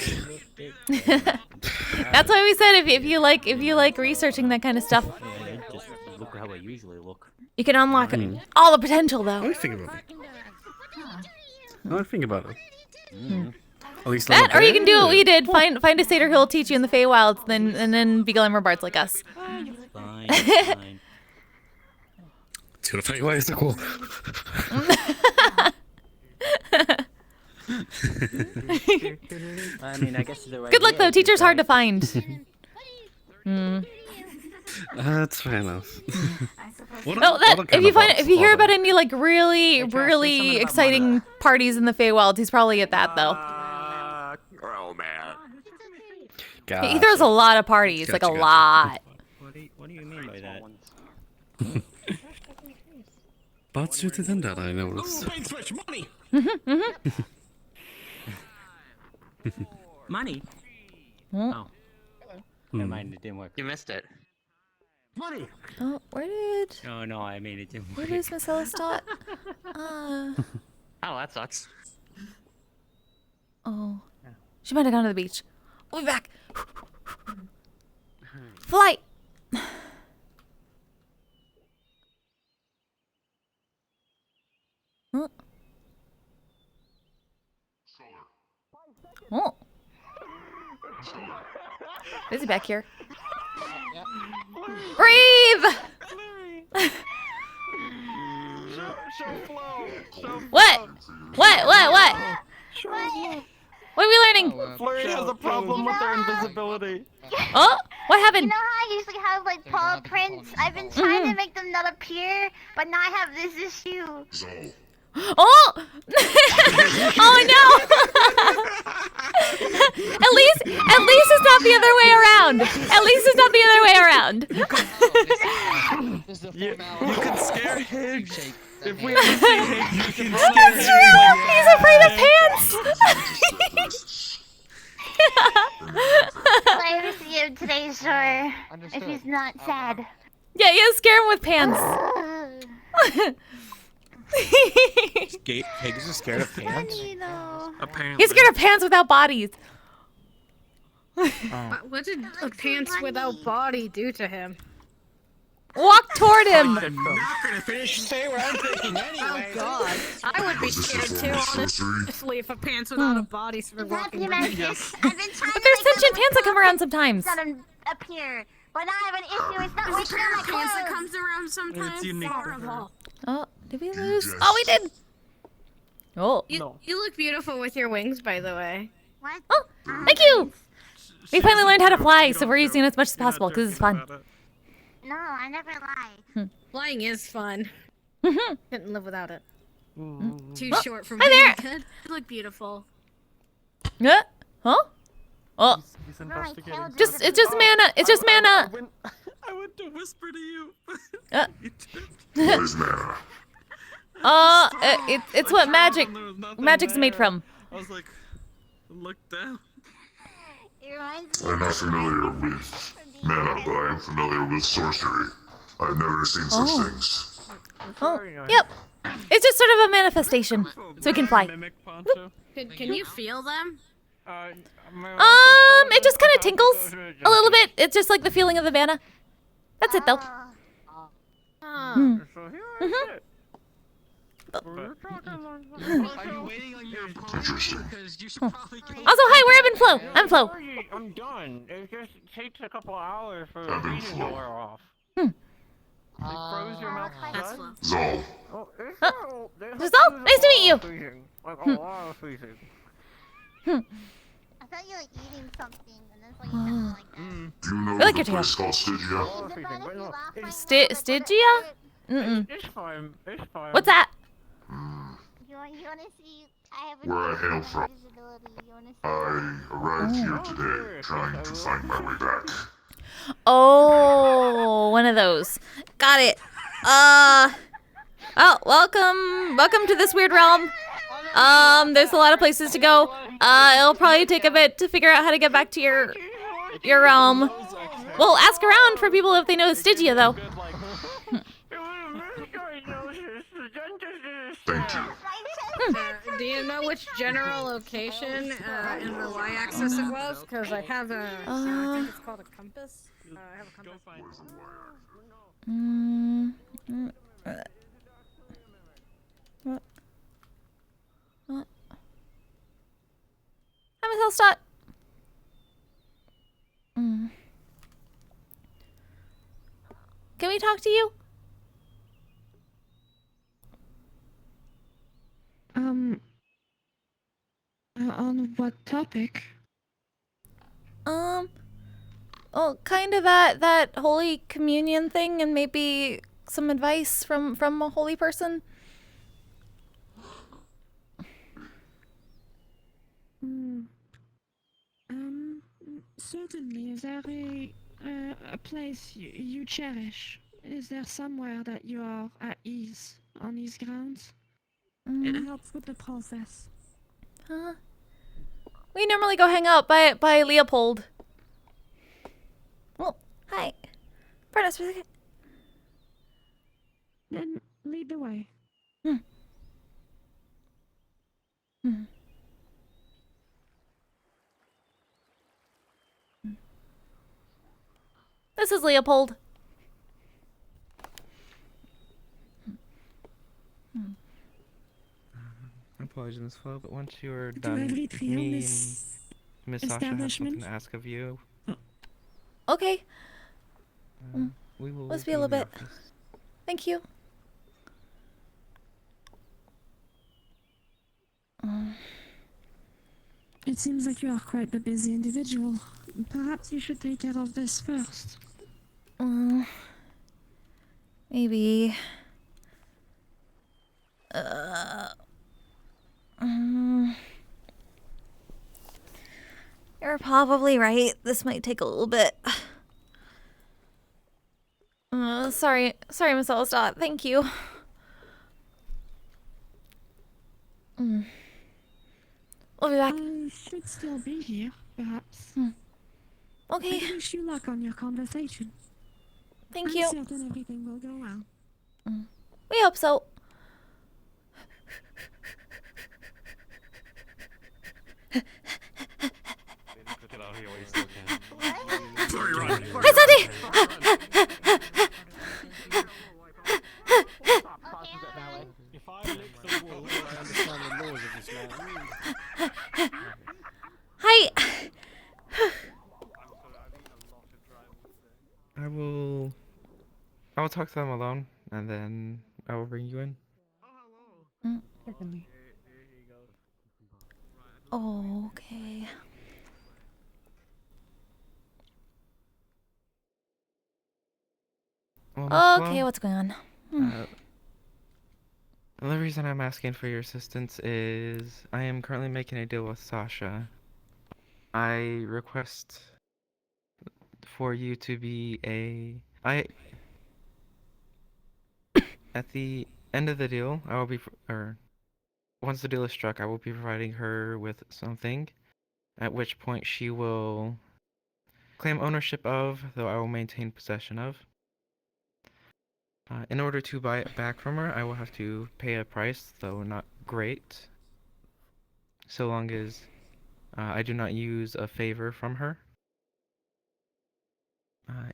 That's why we said if you like researching that kind of stuff, Yeah, just look how I usually look. you can unlock all the potential though. I think about it. I think about it. At least That, or you can do what we did. Find a satyr who'll teach you in the Feywilds, and then be glamour bards like us. Fine, fine. To the Feywild is so cool. I mean, I guess the right Good luck though. idea, Teacher's hard to right? find. That's fair enough. No, that if you hear about any like really exciting parties in the Feywilds, he's probably at that though. Oh man. He throws a lot of parties, like a lot. What do you mean by that? But suited than that, I noticed. Money. Money? Oh. Never mind, it didn't work. You missed it. Money. Oh, where did? Oh no, I mean it didn't work. Where is Miss Ellistot? Oh, that sucks. Oh. She might have gone to the beach. We'll be back. Flight. Huh? Oh. Busy back here. Breathe! What? What? What are we learning? Flurry has a problem with her invisibility. Oh, what happened? You know how I usually have like paw prints? I've been trying to make them not appear, but now I have this issue. Oh! Oh no! At least it's not the other way around. At least it's not the other way around. You can scare Higgs. If we ever see Higgs, you can scare That's true! He's afraid of pants! I ever see him today, sure. If he's not sad. Yeah, scare him with pants. Higgs is scared of pants? Apparently. He's scared of pants without bodies. What did a pants without body do to him? Walk toward him. I'm not gonna finish say what I'm thinking anyway. Oh god. I would be scared too, honestly, if a pants without a body started walking around. Yes. I've been trying But there's sentient pants that come around sometimes. Not appear, but now I have an issue. It's not There's a working on pair my of pants that clothes. comes around sometimes. It's unique. Horrible. Oh, did we lose? Oh, we did. Oh. You look beautiful with your wings, by the way. What? Oh, thank you. We finally learned how to fly, so we're using it as much as possible because it's fun. No, I never lie. Flying is fun. Couldn't live without it. Too Oh, short for hi being there. good. You look beautiful. Yeah? Huh? Oh. It's just mana. It's just mana. I went to whisper to you. What is mana? It's what magic's made from. I was like, look down. I'm not familiar with mana, but I am familiar with sorcery. I've never seen such things. Oh, yep. It's just sort of a manifestation, so we can fly. Can you feel them? It just kind of tinkles a little bit. It's just like the feeling of the mana. That's it, though. Interesting. Also, hi, we're Ebb and Flow. I'm Flo. I'm done. It just takes a couple hours for Ebb the and freezing to Flow. wear off. They froze your mouth shut? Zol. Oh, Zol, nice to meet you. Freezing. Like a lot of freezing. I thought you were eating something, and that's why you sounded like that. Do you know I like the your tail. place called Stygia? Stygia? Mm-mm. It's fine. It's fine. What's that? You want to see? I have Where I hail from. I arrived here today, trying to find my way back. Oh, one of those. Got it. Oh, welcome to this weird realm. There's a lot of places to go. It'll probably take a bit to figure out how to get back to your realm. We'll ask around for people if they know Stygia, though. Thank you. Do you know which general location in the y-axis it was? Because I have a, I think it's called a compass. I have a compass. What? Elstat. Can we talk to you? On what topic? Well, kind of that Holy Communion thing, and maybe some advice from a holy person. Certainly. Is there a place you cherish? Is there somewhere that you are at ease on these grounds? It helps with the process. We normally go hang out by Leopold. Well, hi. Pardon us for a second. Then lead the way. This is Leopold. Apologies as well, but once you're Do done, every trio me and this Miss Sasha have something establishment? to ask of you. Okay. We will Let's be be a in little the bit. office. Thank you. It seems like you are quite the busy individual. Perhaps you should take care of this first. Maybe. You're probably right. This might take a little bit. Sorry, Miss Elstat. Thank you. We'll be back. I should still be here, perhaps. Okay. I wish you luck on your conversation. Thank I'm you. certain everything will go well. We hope so. Hi, Sandy! If I lick the wool, I understand the laws of this man. Hi! I will talk to them alone, and then I will bring you in. Certainly. Okay. Well, Miss Okay, Flo, what's going on? the reason I'm asking for your assistance is I am currently making a deal with Sasha. I request for you to be at the end of the deal, I will be, once the deal is struck, I will be providing her with something, at which point she will claim ownership of, though I will maintain possession of. In order to buy it back from her, I will have to pay a price, though not great, so long as I do not use a favor from her.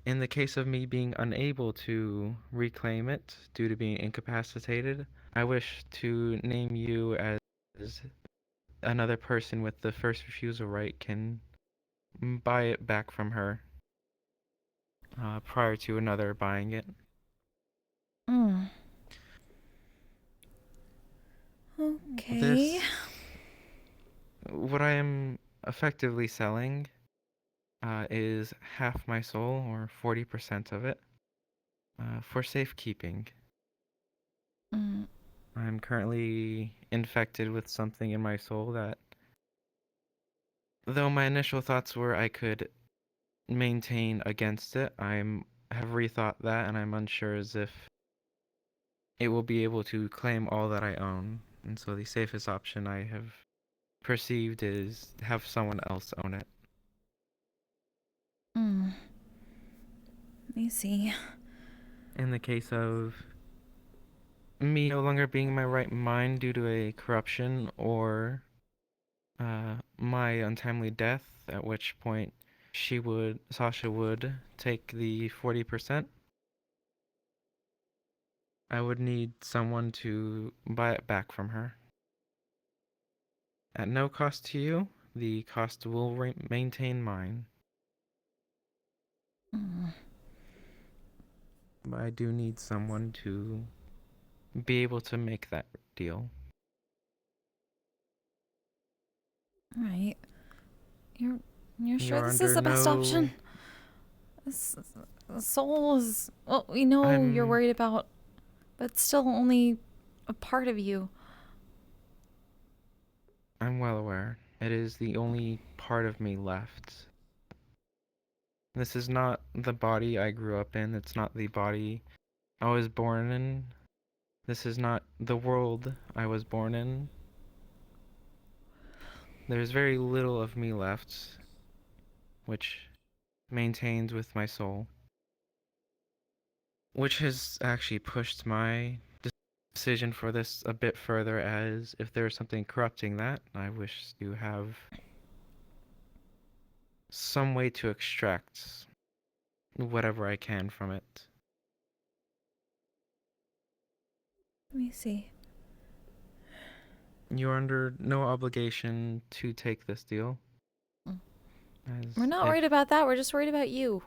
In the case of me being unable to reclaim it due to being incapacitated, I wish to name you as another person with the first refusal right can buy it back from her prior to another buying it. Okay. What I am effectively selling is half my soul, or 40% of it, for safekeeping. I'm currently infected with something in my soul that, though my initial thoughts were I could maintain against it, have rethought that, and I'm unsure as if it will be able to claim all that I own. And so the safest option I have perceived is have someone else own it. Let me see. In the case of me no longer being in my right mind due to a corruption or my untimely death, at which point Sasha would take the 40%. I would need someone to buy it back from her. At no cost to you, the cost will maintain mine. But I do need someone to be able to make that deal. Right. You're sure You're this is under the best no- option? Soul is... Well, we know you're worried about, but it's still only a part of you. I'm well aware. It is the only part of me left. This is not the body I grew up in. It's not the body I was born in. This is not the world I was born in. There's very little of me left, which maintains with my soul. Which has actually pushed my decision for this a bit further, as if there's something corrupting that, I wish to have some way to extract whatever I can from it. Let me see. You're under no obligation to take this deal. We're not worried about that. We're just worried about you.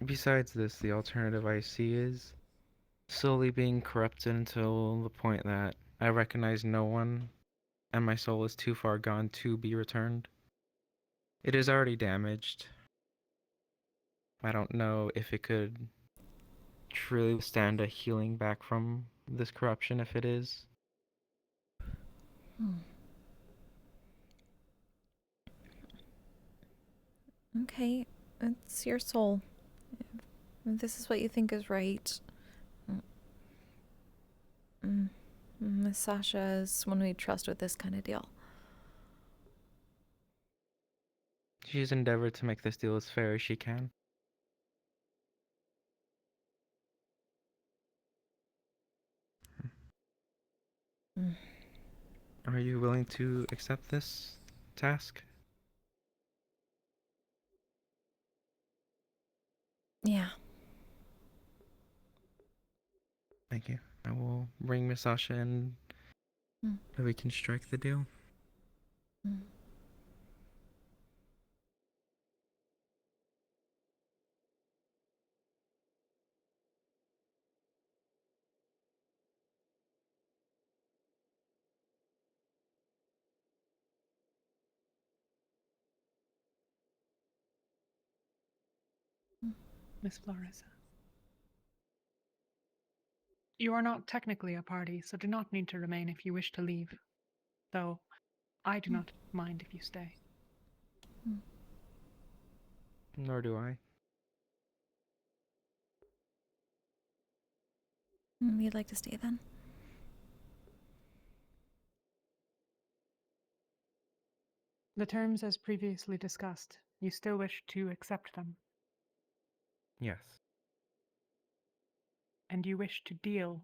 Besides this, the alternative I see is slowly being corrupted until the point that I recognize no one and my soul is too far gone to be returned. It is already damaged. I don't know if it could truly withstand a healing back from this corruption if it is. Okay, it's your soul. If this is what you think is right. Miss Sasha is one we trust with this kind of deal. She's endeavored to make this deal as fair as she can. Are you willing to accept this task? Yeah. Thank you. I will bring Miss Sasha in so we can strike the deal. Miss Florissa. You are not technically a party, so do not need to remain if you wish to leave. Though, I do not mind if you stay. Nor do I. We'd like to stay then. The terms as previously discussed, you still wish to accept them, Yes. and you wish to deal.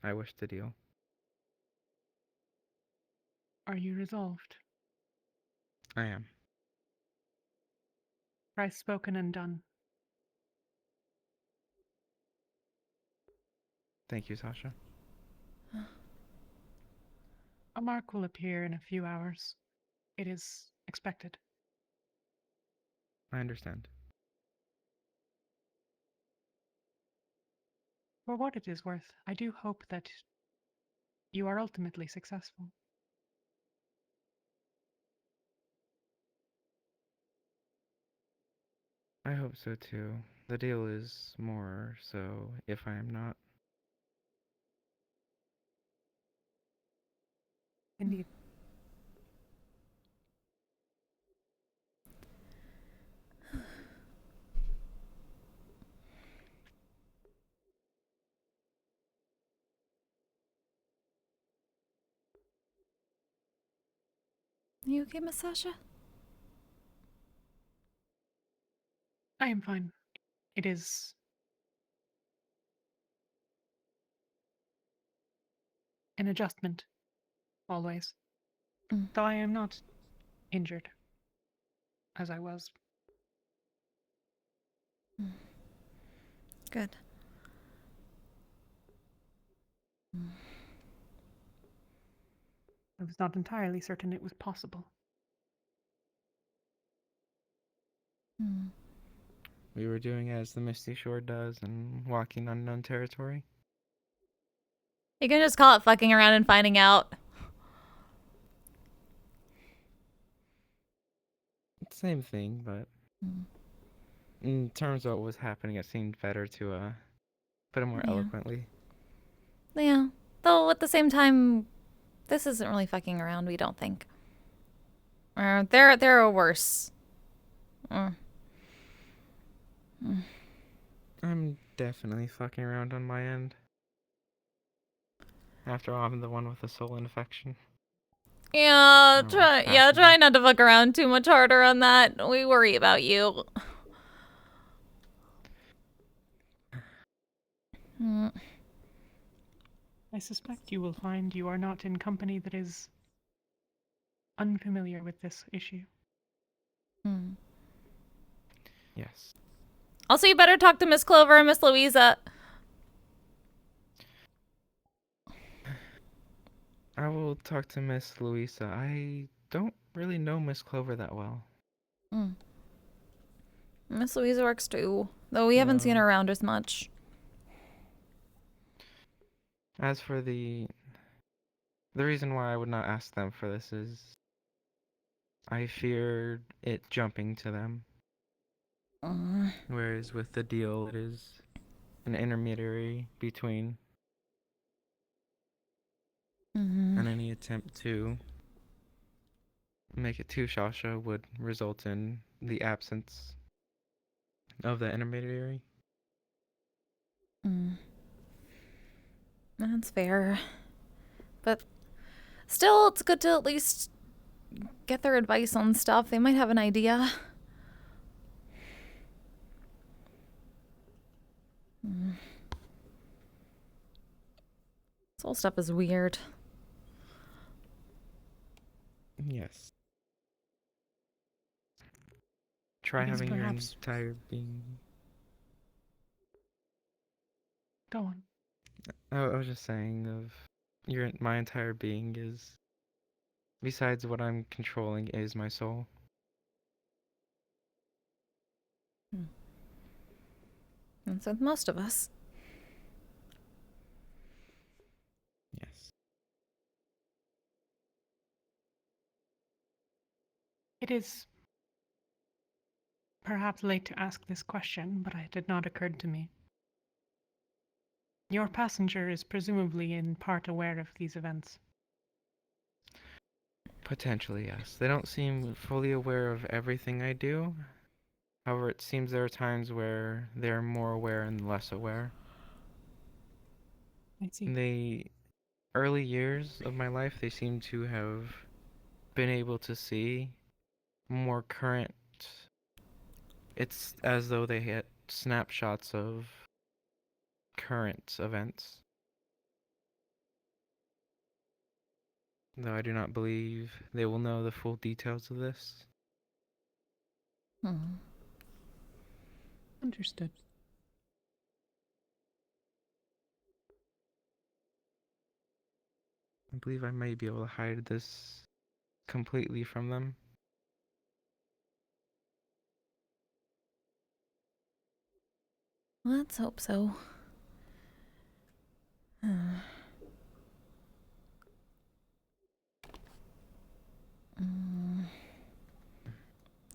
I wish to deal. Are you resolved? I am. Price spoken and done. Thank you, Sasha. A mark will appear in a few hours. It is expected. I understand. For what it is worth, I do hope that you are ultimately successful. I hope so too. The deal is more so if I am not. Indeed. You okay, Miss Sasha? I am fine. It is an adjustment, always. Though I am not injured, as I was. Good. I was not entirely certain it was possible. We were doing as the Misty Shore does and walking unknown territory. You can just call it fucking around and finding out. Same thing, but in terms of what was happening, it seemed better to put it more Yeah. eloquently. Yeah. Though at the same time, this isn't really fucking around, we don't think. There are worse. I'm definitely fucking around on my end. After all, I'm the one with the soul infection. Yeah, Oh, try not to fuck around too much harder on that. We worry about you. I suspect you will find you are not in company that is unfamiliar with this issue. Yes. Also, you better talk to Miss Clover and Miss Louisa. I will talk to Miss Louisa. I don't really know Miss Clover that well. Miss Louisa works too, though we haven't seen her around as much. As for the reason why I would not ask them for this is I feared it jumping to them. Whereas with the deal, it is an intermediary between, and any attempt to make it to Shasha would result in the absence of the intermediary. That's fair. But still, it's good to at least get their advice on stuff. They might have an idea. This whole stuff is weird. Yes. Try It is having your perhaps- entire being. Go on. I was just saying my entire being is, besides what I'm controlling, is my soul. That's with most of us. Yes. It is perhaps late to ask this question, but it had not occurred to me. Your passenger is presumably in part aware of these events. Potentially, yes. They don't seem fully aware of everything I do. However, it seems there are times where they're more aware and less aware. I see. In the early years of my life, they seem to have been able to see more current. It's as though they hit snapshots of current events. Though I do not believe they will know the full details of this. Understood. I believe I may be able to hide this completely from them. Let's hope so.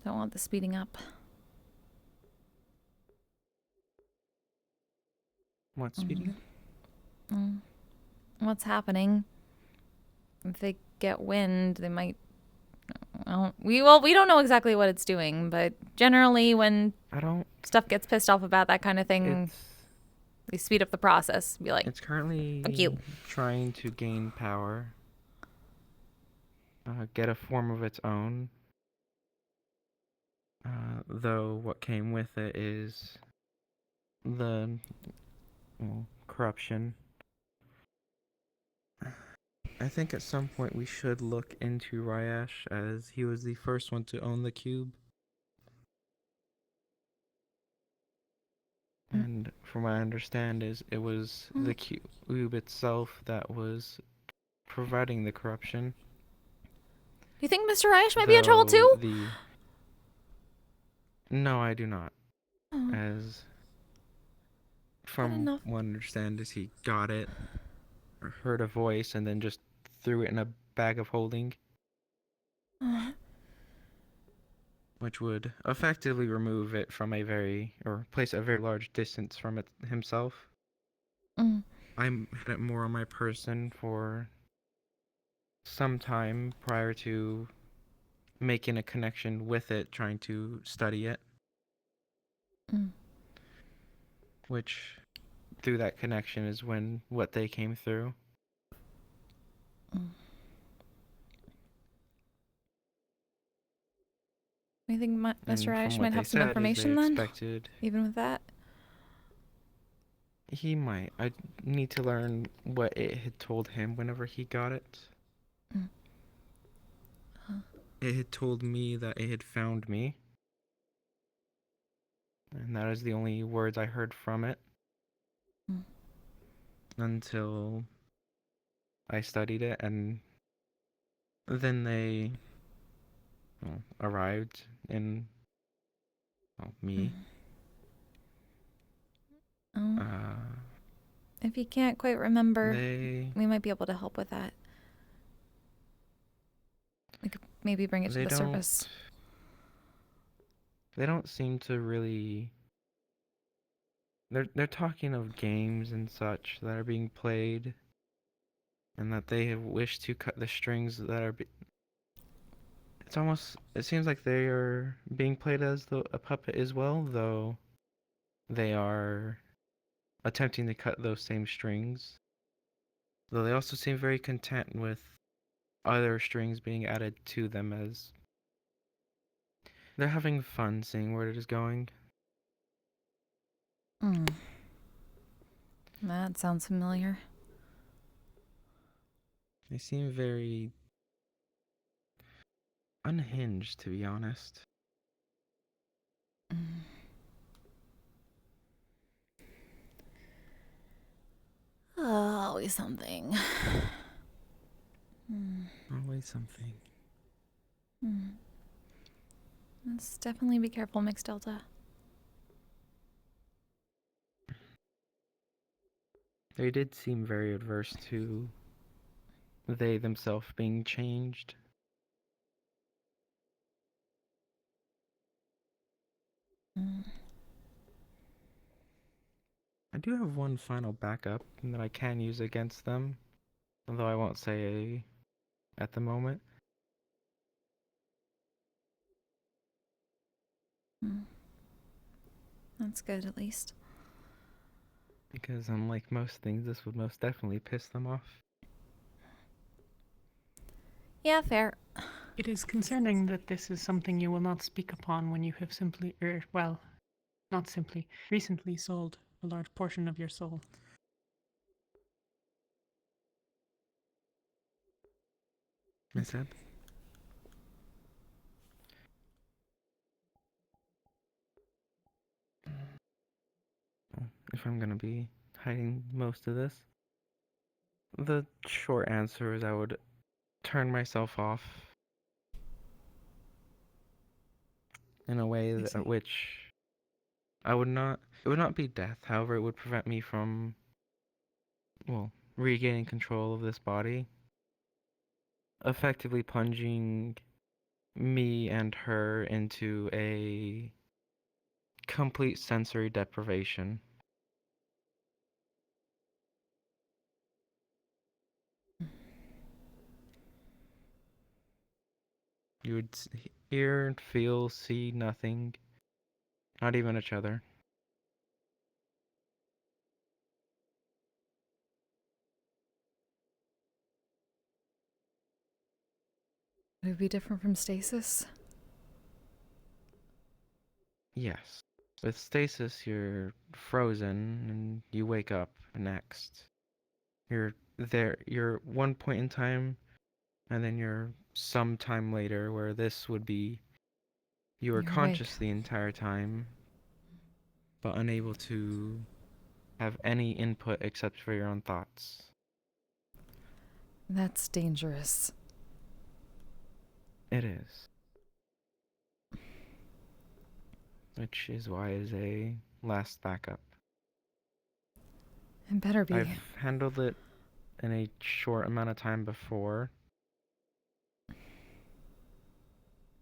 Don't want the speeding up. What's speeding up? What's happening? If they get wind, they might. We don't know exactly what it's doing, but generally, when stuff gets pissed off about that kind of thing, they speed up the process. Be like, it's currently fuck you. Trying to gain power, get a form of its own. Though what came with it is the corruption. I think at some point we should look into Ryash, as he was the first one to own the cube. And from what I understand it was the cube itself that was providing the corruption. Do you think Mr. Reich might be in trouble too? No, I do not. Oh. As from what I understand is he got it, or heard a voice, and then just threw it in a bag of holding. Which would effectively remove it from or place a very large distance from it himself. I had it more on my person for some time prior to making a connection with it, trying to study it. Which, through that connection, is when what they came through. You think Mr. Reich might have some said, information then? Even with that? He might. I need to learn what it had told him whenever he got it. It had told me that it had found me. And that is the only words I heard from it. Until I studied it, and then they arrived in me. If you can't quite remember, we might be able to help with that. We could maybe bring it to the surface. They don't seem to really. They're talking of games and such that are being played, and that they have wished to cut the strings that are. It seems like they are being played as a puppet as well, though they are attempting to cut those same strings. Though they also seem very content with other strings being added to them, as they're having fun seeing where it is going. That sounds familiar. They seem very unhinged, to be honest. Always something. Always something. Let's definitely be careful, Mixed Delta. They did seem very adverse to they themselves being changed. I do have one final backup that I can use against them, although I won't say at the moment. That's good, at least. Because unlike most things, this would most definitely piss them off. Yeah, fair. It is concerning that this is something you will not speak upon when you have simply, not simply, recently sold a large portion of your soul. Miss Eb? If I'm gonna be hiding most of this, the short answer is I would turn myself off in a way that which it would not be death. However, it would prevent me from, regaining control of this body, effectively plunging me and her into a complete sensory deprivation. You would hear, feel, see nothing, not even each other. Would it be different from stasis? Yes. With stasis, you're frozen and you wake up next. You're there, you're one point in time, and then you're some time later, where this would be you are conscious the entire time, but unable to have any input except for your own thoughts. That's dangerous. It is. Which is why it is a last backup. It better be. I've handled it in a short amount of time before.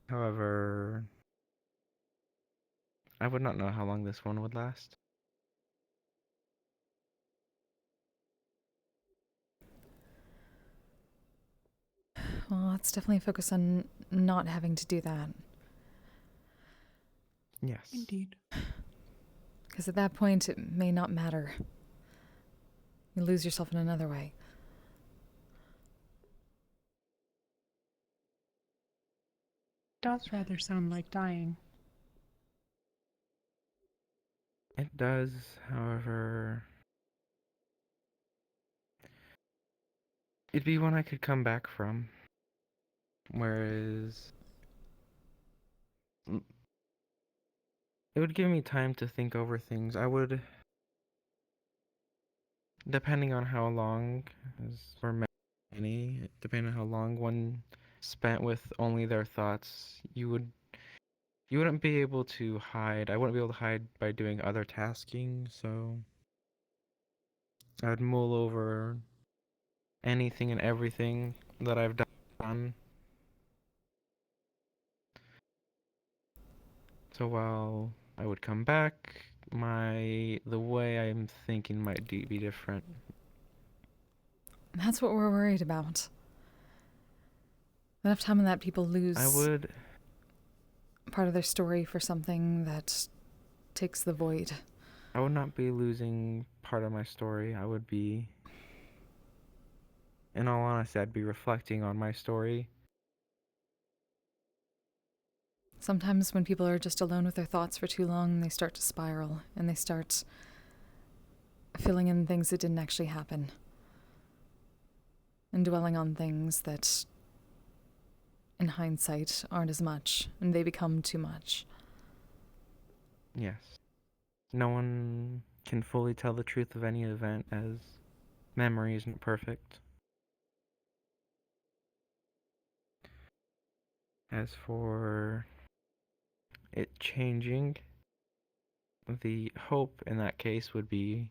However, I would not know how long this one would last. Well, let's definitely focus on not having to do that. Yes. Indeed. Because at that point, it may not matter. You lose yourself in another way. Does rather sound like dying. It does, however... It'd be one I could come back from. Whereas... It would give me time to think over things. I would... Depending on how long, or many, depending on how long one spent with only their thoughts, you wouldn't be able to hide. I wouldn't be able to hide by doing other tasking, so I'd mull over anything and everything that I've done. So while I would come back, the way I'm thinking might be different. That's what we're worried about. Enough time in that people lose part of their story for something that takes the void. I would not be losing part of my story. I would be, in all honesty, I'd be reflecting on my story. Sometimes when people are just alone with their thoughts for too long, they start to spiral, and they start filling in things that didn't actually happen. And dwelling on things that, in hindsight, aren't as much, and they become too much. Yes. No one can fully tell the truth of any event, as memory isn't perfect. As for it changing, the hope in that case would be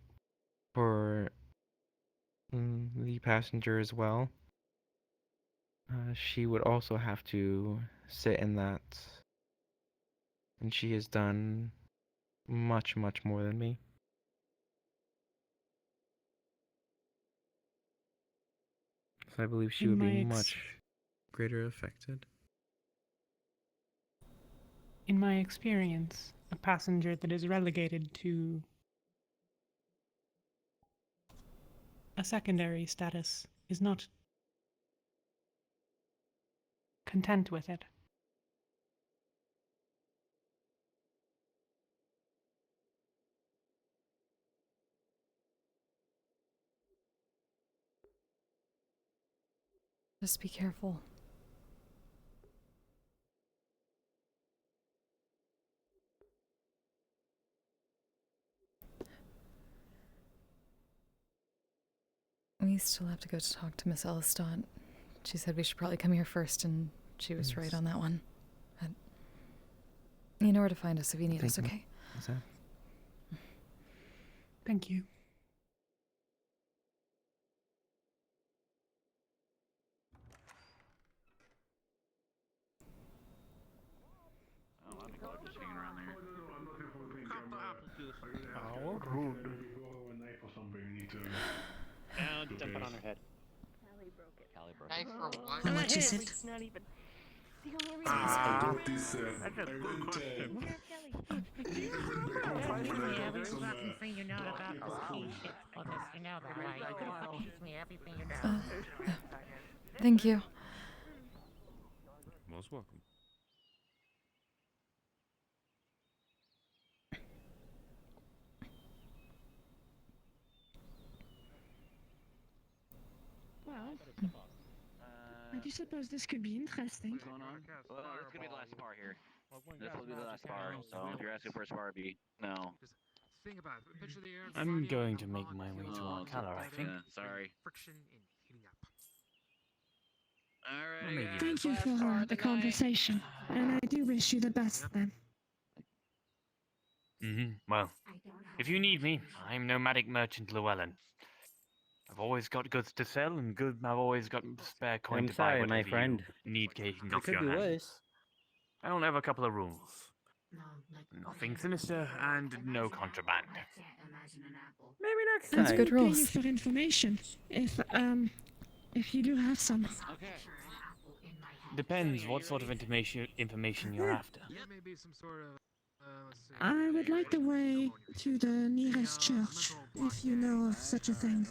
for the passenger as well. She would also have to sit in that, and she has done much, much more than me. So I believe she would be much greater affected. In my experience, a passenger that is relegated to a secondary status is not content with it. Just be careful. We still have to go to talk to Miss Ellistott. She said we should probably come here first, and she was right on that one. But you know where to find us if you need us, okay? Thank you. How rude. Dump it on her head. Callie broke it. How much is it? It's not even. The only reason I got this That's a good question. Everything you know about this whole shit for this, you know that, right? You can fucking teach me everything you know. Thank you. Most welcome. Well, I do suppose this could be interesting. What's going on? Well, this could be the last spar here. This will be the last spar, so if you're asking for a spar, be no. Think about it. Picture the air. I'm going to make my way to our color, I think. Yeah, sorry. Friction and heating up. Alright. Thank you for the conversation, and I do wish you the best then. Well, if you need me, I'm nomadic merchant Llewellyn. I've always got goods to sell, and I've always got spare coin I'm to buy sorry, my whatever friend. you need getting It off could your be hands. worse. I only have a couple of rules. Nothing sinister and no contraband. Maybe next time. That's good rules. For information, if you do have some. Depends what sort of information you're after. There may be some sort of. Let's see. I would like the way to the nearest church, if you know of such a thing.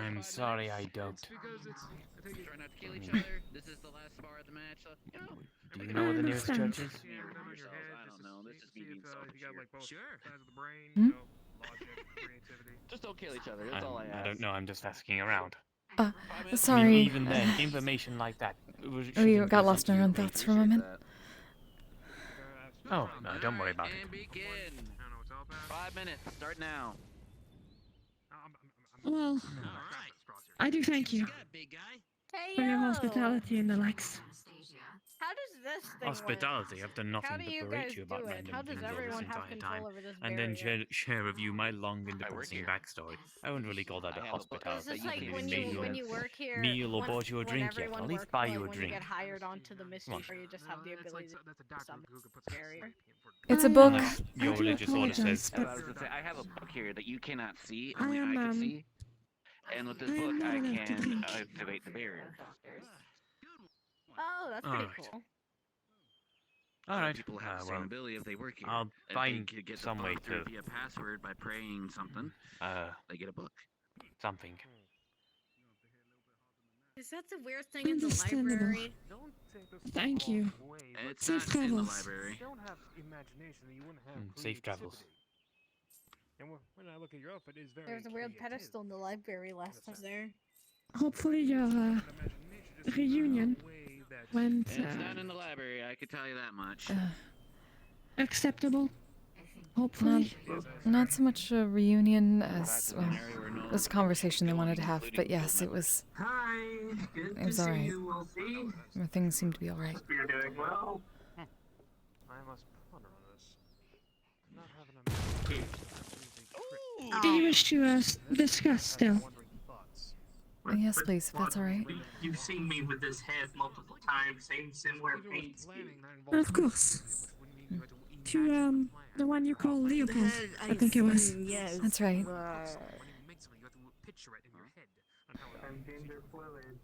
I'm sorry, I don't. Try not to kill each other. This is the last bar of the match, so, you know. Do you know where the nearest church is? I don't know. This is me being selfish here. Size of the brain, Hmm? logic, creativity. Just don't kill each other. That's all I ask. I don't know, I'm just asking around. Sorry. I mean, even then, information like that. We got lost in our own thoughts for a moment. Oh, no, don't worry about it. And begin. 5 minutes. Start now. Well, I do thank you Hey, for your yo! hospitality and the likes. How does this thing Hospitality, I've done How nothing do you but berate guys you about do it? random How does things over everyone this have entire control time, over this and then barrier? share with you my long and depressing backstory. I wouldn't really call that a hospitality. It's just I like haven't when even you made you work a here, meal or when- bought you a when drink yet. everyone I'll at least works, buy like, you a when drink. you get hired onto the Misty, Come on. where you just have the ability to summon barrier. It's a book. Unless your religious order says. I was gonna say, I have a book here that you cannot see, I only I am, can see. And with this I am book, not I allowed to can drink. activate the barrier. Oh, that's pretty Alright. cool. Alright, People have the same well, ability if they work here. I'll If find they could get some the way phone through to- via password by praying something. They get a book. Something. Is that the weird thing in the Understandable. library? Thank you. It's Safe not in the travels. library. You don't have imagination, then you wouldn't have Safe travels. creativity. And when I look at your outfit, it's very There's a weird creative. pedestal in the library last time I was there. Hopefully your reunion went It's not in the library, I could tell you that much. acceptable. Hopefully. Not so much a reunion as, well, it was a conversation they wanted to have, but yes, it was. Hi, good It was to see alright. you, Wolfie. Things seemed to be alright. Hope you're doing well. I must ponder on this. Not having a Do you wish to discuss still? Yes, please, if that's alright. You've seen me with this head multiple times, same similar paint scheme. Of course. To the one you call Leopold, I think it was. Yes. That's right. picture it in your head. I'm gender fluid.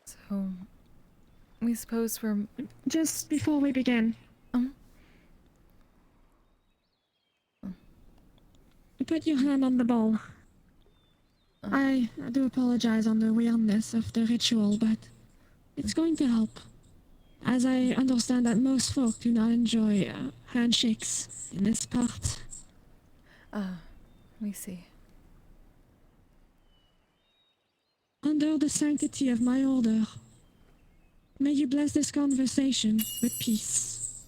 So, we suppose we're. Just before we begin. Put your hand on the ball. I do apologize on the weirdness of the ritual, but it's going to help. As I understand that most folk do not enjoy handshakes in this part. We see. Under the sanctity of my order, may you bless this conversation with peace.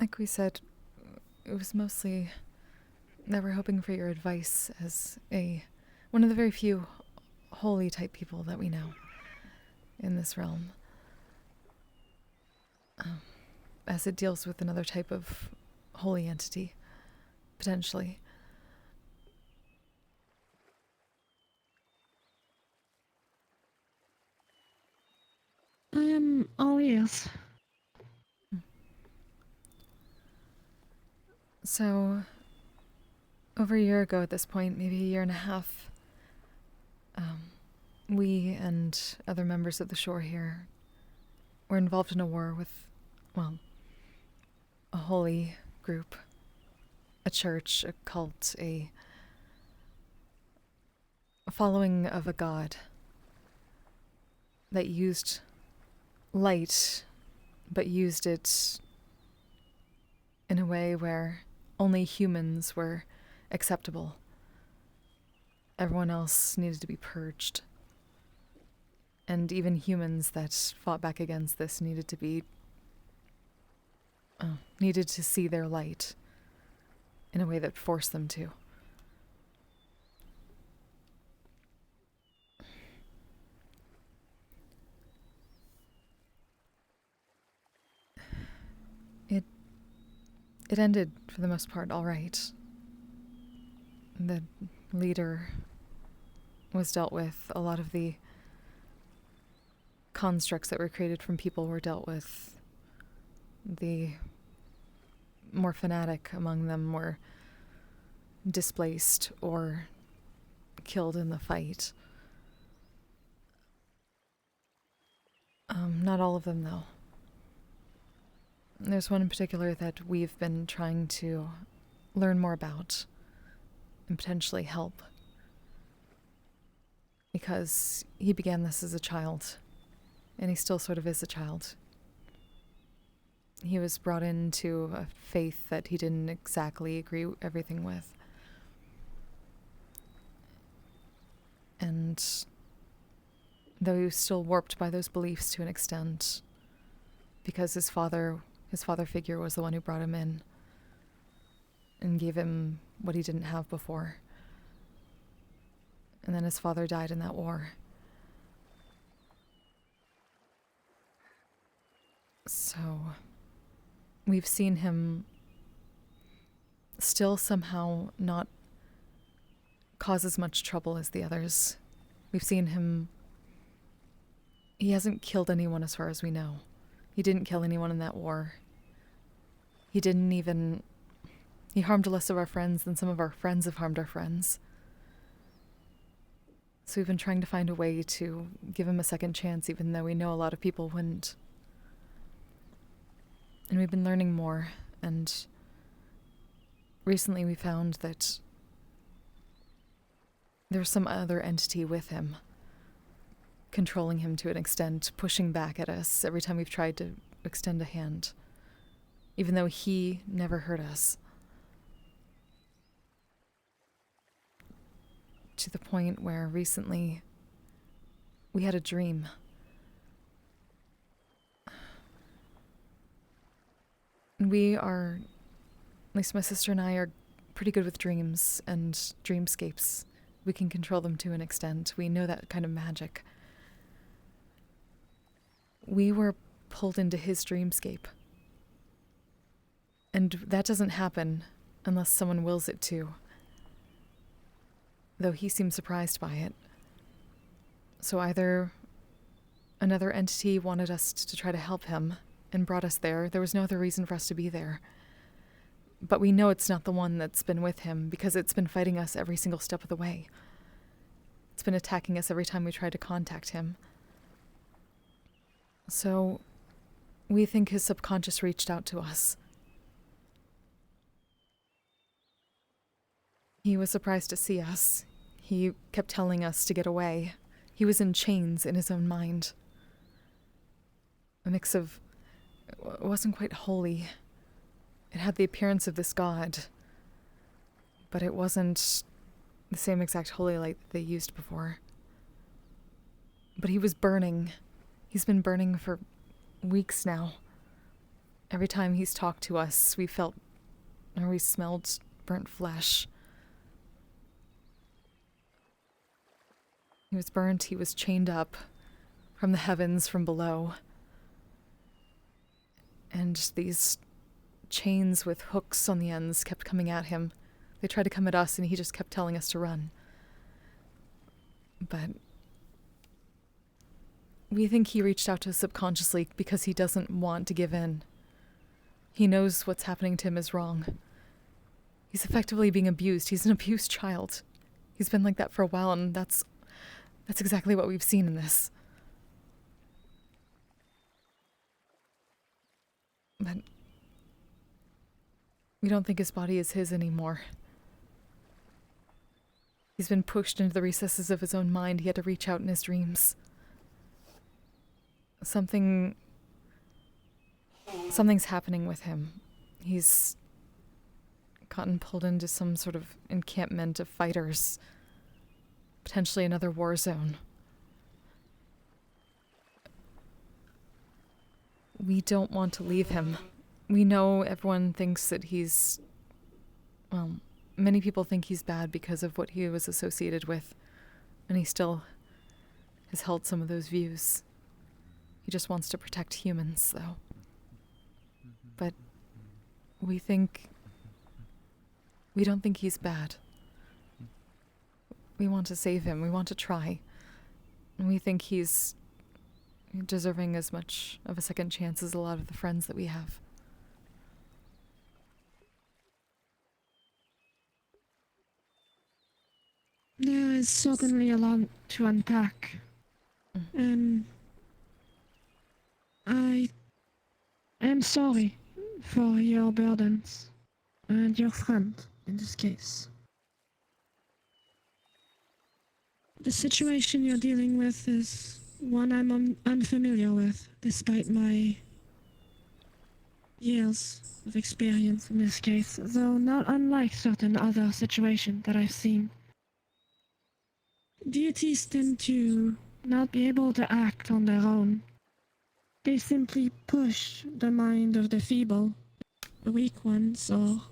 Like we said, it was mostly that we're hoping for your advice as one of the very few holy type people that we know in this realm. As it deals with another type of holy entity, potentially. yes. So, over a year ago at this point, maybe a year and a half, we and other members of the shore here were involved in a war with, well, a holy group, a church, a cult, a following of a god that used light, but used it in a way where only humans were acceptable. Everyone else needed to be purged. And even humans that fought back against this needed to see their light in a way that forced them to. It ended, for the most part, all right. The leader was dealt with. A lot of the constructs that were created from people were dealt with. The more fanatic among them were displaced or killed in the fight. Not all of them, though. There's one in particular that we've been trying to learn more about and potentially help. Because he began this as a child, and he still sort of is a child. He was brought into a faith that he didn't exactly agree everything with. And though he was still warped by those beliefs to an extent, because his father figure was the one who brought him in and gave him what he didn't have before. And then his father died in that war. So, we've seen him still somehow not cause as much trouble as the others. We've seen him... He hasn't killed anyone as far as we know. He didn't kill anyone in that war. He didn't even... He harmed less of our friends than some of our friends have harmed our friends. So we've been trying to find a way to give him a second chance, even though we know a lot of people wouldn't. And we've been learning more, and recently we found that there's some other entity with him, controlling him to an extent, pushing back at us every time we've tried to extend a hand, even though he never hurt us. To the point where recently we had a dream. And we are, at least my sister and I, are pretty good with dreams and dreamscapes. We can control them to an extent. We know that kind of magic. We were pulled into his dreamscape. And that doesn't happen unless someone wills it to. Though he seemed surprised by it. So either another entity wanted us to try to help him and brought us there. There was no other reason for us to be there. But we know it's not the one that's been with him because it's been fighting us every single step of the way. It's been attacking us every time we tried to contact him. So we think his subconscious reached out to us. He was surprised to see us. He kept telling us to get away. He was in chains in his own mind. A mix of... It wasn't quite holy. It had the appearance of this god. But it wasn't the same exact holy light that they used before. But he was burning. He's been burning for weeks now. Every time he's talked to us, we felt... or we smelled burnt flesh. He was burnt, he was chained up from the heavens from below. And these chains with hooks on the ends kept coming at him. They tried to come at us and he just kept telling us to run. But We think he reached out to us subconsciously because he doesn't want to give in. He knows what's happening to him is wrong. He's effectively being abused. He's an abused child. He's been like that for a while, and that's exactly what we've seen in this. But we don't think his body is his anymore. He's been pushed into the recesses of his own mind. He had to reach out in his dreams. Something's happening with him. He's gotten pulled into some sort of encampment of fighters. Potentially another war zone. We don't want to leave him. We know everyone thinks that he's... Well, many people think he's bad because of what he was associated with. And he still has held some of those views. He just wants to protect humans, though. But we don't think he's bad. We want to save him. We want to try. And we think he's deserving as much of a second chance as a lot of the friends that we have. There is certainly a lot to unpack. And I am sorry for your burdens and your friend in this case. The situation you're dealing with is one I'm unfamiliar with, despite my years of experience in this case, though not unlike certain other situations that I've seen. Deities tend to not be able to act on their own. They simply push the mind of the feeble, the weak ones, or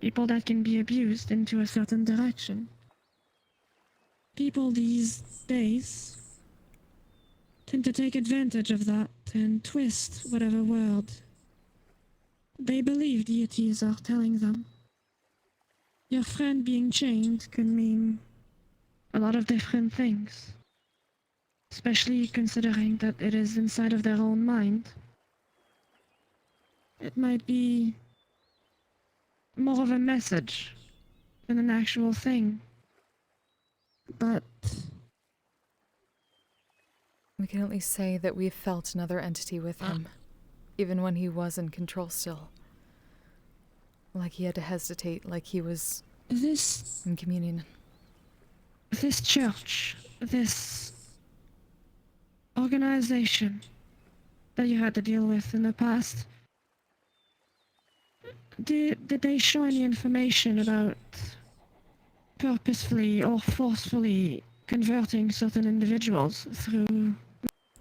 people that can be abused into a certain direction. People these days tend to take advantage of that and twist whatever word they believe deities are telling them. Your friend being chained could mean a lot of different things, especially considering that it is inside of their own mind. It might be more of a message than an actual thing. But we can at least say that we've felt another entity with him, even when he was in control still. Like he had to hesitate, like he was in communion. This church, this organization that you had to deal with in the past, did they show any information about purposefully or forcefully converting certain individuals through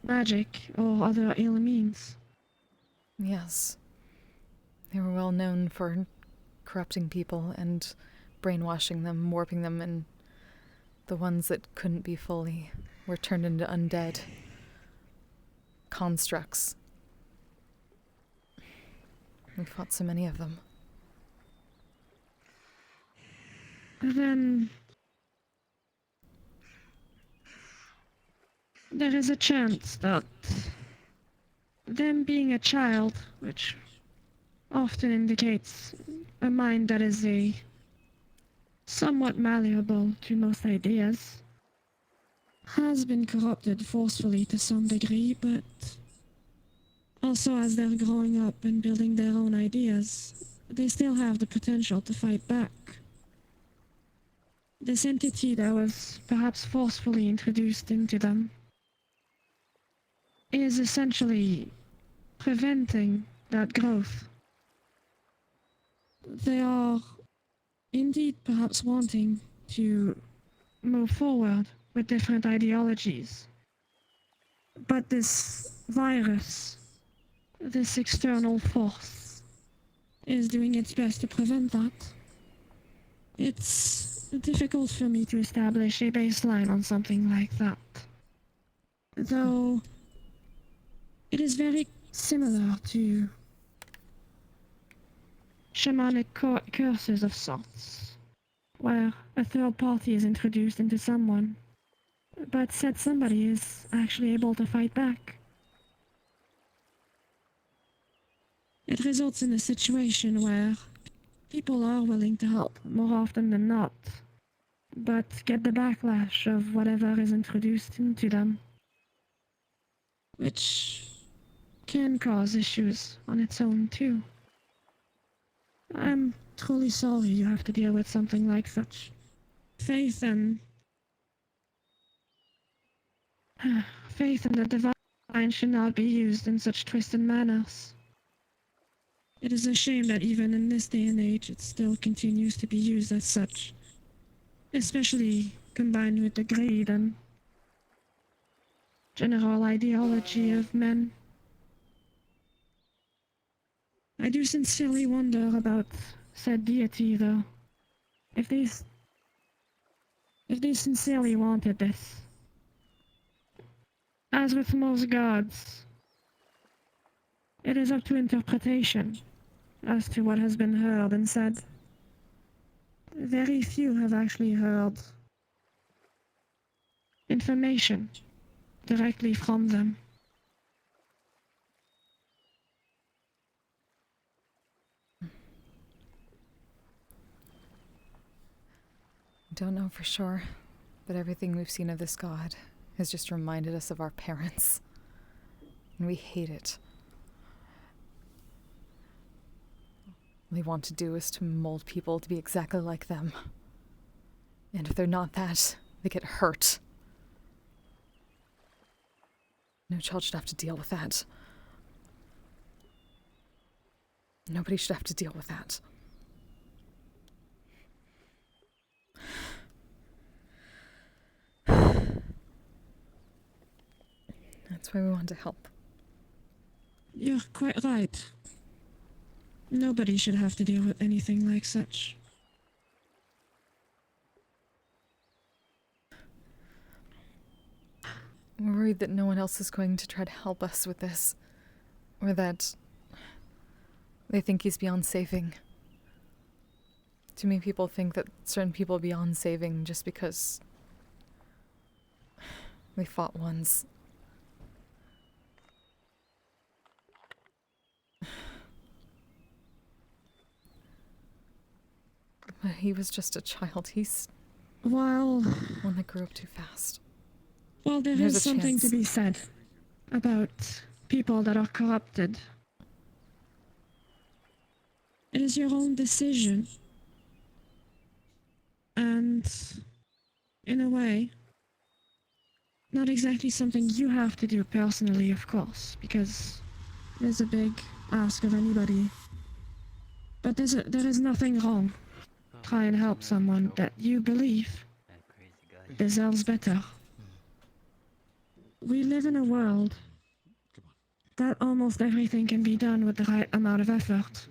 magic or other ill means? Yes. They were well known for corrupting people and brainwashing them, warping them, and the ones that couldn't be fully were turned into undead constructs. We fought so many of them. Then there is a chance that them being a child, which often indicates a mind that is somewhat malleable to most ideas, has been corrupted forcefully to some degree, but also as they're growing up and building their own ideas, they still have the potential to fight back. This entity that was perhaps forcefully introduced into them is essentially preventing that growth. They are indeed perhaps wanting to move forward with different ideologies. But this virus, this external force, is doing its best to prevent that. It's difficult for me to establish a baseline on something like that. Though it is very similar to shamanic curses of sorts, where a third party is introduced into someone, but said somebody is actually able to fight back. It results in a situation where people are willing to help more often than not, but get the backlash of whatever is introduced into them, which can cause issues on its own too. I'm truly sorry you have to deal with something like such. Faith and the divine should not be used in such twisted manners. It is a shame that even in this day and age it still continues to be used as such, especially combined with the greed and general ideology of men. I do sincerely wonder about said deity, though. If they sincerely wanted this. As with most gods, it is up to interpretation as to what has been heard and said. Very few have actually heard information directly from them. Don't know for sure, but everything we've seen of this god has just reminded us of our parents. And we hate it. All they want to do is to mold people to be exactly like them. And if they're not that, they get hurt. No child should have to deal with that. Nobody should have to deal with that. That's why we want to help. You're quite right. Nobody should have to deal with anything like such. We're worried that no one else is going to try to help us with this. Or that they think he's beyond saving. Too many people think that certain people are beyond saving just because they fought once. But he was just a child. He's Well, one that grew up too fast. Well, there There's is a something to chance. be said about people that are corrupted. It is your own decision. And, in a way, not exactly something you have to do personally, of course, because it is a big ask of anybody. But there is nothing wrong. Try and help someone that you believe deserves better. We live in a world that almost everything can be done with the right amount of effort.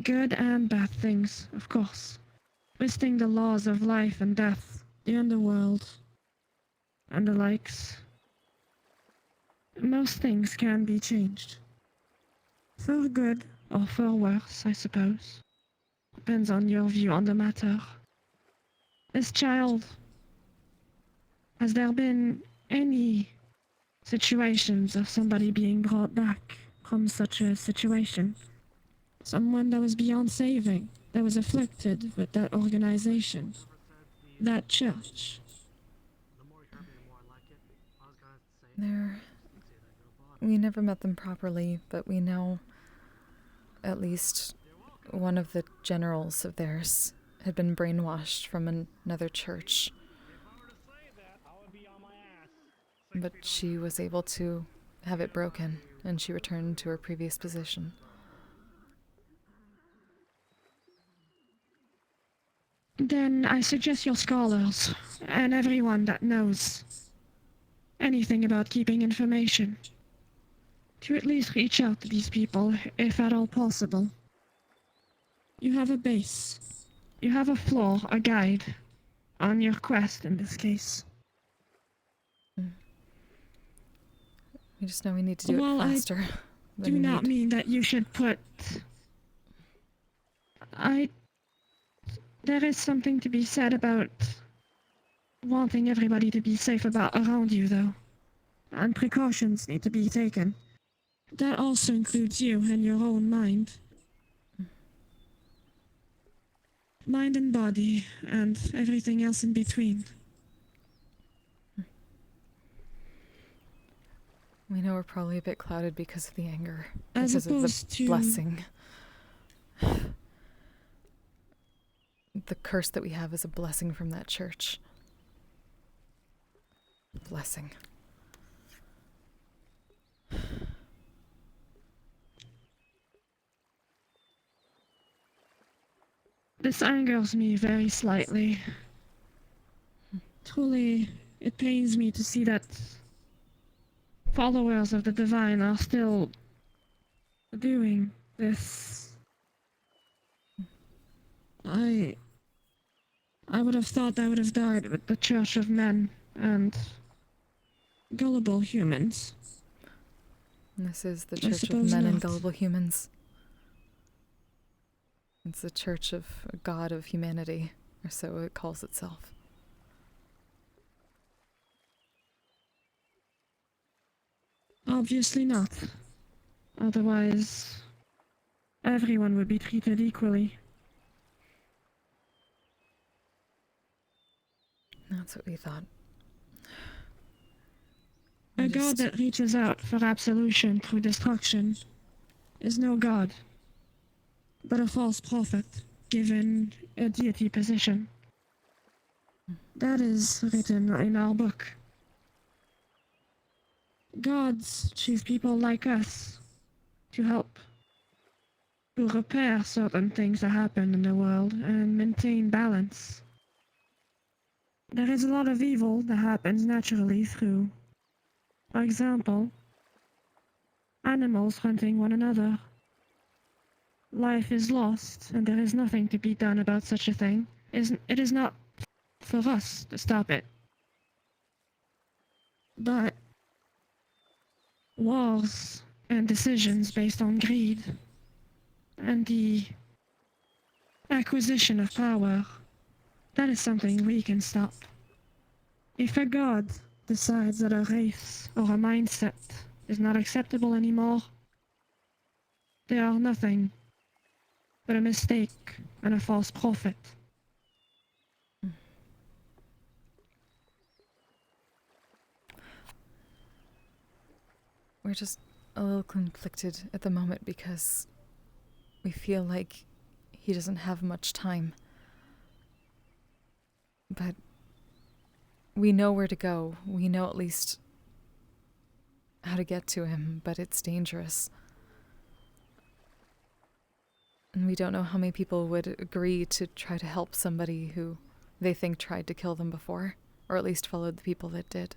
Good and bad things, of course. Twisting the laws of life and death, the underworld, and the likes. Most things can be changed. For good or for worse, I suppose. Depends on your view on the matter. This child, has there been any situations of somebody being brought back from such a situation? Someone that was beyond saving, that was afflicted with that organization, that church. We never met them properly, but we know at least one of the generals of theirs had been brainwashed from another church. But she was able to have it broken, and she returned to her previous position. Then I suggest your scholars, and everyone that knows anything about keeping information, to at least reach out to these people, if at all possible. You have a base. You have a floor, a guide, on your quest in this case. We just know we need to do it faster. I do not mean that you should put... There is something to be said about wanting everybody to be safe around you, though. And precautions need to be taken. That also includes you and your own mind. Mind and body, and everything else in between. We know we're probably a bit clouded because of the anger. As because of opposed the to- blessing. The curse that we have is a blessing from that church. Blessing. This angers me very slightly. Truly, it pains me to see that followers of the divine are still doing this. I would have thought I would have died with the Church of Men and gullible humans. And this is the I Church of suppose Men and not. Gullible Humans. It's the Church of God of Humanity, or so it calls itself. Obviously not. Otherwise, everyone would be treated equally. That's what we thought. A god that reaches out for absolution through destruction is no god, but a false prophet given a deity position. That is written in our book. Gods choose people like us to help to repair certain things that happen in the world and maintain balance. There is a lot of evil that happens naturally through, for example, animals hunting one another. Life is lost, and there is nothing to be done about such a thing. It is not for us to stop it. But wars and decisions based on greed and the acquisition of power, that is something we can stop. If a god decides that a race or a mindset is not acceptable anymore, they are nothing but a mistake and a false prophet. We're just a little conflicted at the moment because we feel like he doesn't have much time. But we know where to go. We know at least how to get to him, but it's dangerous. And we don't know how many people would agree to try to help somebody who they think tried to kill them before, or at least followed the people that did.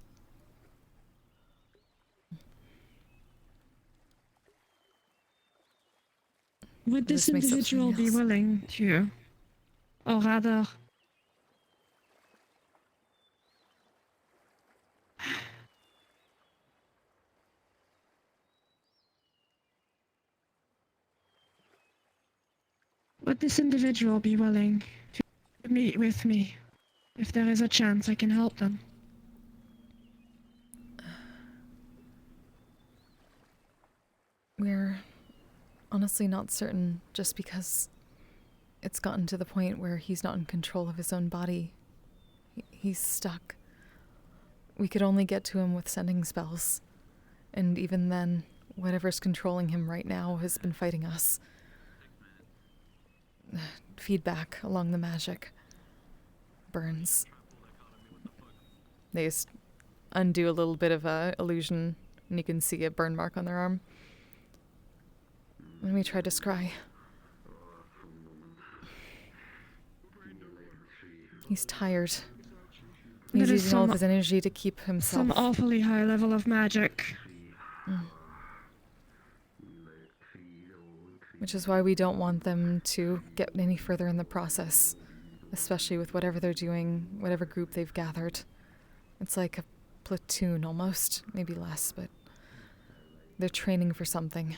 Would this This makes up individual something be else. willing to, or rather, would this individual be willing to meet with me if there is a chance I can help them? We're honestly not certain, just because it's gotten to the point where he's not in control of his own body. He's stuck. We could only get to him with sending spells. And even then, whatever's controlling him right now has been fighting us. Feedback along the magic. Burns. They just undo a little bit of a illusion, and you can see a burn mark on their arm. When we tried to scry. He's tired. He's That is using all of some- his energy to keep himself. Some awfully high level of magic. Which is why we don't want them to get any further in the process, especially with whatever they're doing, whatever group they've gathered. It's like a platoon almost, maybe less, but they're training for something.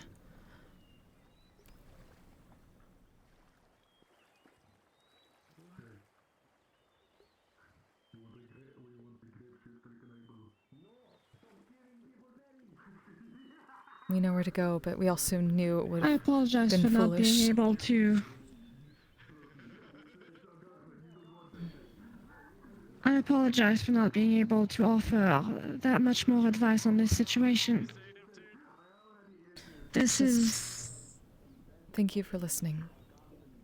We know where to go, but we also knew it would I have apologize been for not foolish. being able to. I apologize for not being able to offer that much more advice on this situation. This is Thank you for listening.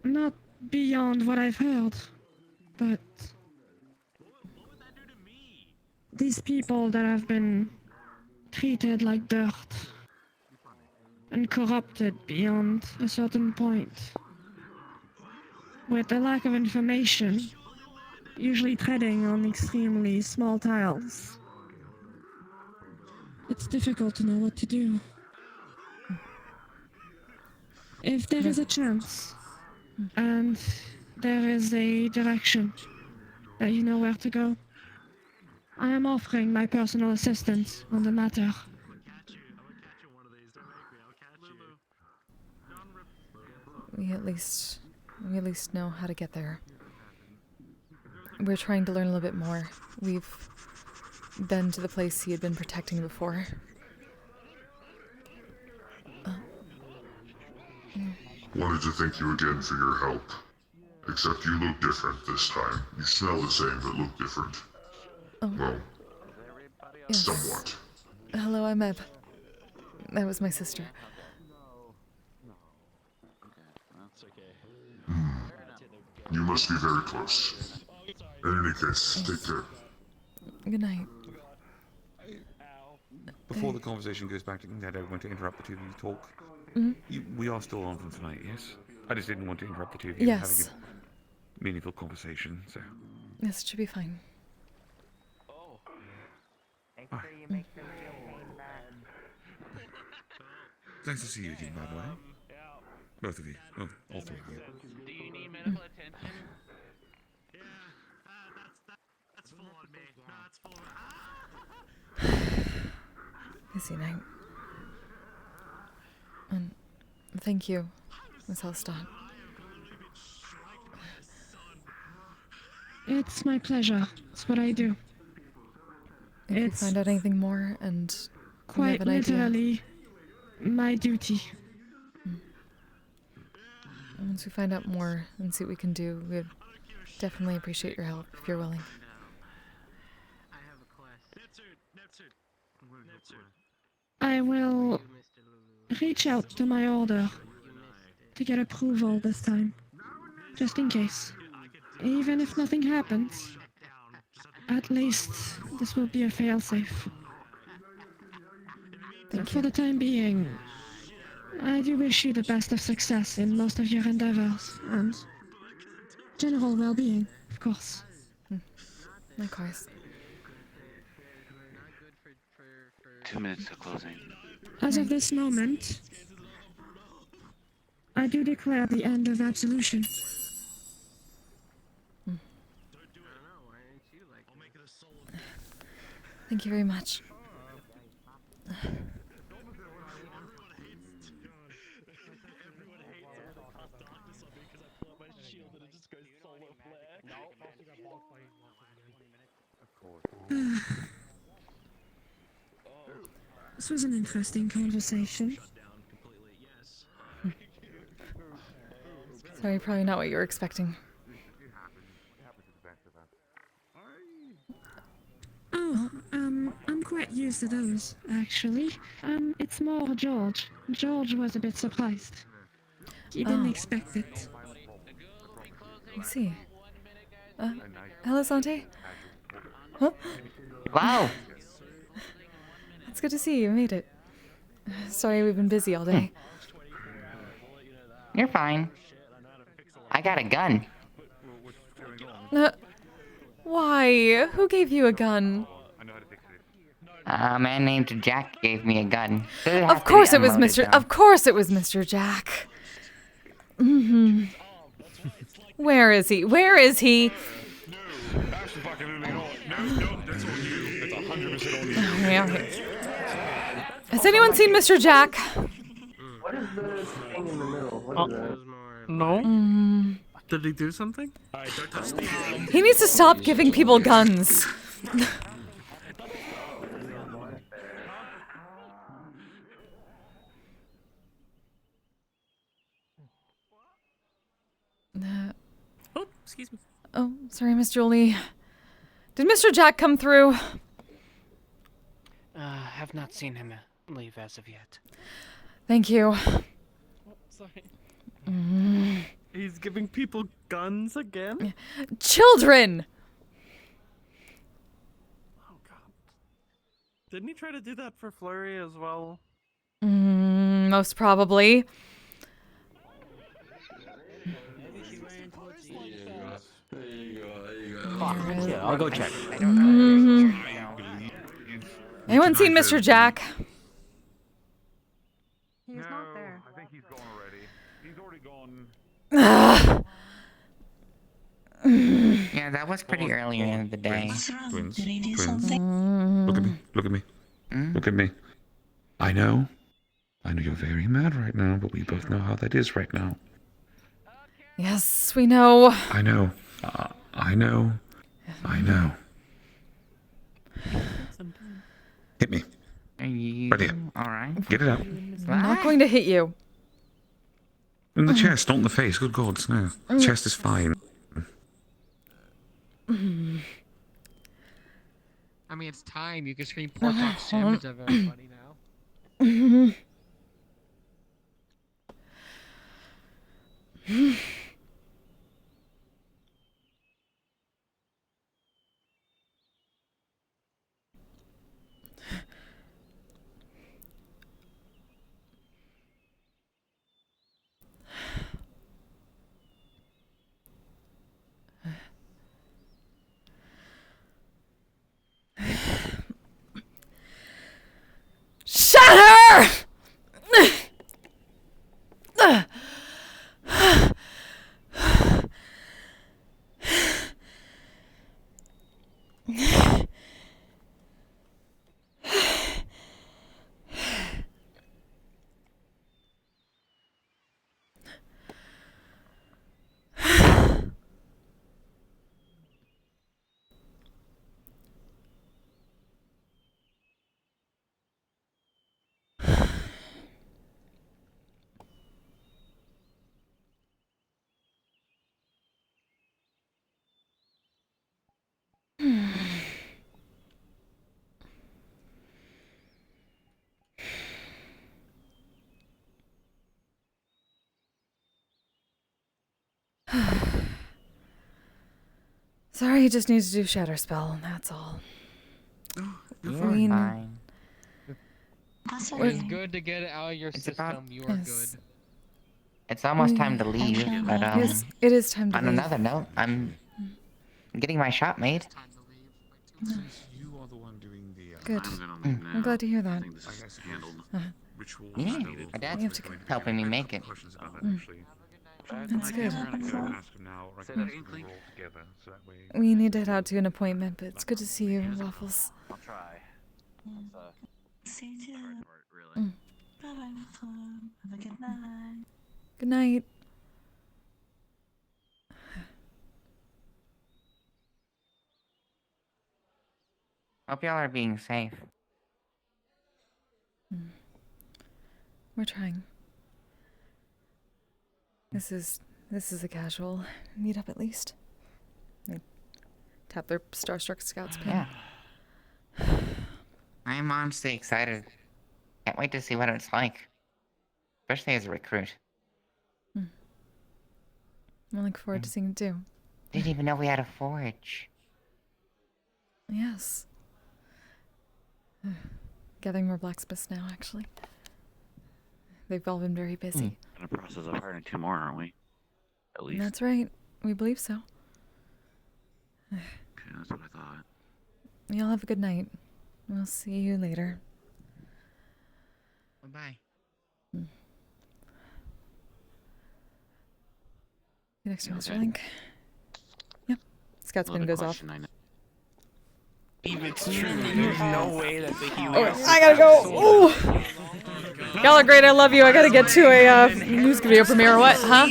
not beyond what I've heard, but these people that have been treated like dirt and corrupted beyond a certain point, with a lack of information, usually treading on extremely small tiles. It's difficult to know what to do. If there is a chance, and there is a direction that you know where to go, I am offering my personal assistance on the matter. We at least know how to get there. We're trying to learn a little bit more. We've been to the place he had been protecting before. Wanted to thank you again for your help. Except you look different this time. You smell the same, but look different. Oh. Well, Yes. somewhat. Hello, I'm Eb. That was my sister. You must be very close. In any case, take care. Good night. Before the conversation goes back to I don't want to interrupt the two of you talk. We are still on for tonight, yes? I just didn't want to interrupt the two of you Yes. having a meaningful conversation, so... This should be fine. Nice to see you again, by the way. Both of you. Oh, all three of you. Do you need medical attention? That's full on me. That's full on... Busy night. And thank you, Miss Hellstad. It's my pleasure. It's what I do. If you find out anything more and you Quite have an idea, literally my duty. once we find out more and see what we can do, we'd definitely appreciate your help if you're willing. I will reach out to my order to get approval this time, just in case. Even if nothing happens, at least this will be a failsafe. For the time being, I do wish you the best of success in most of your endeavors, and general well-being, of course. Of course. 2 minutes to closing. As of this moment, I do declare the end of absolution. Thank you very much. This was an interesting conversation. Sorry, probably not what you were expecting. Oh, I'm quite used to those, actually. It's more George. George was a bit surprised. He didn't expect it. I see. Hello, Sante? Huh? Wow. It's good to see you. You made it. Sorry, we've been busy all day. You're fine. I got a gun. Why? Who gave you a gun? A man named Jack gave me a gun. Of course it was Mr. Of course it was Mr. Jack. Where is he? Where is he? Has anyone seen Mr. Jack? What is the thing in the middle? What is that? No. Did he do something? He needs to stop giving people guns. Excuse me. Oh, sorry, Miss Julie. Did Mr. Jack come through? Have not seen him leave as of yet. Thank you. Oh, sorry. Mm. He's giving people guns again? Children! Oh god. Didn't he try to do that for Flurry as well? Most probably. Yeah, I'll go check. Anyone seen Mr. Jack? He's not there. I think he's gone already. He's already gone. Yeah, that was pretty earlier in the day. Twins. Look at me. Look at me. Look at me. I know you're very mad right now, but we both know how that is right now. Yes, we know. I know. I know. Hit me. Are you Right here. alright? Get it out. I'm not going to hit you. In the chest, not in the face. Good gods, no. The chest is fine. I mean, it's time. You can scream Portox damage of everybody now. Shut her! Sorry, he just needs to do Shatter Spell, that's all. You're fine. It's good to get it out of your system. You are good. It's almost time to leave, but Yes, it is time to on leave. another note, I'm getting my shot made. You are the one doing the. Good. I'm glad to hear that. Ritual. Yeah, my dad's helping me make it. That's good. Together, We need to head out to an appointment, but it's good to see you, Waffles. I'll try. See you too. Mm. Bye bye, Waffle. Have a good night. Good night. Hope y'all are being safe. We're trying. This is a casual meetup at least. They tap their Starstruck Scouts pin. Yeah. I'm honestly excited. Can't wait to see what it's like. Especially as a recruit. I look forward to seeing it too. Didn't even know we had a forge. Yes. Gathering more blacksmiths now, actually. They've all been very busy. In the process of hiring 2 more, aren't we? At least. That's right. We believe so. Okay, that's what I thought. Y'all have a good night. We'll see you later. Bye-bye. See you next time, Mr. Link. Yep. Scout spin goes off. If it's true, there's no way that the human. Oh, I gotta go. Ooh. Y'all are great. I love you. I gotta get to a music video premiere. What? Huh?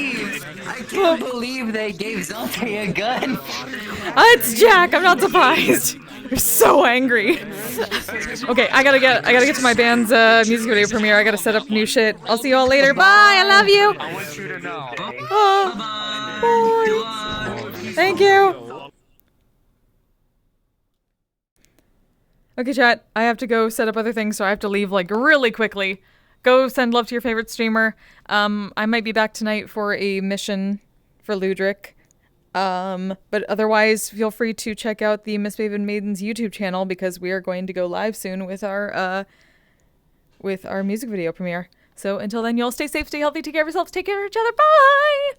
I can't believe they gave Zoltri a gun. It's Jack. I'm not surprised. You're so angry. Okay, I gotta get to my band's music video premiere. I gotta set up new shit. I'll see you all later. Bye. I love you. I want you to know. Bye. Thank you. Okay, chat. I have to go set up other things, so I have to leave like really quickly. Go send love to your favorite streamer. I might be back tonight for a mission for Ludric. But otherwise, feel free to check out the Misbehaved Maidens YouTube channel because we are going to go live soon with our music video premiere. So until then, y'all stay safe, stay healthy, take care of yourselves, take care of each other. Bye!